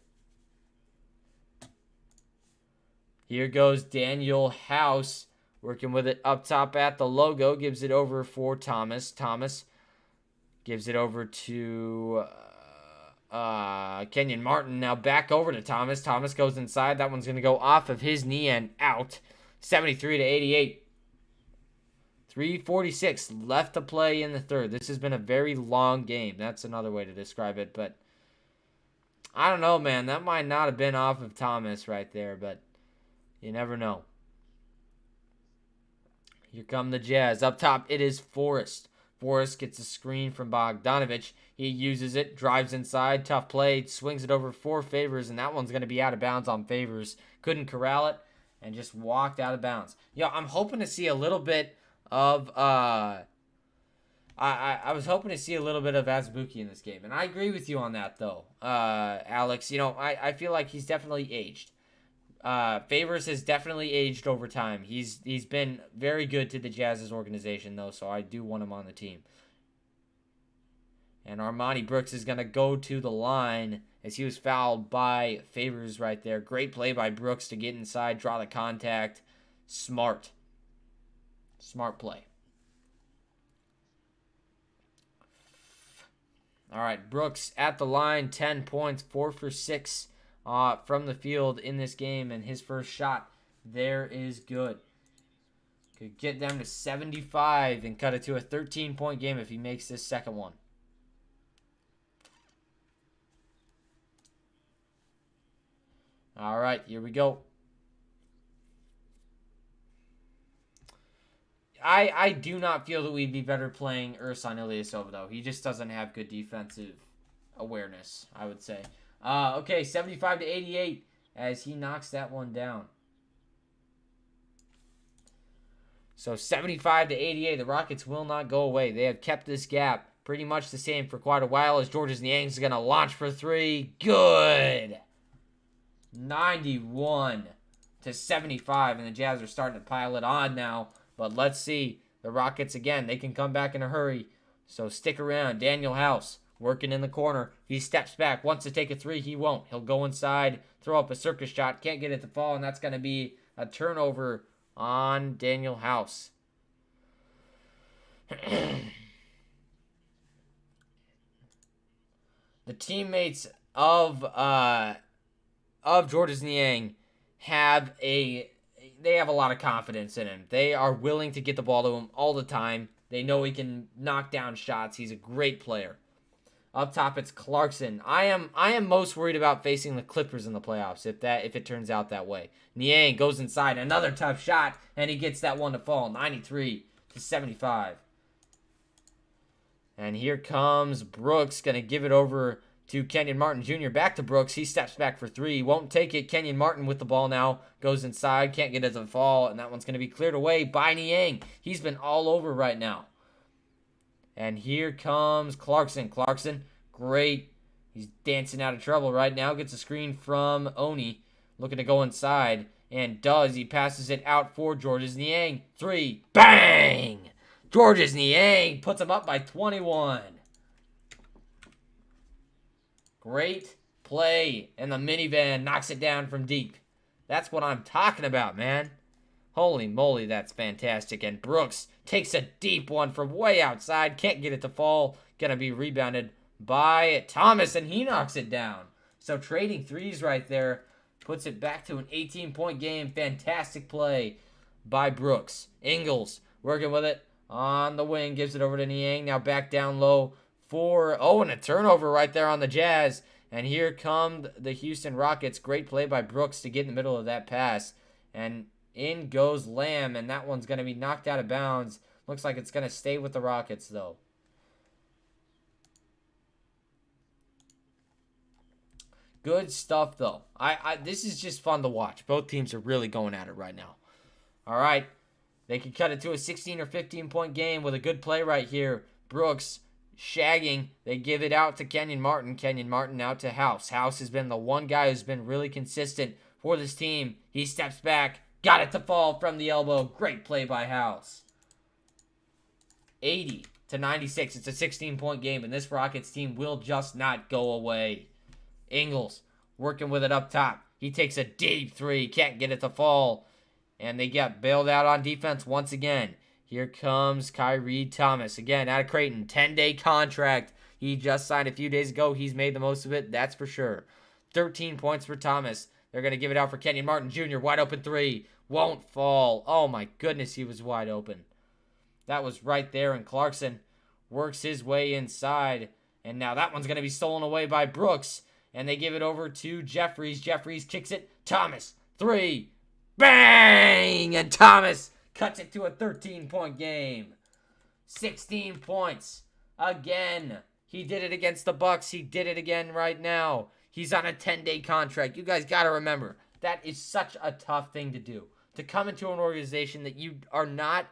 Here goes Daniel House working with it up top at the logo. Gives it over for Thomas. Thomas gives it over to Kenyon Martin. Now back over to Thomas. Thomas goes inside. That one's going to go off of his knee and out. 73 to 88. 3:46 left to play in the third. This has been a very long game. That's another way to describe it. But I don't know, man. That might not have been off of Thomas right there, but you never know. Here come the Jazz. Up top, it is Forrest. Forrest gets a screen from Bogdanovich. He uses it, drives inside, tough play, swings it over for Favors, and that one's going to be out of bounds on Favors. Couldn't corral it and just walked out of bounds. I'm hoping to see a little bit of I was hoping to see a little bit of Azubuike in this game, and I agree with you on that though, Alex. I feel like he's definitely aged. Favors has definitely aged over time. He's been very good to the Jazz's organization though, so I do want him on the team. And Armani Brooks is gonna go to the line as he was fouled by Favors right there. Great play by Brooks to get inside, draw the contact. Smart play. All right, Brooks at the line, 10 points, 4 for 6 from the field in this game, and his first shot there is good. Could get them to 75 and cut it to a 13-point game if he makes this second one. All right, here we go. I do not feel that we'd be better playing Ersan Ilyasova, though. He just doesn't have good defensive awareness, I would say. Okay, 75 to 88 as he knocks that one down. So 75 to 88, the Rockets will not go away. They have kept this gap pretty much the same for quite a while as Georges Niang's going to launch for three. Good! 91 to 75, and the Jazz are starting to pile it on now. But let's see. The Rockets, again, they can come back in a hurry. So stick around. Daniel House working in the corner. He steps back. Wants to take a three. He won't. He'll go inside, throw up a circus shot. Can't get it to fall, and that's going to be a turnover on Daniel House. The teammates of Georges Niang have a lot of confidence in him. They are willing to get the ball to him all the time. They know he can knock down shots. He's a great player. Up top, it's Clarkson. I am most worried about facing the Clippers in the playoffs if it turns out that way. Niang goes inside, another tough shot, and he gets that one to fall, 93-75. And here comes Brooks, gonna give it over to Kenyon Martin Jr. Back to Brooks. He steps back for three. Won't take it. Kenyon Martin with the ball now. Goes inside. Can't get it to fall. And that one's going to be cleared away by Niang. He's been all over right now. And here comes Clarkson. Clarkson, great. He's dancing out of trouble right now. Gets a screen from Oni. Looking to go inside. And does. He passes it out for Georges Niang. Three. Bang! Georges Niang puts him up by 21. Great play, and the minivan knocks it down from deep. That's what I'm talking about, man. Holy moly, that's fantastic. And Brooks takes a deep one from way outside. Can't get it to fall. Gonna be rebounded by Thomas, and he knocks it down. So trading threes right there puts it back to an 18-point game. Fantastic play by Brooks. Ingles working with it on the wing. Gives it over to Niang. Now back down low. And a turnover right there on the Jazz. And here come the Houston Rockets. Great play by Brooks to get in the middle of that pass. And in goes Lamb, and that one's going to be knocked out of bounds. Looks like it's going to stay with the Rockets, though. Good stuff, though. This is just fun to watch. Both teams are really going at it right now. All right. They can cut it to a 16 or 15-point game with a good play right here. Brooks shagging. They give it out to Kenyon Martin. Kenyon Martin out to House. House has been the one guy who's been really consistent for this team. He steps back. Got it to fall from the elbow. Great play by House. 80-96. It's a 16-point game, and this Rockets team will just not go away. Ingles working with it up top. He takes a deep three. Can't get it to fall. And they get bailed out on defense once again. Here comes Kyrie Thomas. Again, out of Creighton. 10-day contract. He just signed a few days ago. He's made the most of it. That's for sure. 13 points for Thomas. They're going to give it out for Kenyon Martin Jr. Wide open three. Won't fall. Oh, my goodness, he was wide open. That was right there, and Clarkson works his way inside. And now that one's going to be stolen away by Brooks. And they give it over to Jeffries. Jeffries kicks it. Thomas. Three. Bang! And Thomas cuts it to a 13-point game. 16 points. Again. He did it against the Bucks. He did it again right now. He's on a 10-day contract. You guys got to remember, that is such a tough thing to do. To come into an organization that you're not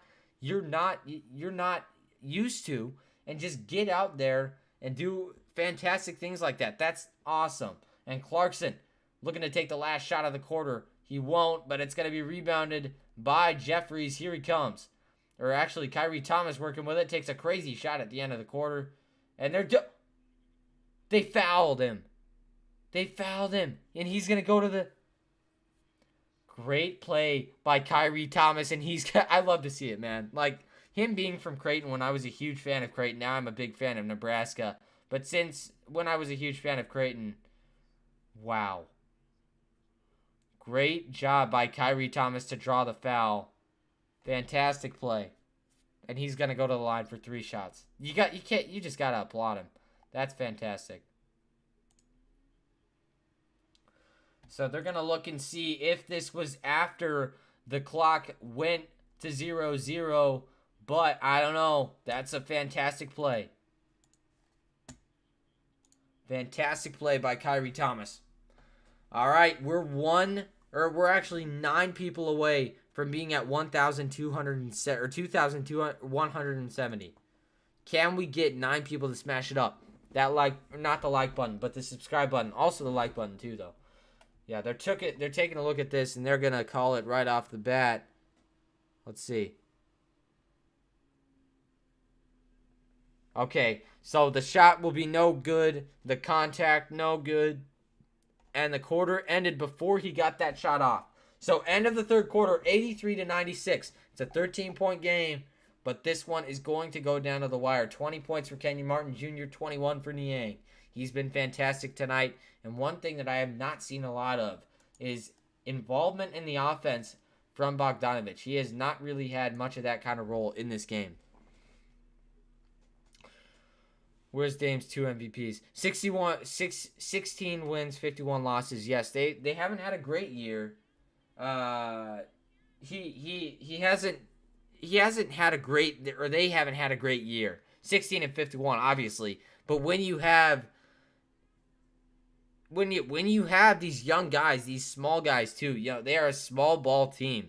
used to, and just get out there and do fantastic things like that. That's awesome. And Clarkson looking to take the last shot of the quarter. He won't, but it's going to be rebounded by Jeffries. Here he comes. Or actually, Kyrie Thomas working with it. Takes a crazy shot at the end of the quarter. And they fouled him. They fouled him. And he's going to go to the... Great play by Kyrie Thomas. And I love to see it, man. Like, him being from Creighton when I was a huge fan of Creighton. Now I'm a big fan of Nebraska. But since when I was a huge fan of Creighton, wow. Great job by Kyrie Thomas to draw the foul. Fantastic play. And he's going to go to the line for 3 shots. You just got to applaud him. That's fantastic. So they're going to look and see if this was after the clock went to 0-0, but I don't know. That's a fantastic play. Fantastic play by Kyrie Thomas. All right, we're actually 9 people away from being at 2,170. Can we get 9 people to smash it up? Not the like button, but the subscribe button. Also the like button too, though. Yeah, they're taking a look at this and they're gonna call it right off the bat. Let's see. Okay, so the shot will be no good. The contact, no good. And the quarter ended before he got that shot off. So end of the third quarter, 83-96. It's a 13-point game, but this one is going to go down to the wire. 20 points for Kenyon Martin Jr., 21 for Niang. He's been fantastic tonight. And one thing that I have not seen a lot of is involvement in the offense from Bogdanovich. He has not really had much of that kind of role in this game. Where's Dame's 2 MVPs? 16 wins, 51 losses. Yes, they haven't had a great year. He hasn't had a great, or they haven't had a great year. 16 and 51, obviously. But when you have these young guys, these small guys too, they are a small ball team.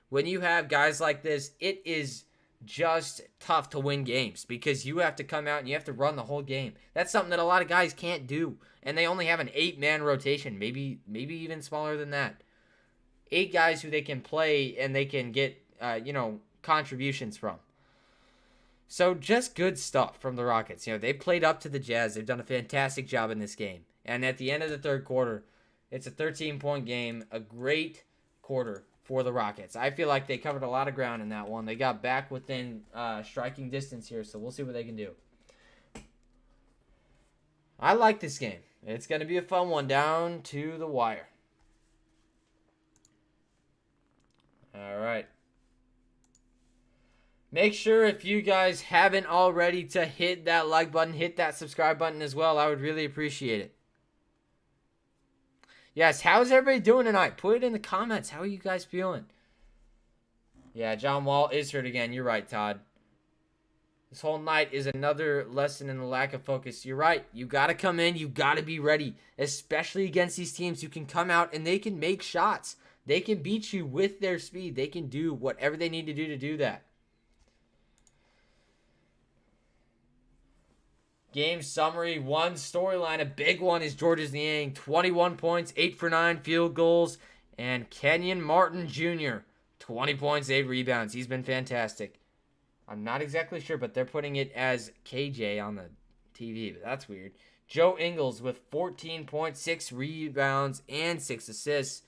When you have guys like this, it is just tough to win games because you have to come out and you have to run the whole game. That's something that a lot of guys can't do, and they only have an 8-man rotation, maybe even smaller than that. 8 guys who they can play and they can get contributions from. So just good stuff from the Rockets. They played up to the Jazz. They've done a fantastic job in this game. And at the end of the third quarter, it's a 13-point game, a great quarter for the Rockets. I feel like they covered a lot of ground in that one. They got back within striking distance here, so we'll see what they can do. I like this game. It's going to be a fun one down to the wire. All right. Make sure if you guys haven't already to hit that like button, hit that subscribe button as well. I would really appreciate it. Yes, how's everybody doing tonight? Put it in the comments. How are you guys feeling? Yeah, John Wall is hurt again. You're right, Todd. This whole night is another lesson in the lack of focus. You're right. You got to come in. You got to be ready, especially against these teams who can come out and they can make shots. They can beat you with their speed. They can do whatever they need to do that. Game summary, one storyline, a big one is Georges Niang. 21 points, 8 for 9 field goals. And Kenyon Martin Jr., 20 points, 8 rebounds. He's been fantastic. I'm not exactly sure, but they're putting it as KJ on the TV. But that's weird. Joe Ingles with 14 points, 6 rebounds, and 6 assists.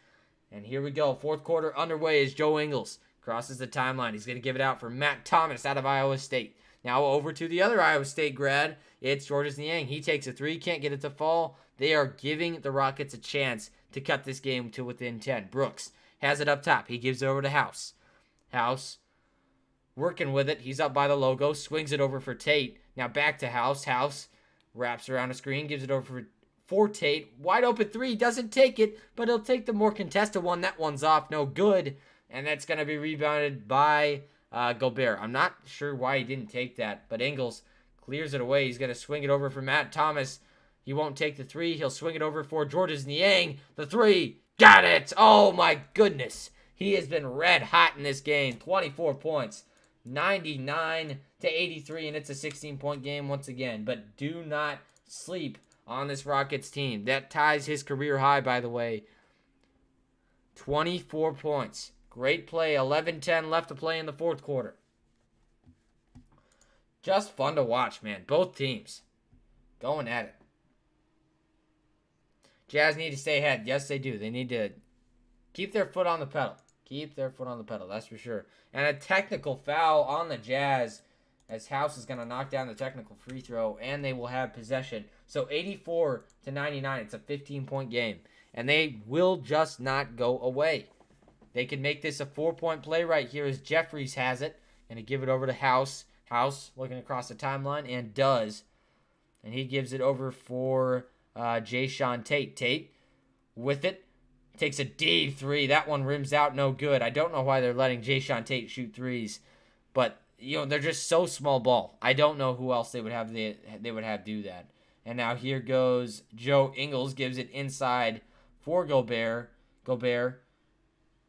And here we go. Fourth quarter underway as Joe Ingles crosses the timeline. He's going to give it out for Matt Thomas out of Iowa State. Now over to the other Iowa State grad. It's Georges Niang. He takes a 3, can't get it to fall. They are giving the Rockets a chance to cut this game to within 10. Brooks has it up top. He gives it over to House. House working with it. He's up by the logo. Swings it over for Tate. Now back to House. House wraps around a screen. Gives it over for Tate. Wide open 3. Doesn't take it, but he'll take the more contested one. That one's off. No good. And that's going to be rebounded by Gobert. I'm not sure why he didn't take that, but Ingles clears it away. He's going to swing it over for Matt Thomas. He won't take the 3. He'll swing it over for Georges Niang. The 3. Got it! Oh my goodness. He has been red hot in this game. 24 points. 99 to 83, and it's a 16-point game once again. But do not sleep on this Rockets team. That ties his career high, by the way. 24 points. Great play. 11-10 left to play in the fourth quarter. Just fun to watch, man. Both teams going at it. Jazz need to stay ahead. Yes, they do. They need to keep their foot on the pedal. Keep their foot on the pedal, that's for sure. And a technical foul on the Jazz as House is going to knock down the technical free throw, and they will have possession. So 84 to 99. It's a 15-point game. And they will just not go away. They can make this a 4-point play right here as Jeffries has it. And to give it over to House. House looking across the timeline and does. And he gives it over for Jayshawn Tate. Tate with it. Takes a deep 3. That one rims out no good. I don't know why they're letting Jayshawn Tate shoot 3s. But, they're just so small ball. I don't know who else they would have do that. And now here goes Joe Ingles. Gives it inside for Gobert. Gobert.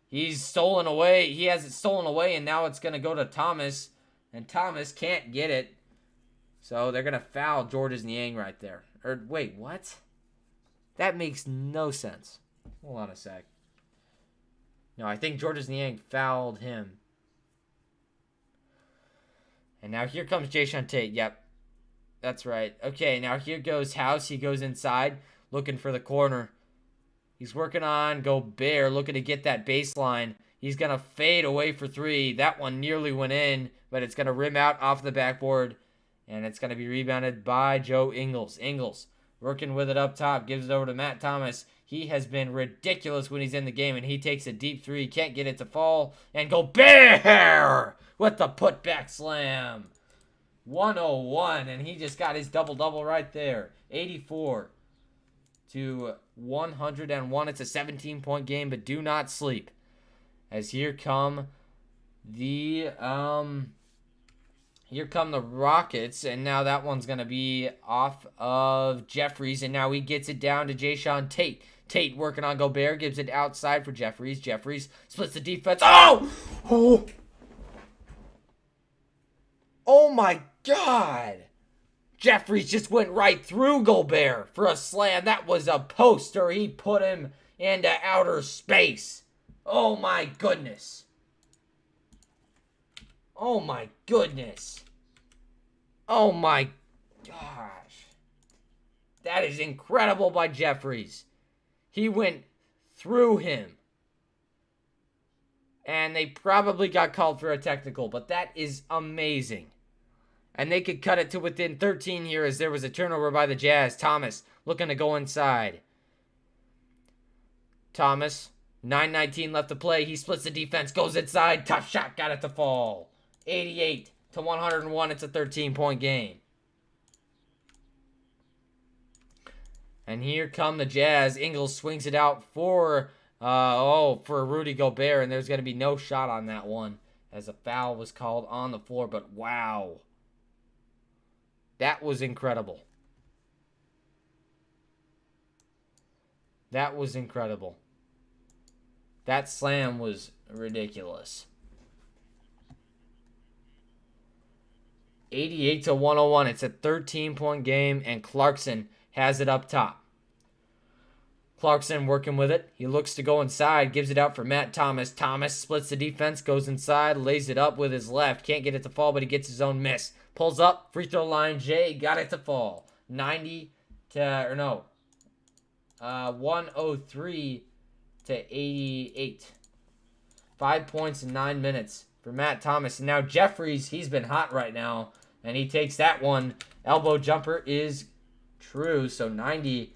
He's stolen away. He has it stolen away, and now it's going to go to Thomas. And Thomas can't get it. So they're going to foul Georges Niang right there. Or, wait, what? That makes no sense. Hold on a sec. No, I think Georges Niang fouled him. And now here comes Jayshawn Tate. Yep. That's right. Okay, now here goes House. He goes inside, looking for the corner. He's working on Gobert, looking to get that baseline. He's going to fade away for 3. That one nearly went in, but it's going to rim out off the backboard. And it's going to be rebounded by Joe Ingles. Ingles working with it up top, gives it over to Matt Thomas. He has been ridiculous when he's in the game, and he takes a deep 3. Can't get it to fall. And Gobert with the putback slam. 101, and he just got his double-double right there. 84 to 101. It's a 17-point game, but do not sleep. As here come the Rockets, and now that one's going to be off of Jeffries, and now he gets it down to Jayshawn Tate. Tate working on Gobert, gives it outside for Jeffries. Jeffries splits the defense. Oh! Oh my God! Jeffries just went right through Gobert for a slam. That was a poster. He put him into outer space. Oh my goodness. Oh my goodness. Oh my gosh. That is incredible by Jeffries. He went through him. And they probably got called for a technical, but that is amazing. And they could cut it to within 13 here as there was a turnover by the Jazz. Thomas looking to go inside. Thomas, 9:19 left to play. He splits the defense, goes inside. Tough shot, got it to fall. 88 to 101. It's a 13-point game. And here come the Jazz. Ingles swings it out for Rudy Gobert, and there's going to be no shot on that one as a foul was called on the floor. But wow. That was incredible. That was incredible. That slam was ridiculous. 88 to 101. It's a 13-point game, and Clarkson has it up top. Clarkson working with it. He looks to go inside, gives it out for Matt Thomas. Thomas splits the defense, goes inside, lays it up with his left. Can't get it to fall, but he gets his own miss. Pulls up, free throw line, Jay got it to fall. 103 to 88. 5 points in 9 minutes for Matt Thomas. And now Jeffries, he's been hot right now, and he takes that one. Elbow jumper is true, so 90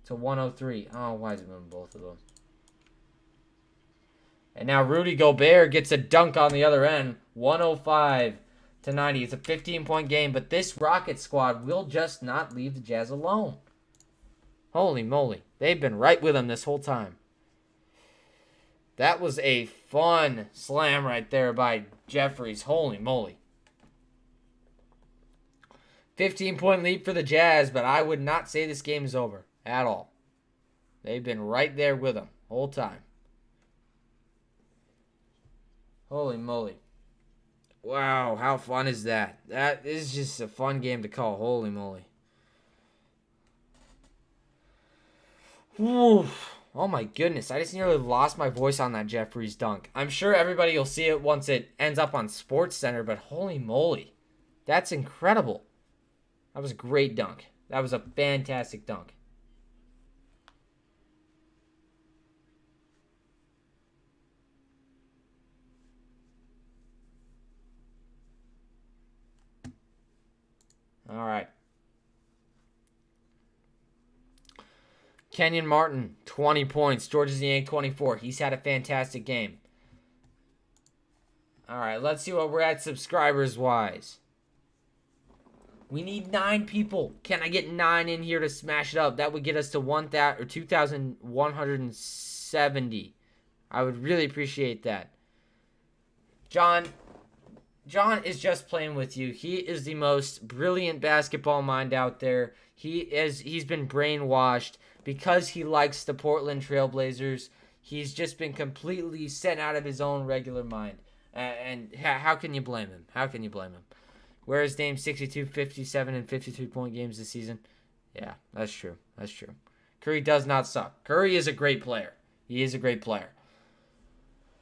to 103. Oh, why is it moving both of them? And now Rudy Gobert gets a dunk on the other end. 105 to 90. It's a 15-point game, but this Rocket squad will just not leave the Jazz alone. Holy moly. They've been right with them this whole time. That was a fun slam right there by Jeffries. Holy moly. 15-point lead for the Jazz, but I would not say this game is over at all. They've been right there with them whole time. Holy moly. Wow, how fun is that? That is just a fun game to call. Holy moly. Oof. Oh my goodness, I just nearly lost my voice on that Jeffries dunk. I'm sure everybody will see it once it ends up on SportsCenter, but holy moly. That's incredible. That was a great dunk. That was a fantastic dunk. All right. Kenyon Martin, 20 points. Georges Niang, 24. He's had a fantastic game. All right, let's see what we're at subscribers-wise. We need 9 people. Can I get 9 in here to smash it up? That would get us to 2,170. I would really appreciate that. John is just playing with you. He is the most brilliant basketball mind out there. He's been brainwashed because he likes the Portland Trailblazers. He's just been completely sent out of his own regular mind. And how can you blame him? How can you blame him? Whereas Dame 62, 57, and 53-point games this season. Yeah, that's true. That's true. Curry does not suck. Curry is a great player. He is a great player.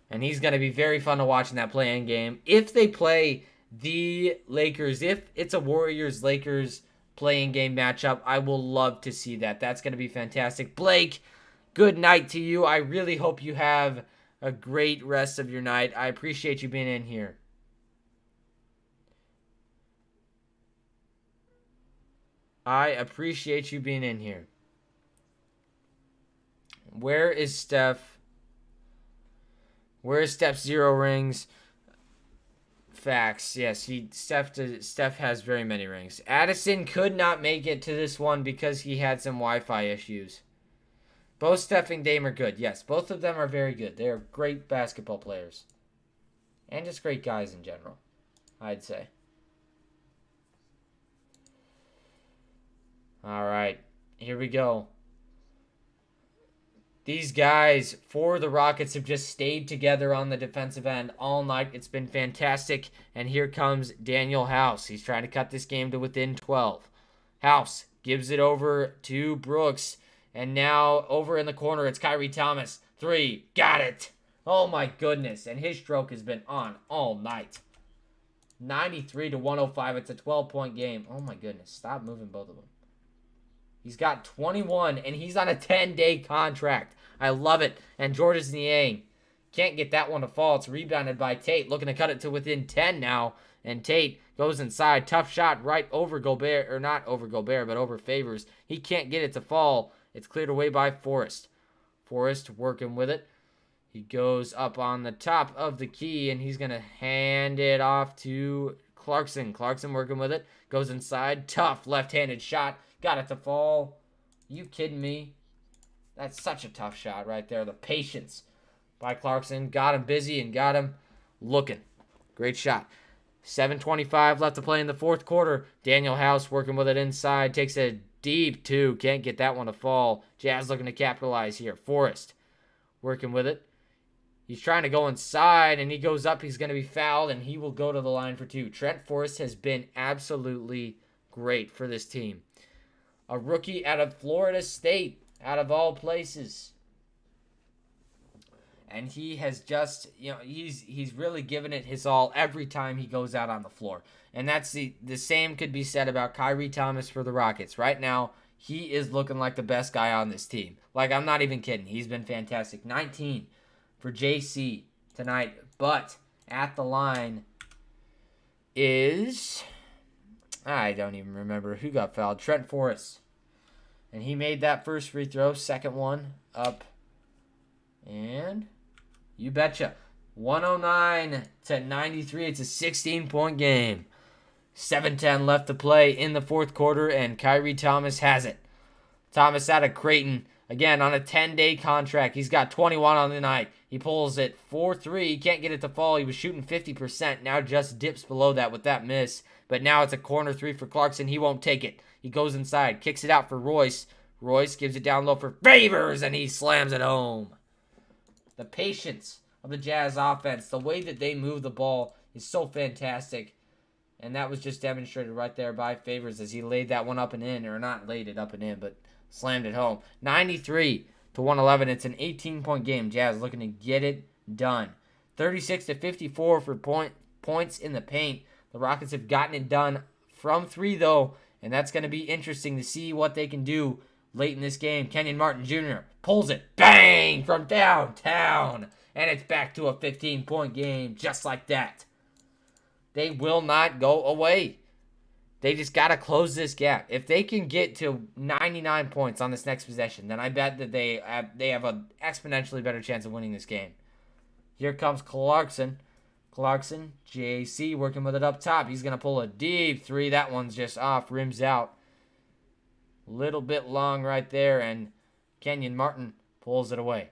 And he's going to be very fun to watch in that play-in game. If they play the Lakers, if it's a Warriors-Lakers play-in game matchup, I will love to see that. That's going to be fantastic. Blake, good night to you. I really hope you have a great rest of your night. I appreciate you being in here. I appreciate you being in here. Where is Steph? Where is Steph 0 rings? Facts. Yes, Steph has very many rings. Addison could not make it to this one because he had some Wi-Fi issues. Both Steph and Dame are good. Yes, both of them are very good. They are great basketball players. And just great guys in general, I'd say. All right, here we go. These guys for the Rockets have just stayed together on the defensive end all night. It's been fantastic. And here comes Daniel House. He's trying to cut this game to within 12. House gives it over to Brooks. And now over in the corner, it's Kyrie Thomas. 3. Got it. Oh, my goodness. And his stroke has been on all night. 93-105. It's a 12-point game. Oh, my goodness. Stop moving both of them. He's got 21, and he's on a 10-day contract. I love it. And Georges Niang can't get that one to fall. It's rebounded by Tate, looking to cut it to within 10 now. And Tate goes inside. Tough shot right over Gobert, or not over Gobert, but over Favors. He can't get it to fall. It's cleared away by Forrest. Forrest working with it. He goes up on the top of the key, and he's going to hand it off to Clarkson. Clarkson working with it. Goes inside. Tough left-handed shot. Got it to fall. You kidding me? That's such a tough shot right there. The patience by Clarkson. Got him busy and got him looking. Great shot. 7:25 left to play in the fourth quarter. Daniel House working with it inside. Takes a deep 2. Can't get that one to fall. Jazz looking to capitalize here. Forrest working with it. He's trying to go inside, and he goes up. He's going to be fouled, and he will go to the line for 2. Trent Forrest has been absolutely great for this team. A rookie out of Florida State, out of all places. And he has just, he's really given it his all every time he goes out on the floor. And that's the same could be said about Kyrie Thomas for the Rockets. Right now, he is looking like the best guy on this team. Like, I'm not even kidding. He's been fantastic. 19 for JC tonight. But at the line is... I don't even remember who got fouled. Trent Forrest. And he made that first free throw. Second one up. And you betcha. 109-93. It's a 16-point game. 7:10 left to play in the fourth quarter. And Kyrie Thomas has it. Thomas out of Creighton. Again, on a 10-day contract. He's got 21 on the night. He pulls it 4-3. He can't get it to fall. He was shooting 50%. Now just dips below that with that miss. But now it's a corner 3 for Clarkson. He won't take it. He goes inside. Kicks it out for Royce. Royce gives it down low for Favors. And he slams it home. The patience of the Jazz offense. The way that they move the ball is so fantastic. And that was just demonstrated right there by Favors as he laid that one up and in. Or not laid it up and in, but slammed it home. 93-111. It's an 18-point game. Jazz looking to get it done. 36-54 for points in the paint. The Rockets have gotten it done from 3, though, and that's going to be interesting to see what they can do late in this game. Kenyon Martin Jr. pulls it, bang, from downtown, and it's back to a 15-point game just like that. They will not go away. They just got to close this gap. If they can get to 99 points on this next possession, then I bet that they have an exponentially better chance of winning this game. Here comes Clarkson. Clarkson, JC working with it up top. He's going to pull a deep 3. That one's just off, rims out. Little bit long right there, and Kenyon Martin pulls it away.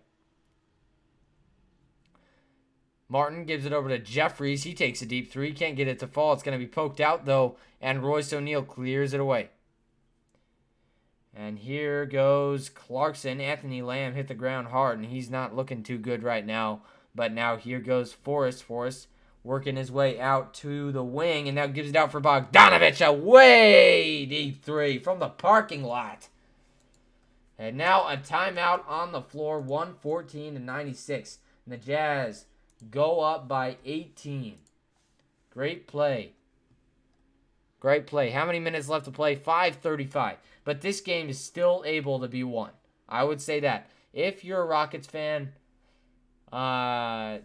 Martin gives it over to Jeffries. He takes a deep 3. Can't get it to fall. It's going to be poked out, though, and Royce O'Neal clears it away. And here goes Clarkson. Anthony Lamb hit the ground hard, and he's not looking too good right now. But now here goes Forrest. Forrest working his way out to the wing, and now gives it out for Bogdanovich. A way deep 3 from the parking lot. And now a timeout on the floor, 114-96. And the Jazz go up by 18. Great play. Great play. How many minutes left to play? 5:35. But this game is still able to be won. I would say that. If you're a Rockets fan, it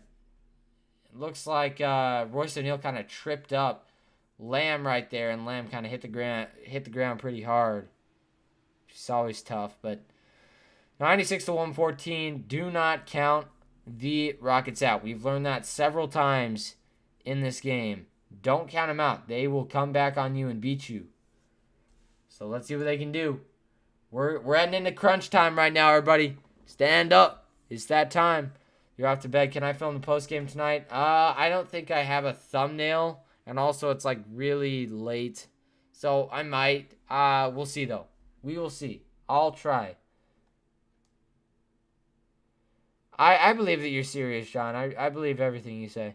looks like Royce O'Neal kind of tripped up Lamb right there, and Lamb kind of hit the ground pretty hard. It's always tough, but 96-114. Do not count the Rockets out. We've learned that several times in this game. Don't count them out. They will come back on you and beat you. So let's see what they can do. We're heading into crunch time right now, everybody. Stand up. It's that time. You're off to bed. Can I film the post game tonight? I don't think I have a thumbnail, and also it's like really late, so I might. We'll see though. We will see. I'll try. I believe that you're serious, John. I believe everything you say.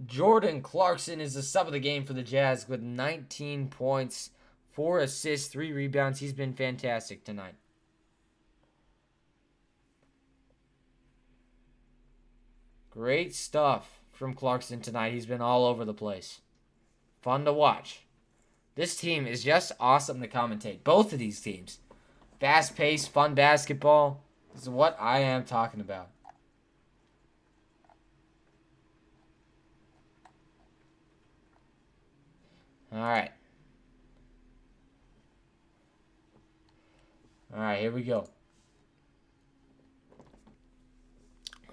Jordan Clarkson is the sub of the game for the Jazz with 19 points, 4 assists, 3 rebounds. He's been fantastic tonight. Great stuff from Clarkson tonight. He's been all over the place. Fun to watch. This team is just awesome to commentate. Both of these teams. Fast-paced, fun basketball. This is what I am talking about. All right. All right, here we go.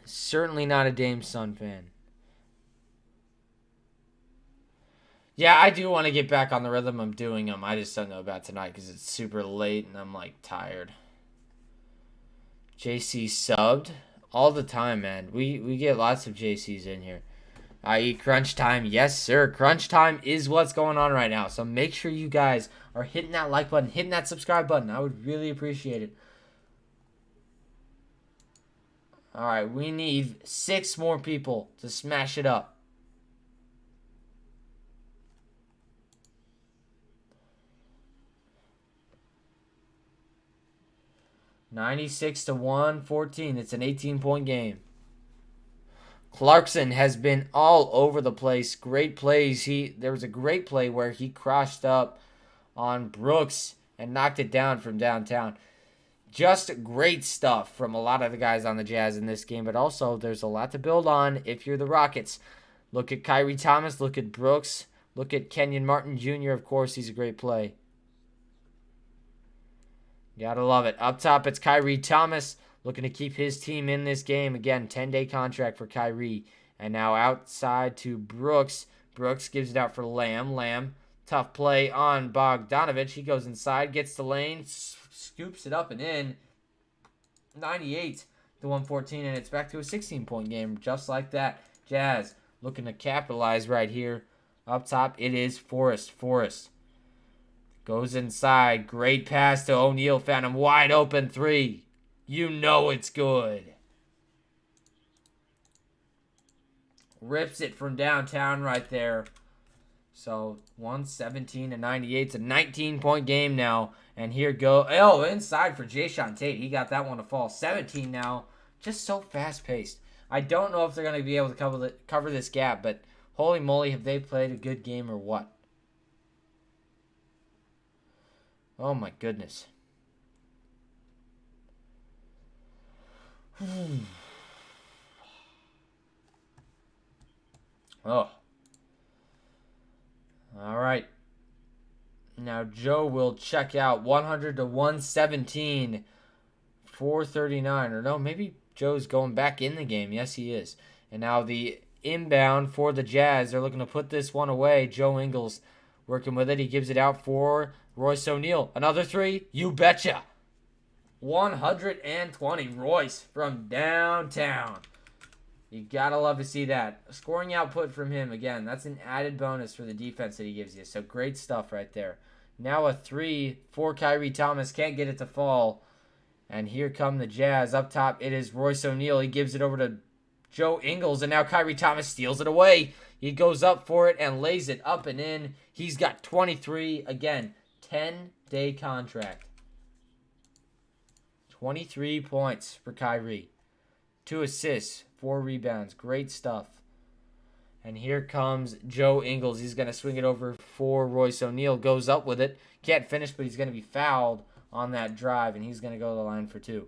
Certainly not a Dame Sun fan. Yeah, I do want to get back on the rhythm of doing them. I just don't know about tonight because it's super late and I'm like tired. JC subbed all the time, man. We get lots of JCs in here. I.e. crunch time. Yes, sir. Crunch time is what's going on right now. So make sure you guys are hitting that like button, hitting that subscribe button. I would really appreciate it. All right, we need 6 more people to smash it up. $96-114. It's an 18-point game. Clarkson has been all over the place. Great plays. There was a great play where he crossed up on Brooks and knocked it down from downtown. Just great stuff from a lot of the guys on the Jazz in this game, but also there's a lot to build on if you're the Rockets. Look at Kyrie Thomas, look at Brooks, look at Kenyon Martin Jr., of course, he's a great play. Gotta love it. Up top, it's Kyrie Thomas looking to keep his team in this game. Again, 10-day contract for Kyrie. And now outside to Brooks. Brooks gives it out for Lamb. Lamb, tough play on Bogdanovich. He goes inside, gets the lane, scoops it up and in. 98-114, and it's back to a 16-point game just like that. Jazz looking to capitalize right here. Up top, it is Forrest. Forrest goes inside. Great pass to O'Neal. Found him wide open 3. You know it's good. Rips it from downtown right there. So 117-98. It's a 19-point game now. And here go. Oh, inside for Jayshawn Tate. He got that one to fall. 17 now. Just so fast-paced. I don't know if they're going to be able to cover this gap, but holy moly, have they played a good game or what? Oh, my goodness. Oh. All right. Now Joe will check out 100-117. 439. Or no, maybe Joe's going back in the game. Yes, he is. And now the inbound for the Jazz. They're looking to put this one away. Joe Ingles working with it. He gives it out for Royce O'Neal. Another 3. You betcha. 120. Royce from downtown. You gotta love to see that. Scoring output from him, again, that's an added bonus for the defense that he gives you. So great stuff right there. Now a 3 for Kyrie Thomas. Can't get it to fall. And here come the Jazz. Up top, it is Royce O'Neal. He gives it over to Joe Ingles. And now Kyrie Thomas steals it away. He goes up for it and lays it up and in. He's got 23. Again, 10-day contract. 23 points for Kyrie. 2 assists, 4 rebounds. Great stuff. And here comes Joe Ingles. He's going to swing it over for Royce O'Neal. Goes up with it. Can't finish, but he's going to be fouled on that drive, and he's going to go to the line for 2.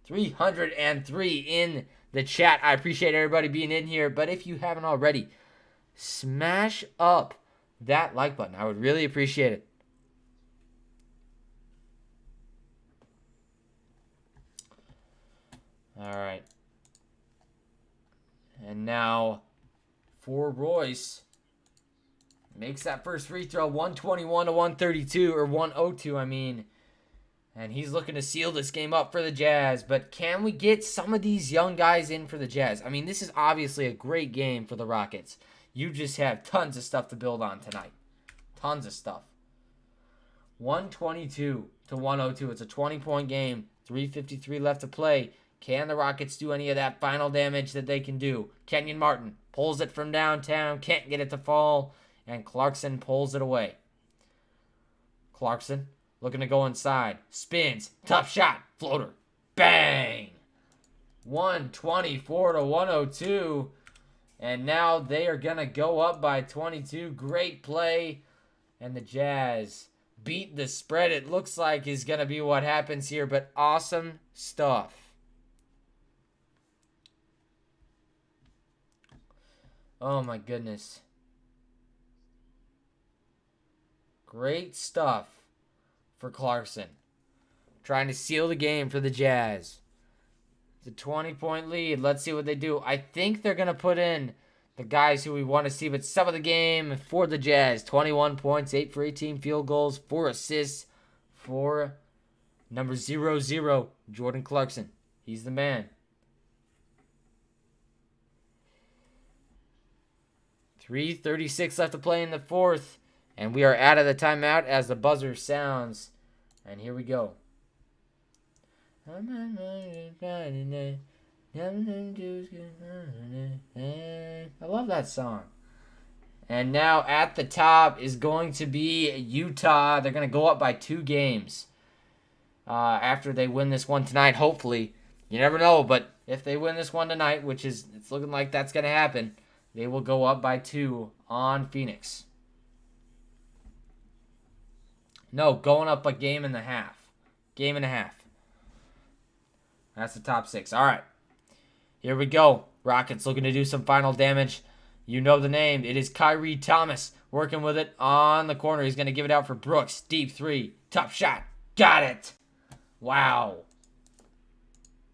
303 in the chat. I appreciate everybody being in here, but if you haven't already, smash up that like button. I would really appreciate it. All right. And now for Royce. Makes that first free throw, 121 to 132, or 102, I mean. And he's looking to seal this game up for the Jazz. But can we get some of these young guys in for the Jazz? I mean, this is obviously a great game for the Rockets. You just have tons of stuff to build on tonight. Tons of stuff. 122 to 102. It's a 20-point game. 3:53 left to play. Can the Rockets do any of that final damage that they can do? Kenyon Martin pulls it from downtown. Can't get it to fall. And Clarkson pulls it away. Clarkson looking to go inside. Spins. Tough shot. Floater. Bang! 124 to 102. And now they are going to go up by 22. Great play. And the Jazz beat the spread. It looks like is going to be what happens here. But awesome stuff. Oh my goodness. Great stuff for Clarkson. Trying to seal the game for the Jazz. It's a 20-point lead. Let's see what they do. I think they're going to put in the guys who we want to see. But some of the game for the Jazz. 21 points, 8 for 18 field goals, 4 assists for number 00, Jordan Clarkson. He's the man. 3:36 left to play in the fourth. And we are out of the timeout as the buzzer sounds. And here we go. I love that song. And now at the top is going to be Utah. They're going to go up by 2 games after they win this one tonight, hopefully. You never know, but if they win this one tonight, which is it's looking like that's going to happen, they will go up by 2 on Phoenix. No, going up a game and a half. Game and a half. That's the top 6. All right. Here we go. Rockets looking to do some final damage. You know the name. It is Kyrie Thomas working with it on the corner. He's going to give it out for Brooks. Deep 3. Tough shot. Got it. Wow.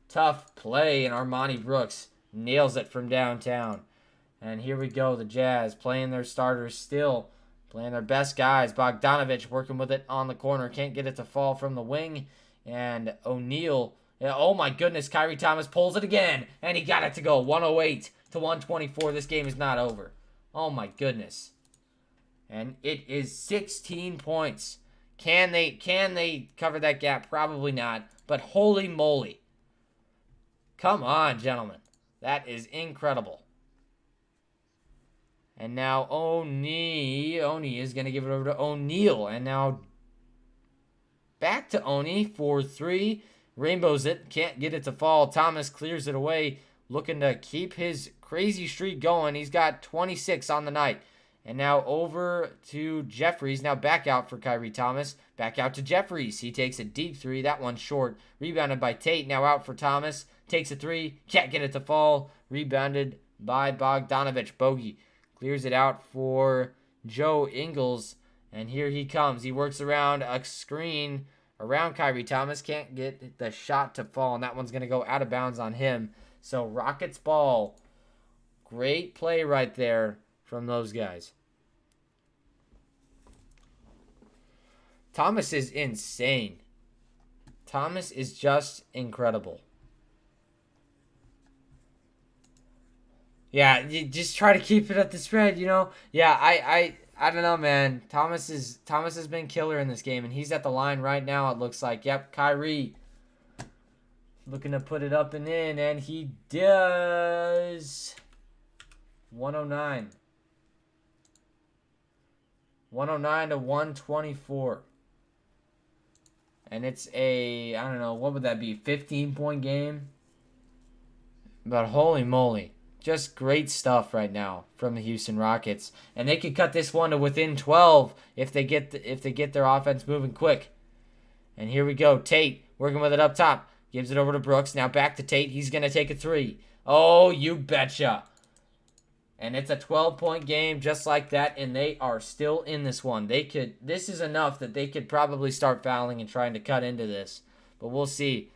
Tough play, and Armani Brooks nails it from downtown. And here we go. The Jazz playing their starters still. Playing their best guys. Bogdanovich working with it on the corner. Can't get it to fall from the wing. And O'Neal. Oh my goodness. Kyrie Thomas pulls it again. And he got it to go. 108 to 124. This game is not over. Oh my goodness. And it is 16 points. Can they cover that gap? Probably not. But holy moly. Come on, gentlemen. That is incredible. And now Oni is going to give it over to O'Neal. And now back to Oni for 3. Rainbows it. Can't get it to fall. Thomas clears it away. Looking to keep his crazy streak going. He's got 26 on the night. And now over to Jeffries. Now back out for Kyrie Thomas. Back out to Jeffries. He takes a deep 3. That one's short. Rebounded by Tate. Now out for Thomas. Takes a 3. Can't get it to fall. Rebounded by Bogdanovich. Bogey clears it out for Joe Ingles. And here he comes. He works around a screen around Kyrie Thomas. Can't get the shot to fall. And that one's going to go out of bounds on him. So Rockets ball. Great play right there from those guys. Thomas is insane. Thomas is just incredible. Yeah, you just try to keep it at the spread, you know? Yeah, I don't know, man. Thomas has been killer in this game, and he's at the line right now, it looks like. Yep, Kyrie looking to put it up and in, and he does. 109. 109 to 124. And it's a, I don't know, what would that be, 15-point game? But holy moly. Just great stuff right now from the Houston Rockets. And they could cut this one to within 12 if they get their offense moving quick. And here we go. Tate working with it up top. Gives it over to Brooks. Now back to Tate. He's going to take a 3. Oh, you betcha. And it's a 12-point game just like that, and they are still in this one. This is enough that they could probably start fouling and trying to cut into this. But we'll see.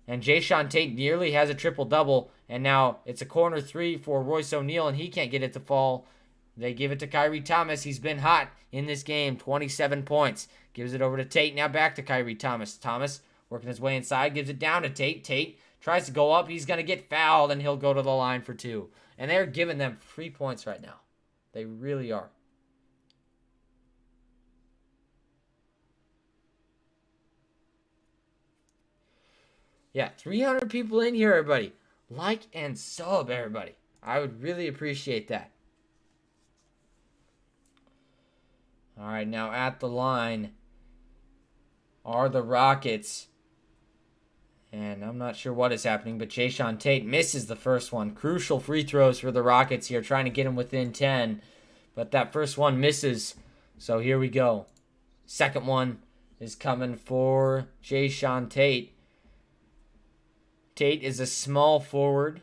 And Jayshawn Tate nearly has a triple-double. And now it's a corner three for Royce O'Neal, and he can't get it to fall. They give it to Kyrie Thomas. He's been hot in this game. 27 points. Gives it over to Tate. Now back to Kyrie Thomas. Thomas working his way inside. Gives it down to Tate. Tate tries to go up. He's going to get fouled, and he'll go to the line for 2. And they're giving them free points right now. They really are. Yeah, 300 people in here, everybody. Like and sub, everybody. I would really appreciate that. All right, now at the line are the Rockets. And I'm not sure what is happening, but Jayshawn Tate misses the first one. Crucial free throws for the Rockets here, trying to get him within 10. But that first one misses. So here we go. Second one is coming for Jayshawn Tate. Tate is a small forward.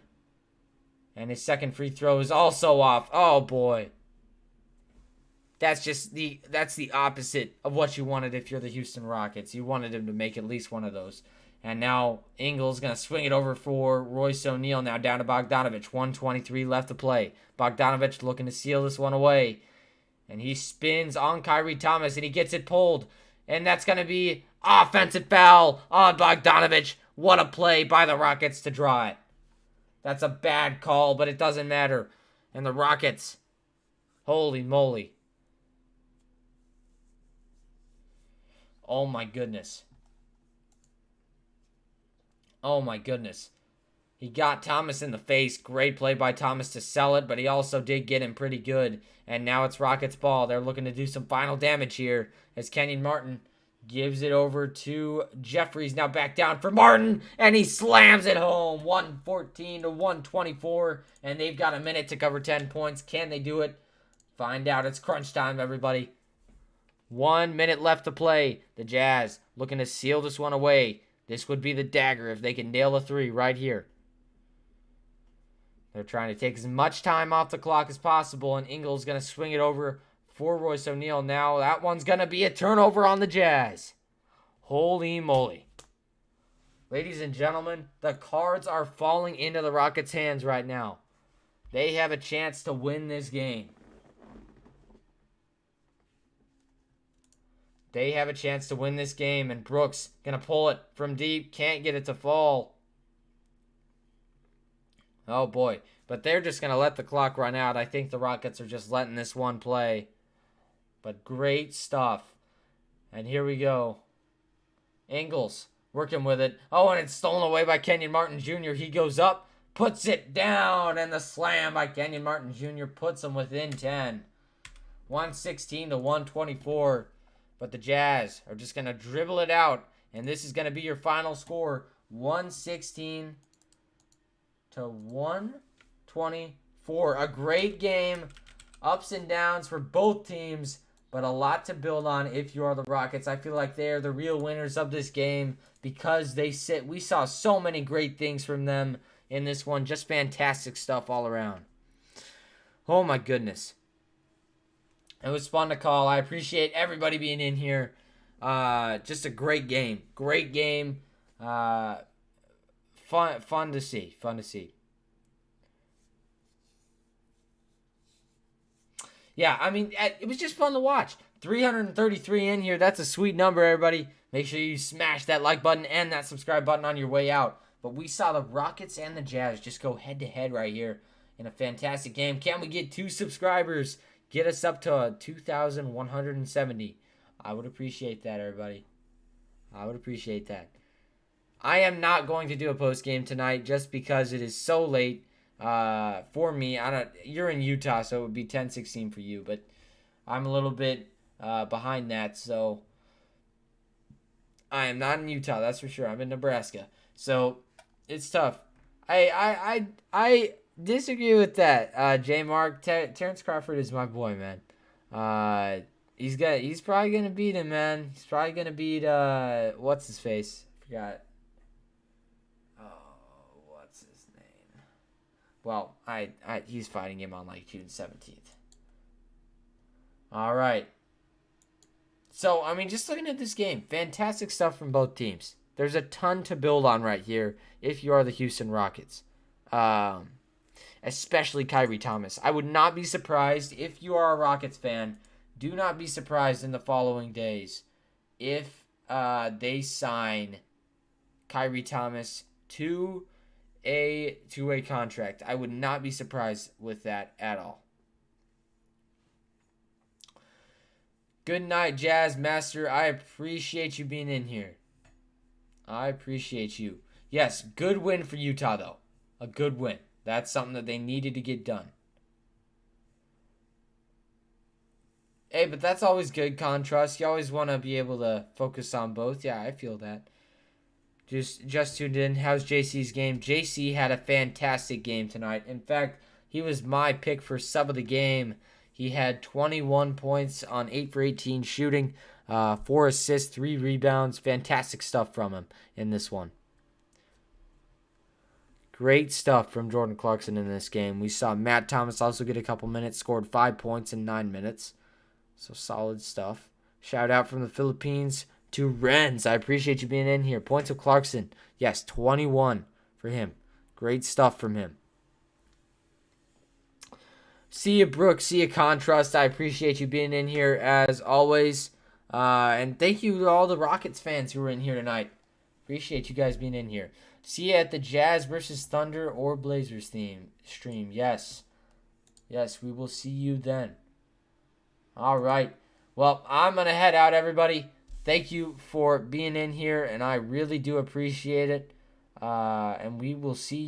And his second free throw is also off. Oh, boy. That's the opposite of what you wanted if you're the Houston Rockets. You wanted him to make at least one of those. And now Ingles going to swing it over for Royce O'Neal. Now down to Bogdanovich. 1:23 left to play. Bogdanovich looking to seal this one away. And he spins on Kyrie Thomas, and he gets it pulled. And that's going to be offensive foul on Bogdanovich. What a play by the Rockets to draw it. That's a bad call, but it doesn't matter. And the Rockets, holy moly. Oh my goodness. Oh my goodness. He got Thomas in the face. Great play by Thomas to sell it, but he also did get him pretty good. And now it's Rockets ball. They're looking to do some final damage here as Kenyon Martin gives it over to Jeffries. Now back down for Martin, and he slams it home. 114 to 124, and they've got a minute to cover 10 points. Can they do it? Find out. It's crunch time, everybody. 1 minute left to play. The Jazz looking to seal this one away. This would be the dagger if they can nail a 3 right here. They're trying to take as much time off the clock as possible, and Ingles going to swing it over for Royce O'Neal. Now that one's going to be a turnover on the Jazz. Holy moly. Ladies and gentlemen, the cards are falling into the Rockets' hands right now. They have a chance to win this game. They have a chance to win this game, and Brooks going to pull it from deep. Can't get it to fall. Oh, boy. But they're just going to let the clock run out. I think the Rockets are just letting this one play. But great stuff. And here we go. Ingles working with it. Oh, and it's stolen away by Kenyon Martin Jr. He goes up, puts it down, and the slam by Kenyon Martin Jr. puts him within 10. 116 to 124. But the Jazz are just going to dribble it out. And this is going to be your final score. 116 to 124. A great game. Ups and downs for both teams. But a lot to build on if you are the Rockets. I feel like they're the real winners of this game. Because we saw so many great things from them in this one. Just fantastic stuff all around. Oh my goodness. It was fun to call. I appreciate everybody being in here. Just a great game. Great game. Fun to see. Fun to see. Yeah, I mean, it was just fun to watch. 333 in here. That's a sweet number, everybody. Make sure you smash that like button and that subscribe button on your way out. But we saw the Rockets and the Jazz just go head-to-head right here in a fantastic game. Can we get 2 subscribers? Get us up to 2,170. I would appreciate that, everybody. I would appreciate that. I am not going to do a post game tonight just because it is so late for me. You're in Utah, so it would be 10:16 for you, but I'm a little bit behind that, so I am not in Utah. That's for sure. I'm in Nebraska, so it's tough. I disagree with that. J. Mark, Terrence Crawford is my boy, man. He's probably gonna beat him, man. He's probably gonna beat what's his face? Forgot. Oh, what's his name? Well, he's fighting him on like June 17th. All right. So I mean, just looking at this game, fantastic stuff from both teams. There's a ton to build on right here if you are the Houston Rockets. Especially Kyrie Thomas. I would not be surprised if you are a Rockets fan. Do not be surprised in the following days if they sign Kyrie Thomas to a two-way contract. I would not be surprised with that at all. Good night, Jazz Master. I appreciate you being in here. I appreciate you. Yes, good win for Utah, though. A good win. That's something that they needed to get done. Hey, but that's always good contrast. You always want to be able to focus on both. Yeah, I feel that. Just tuned in. How's JC's game? JC had a fantastic game tonight. In fact, he was my pick for sub of the game. He had 21 points on 8 for 18 shooting, 4 assists, 3 rebounds. Fantastic stuff from him in this one. Great stuff from Jordan Clarkson in this game. We saw Matt Thomas also get a couple minutes, scored 5 points in 9 minutes. So solid stuff. Shout out from the Philippines to Renz. I appreciate you being in here. Points of Clarkson. Yes, 21 for him. Great stuff from him. See ya, Brooke. See ya, Contrast. I appreciate you being in here as always. And thank you to all the Rockets fans who were in here tonight. Appreciate you guys being in here. See you at the Jazz versus Thunder or Blazers stream. Yes. Yes, we will see you then. All right. Well, I'm going to head out, everybody. Thank you for being in here, and I really do appreciate it. And we will see you.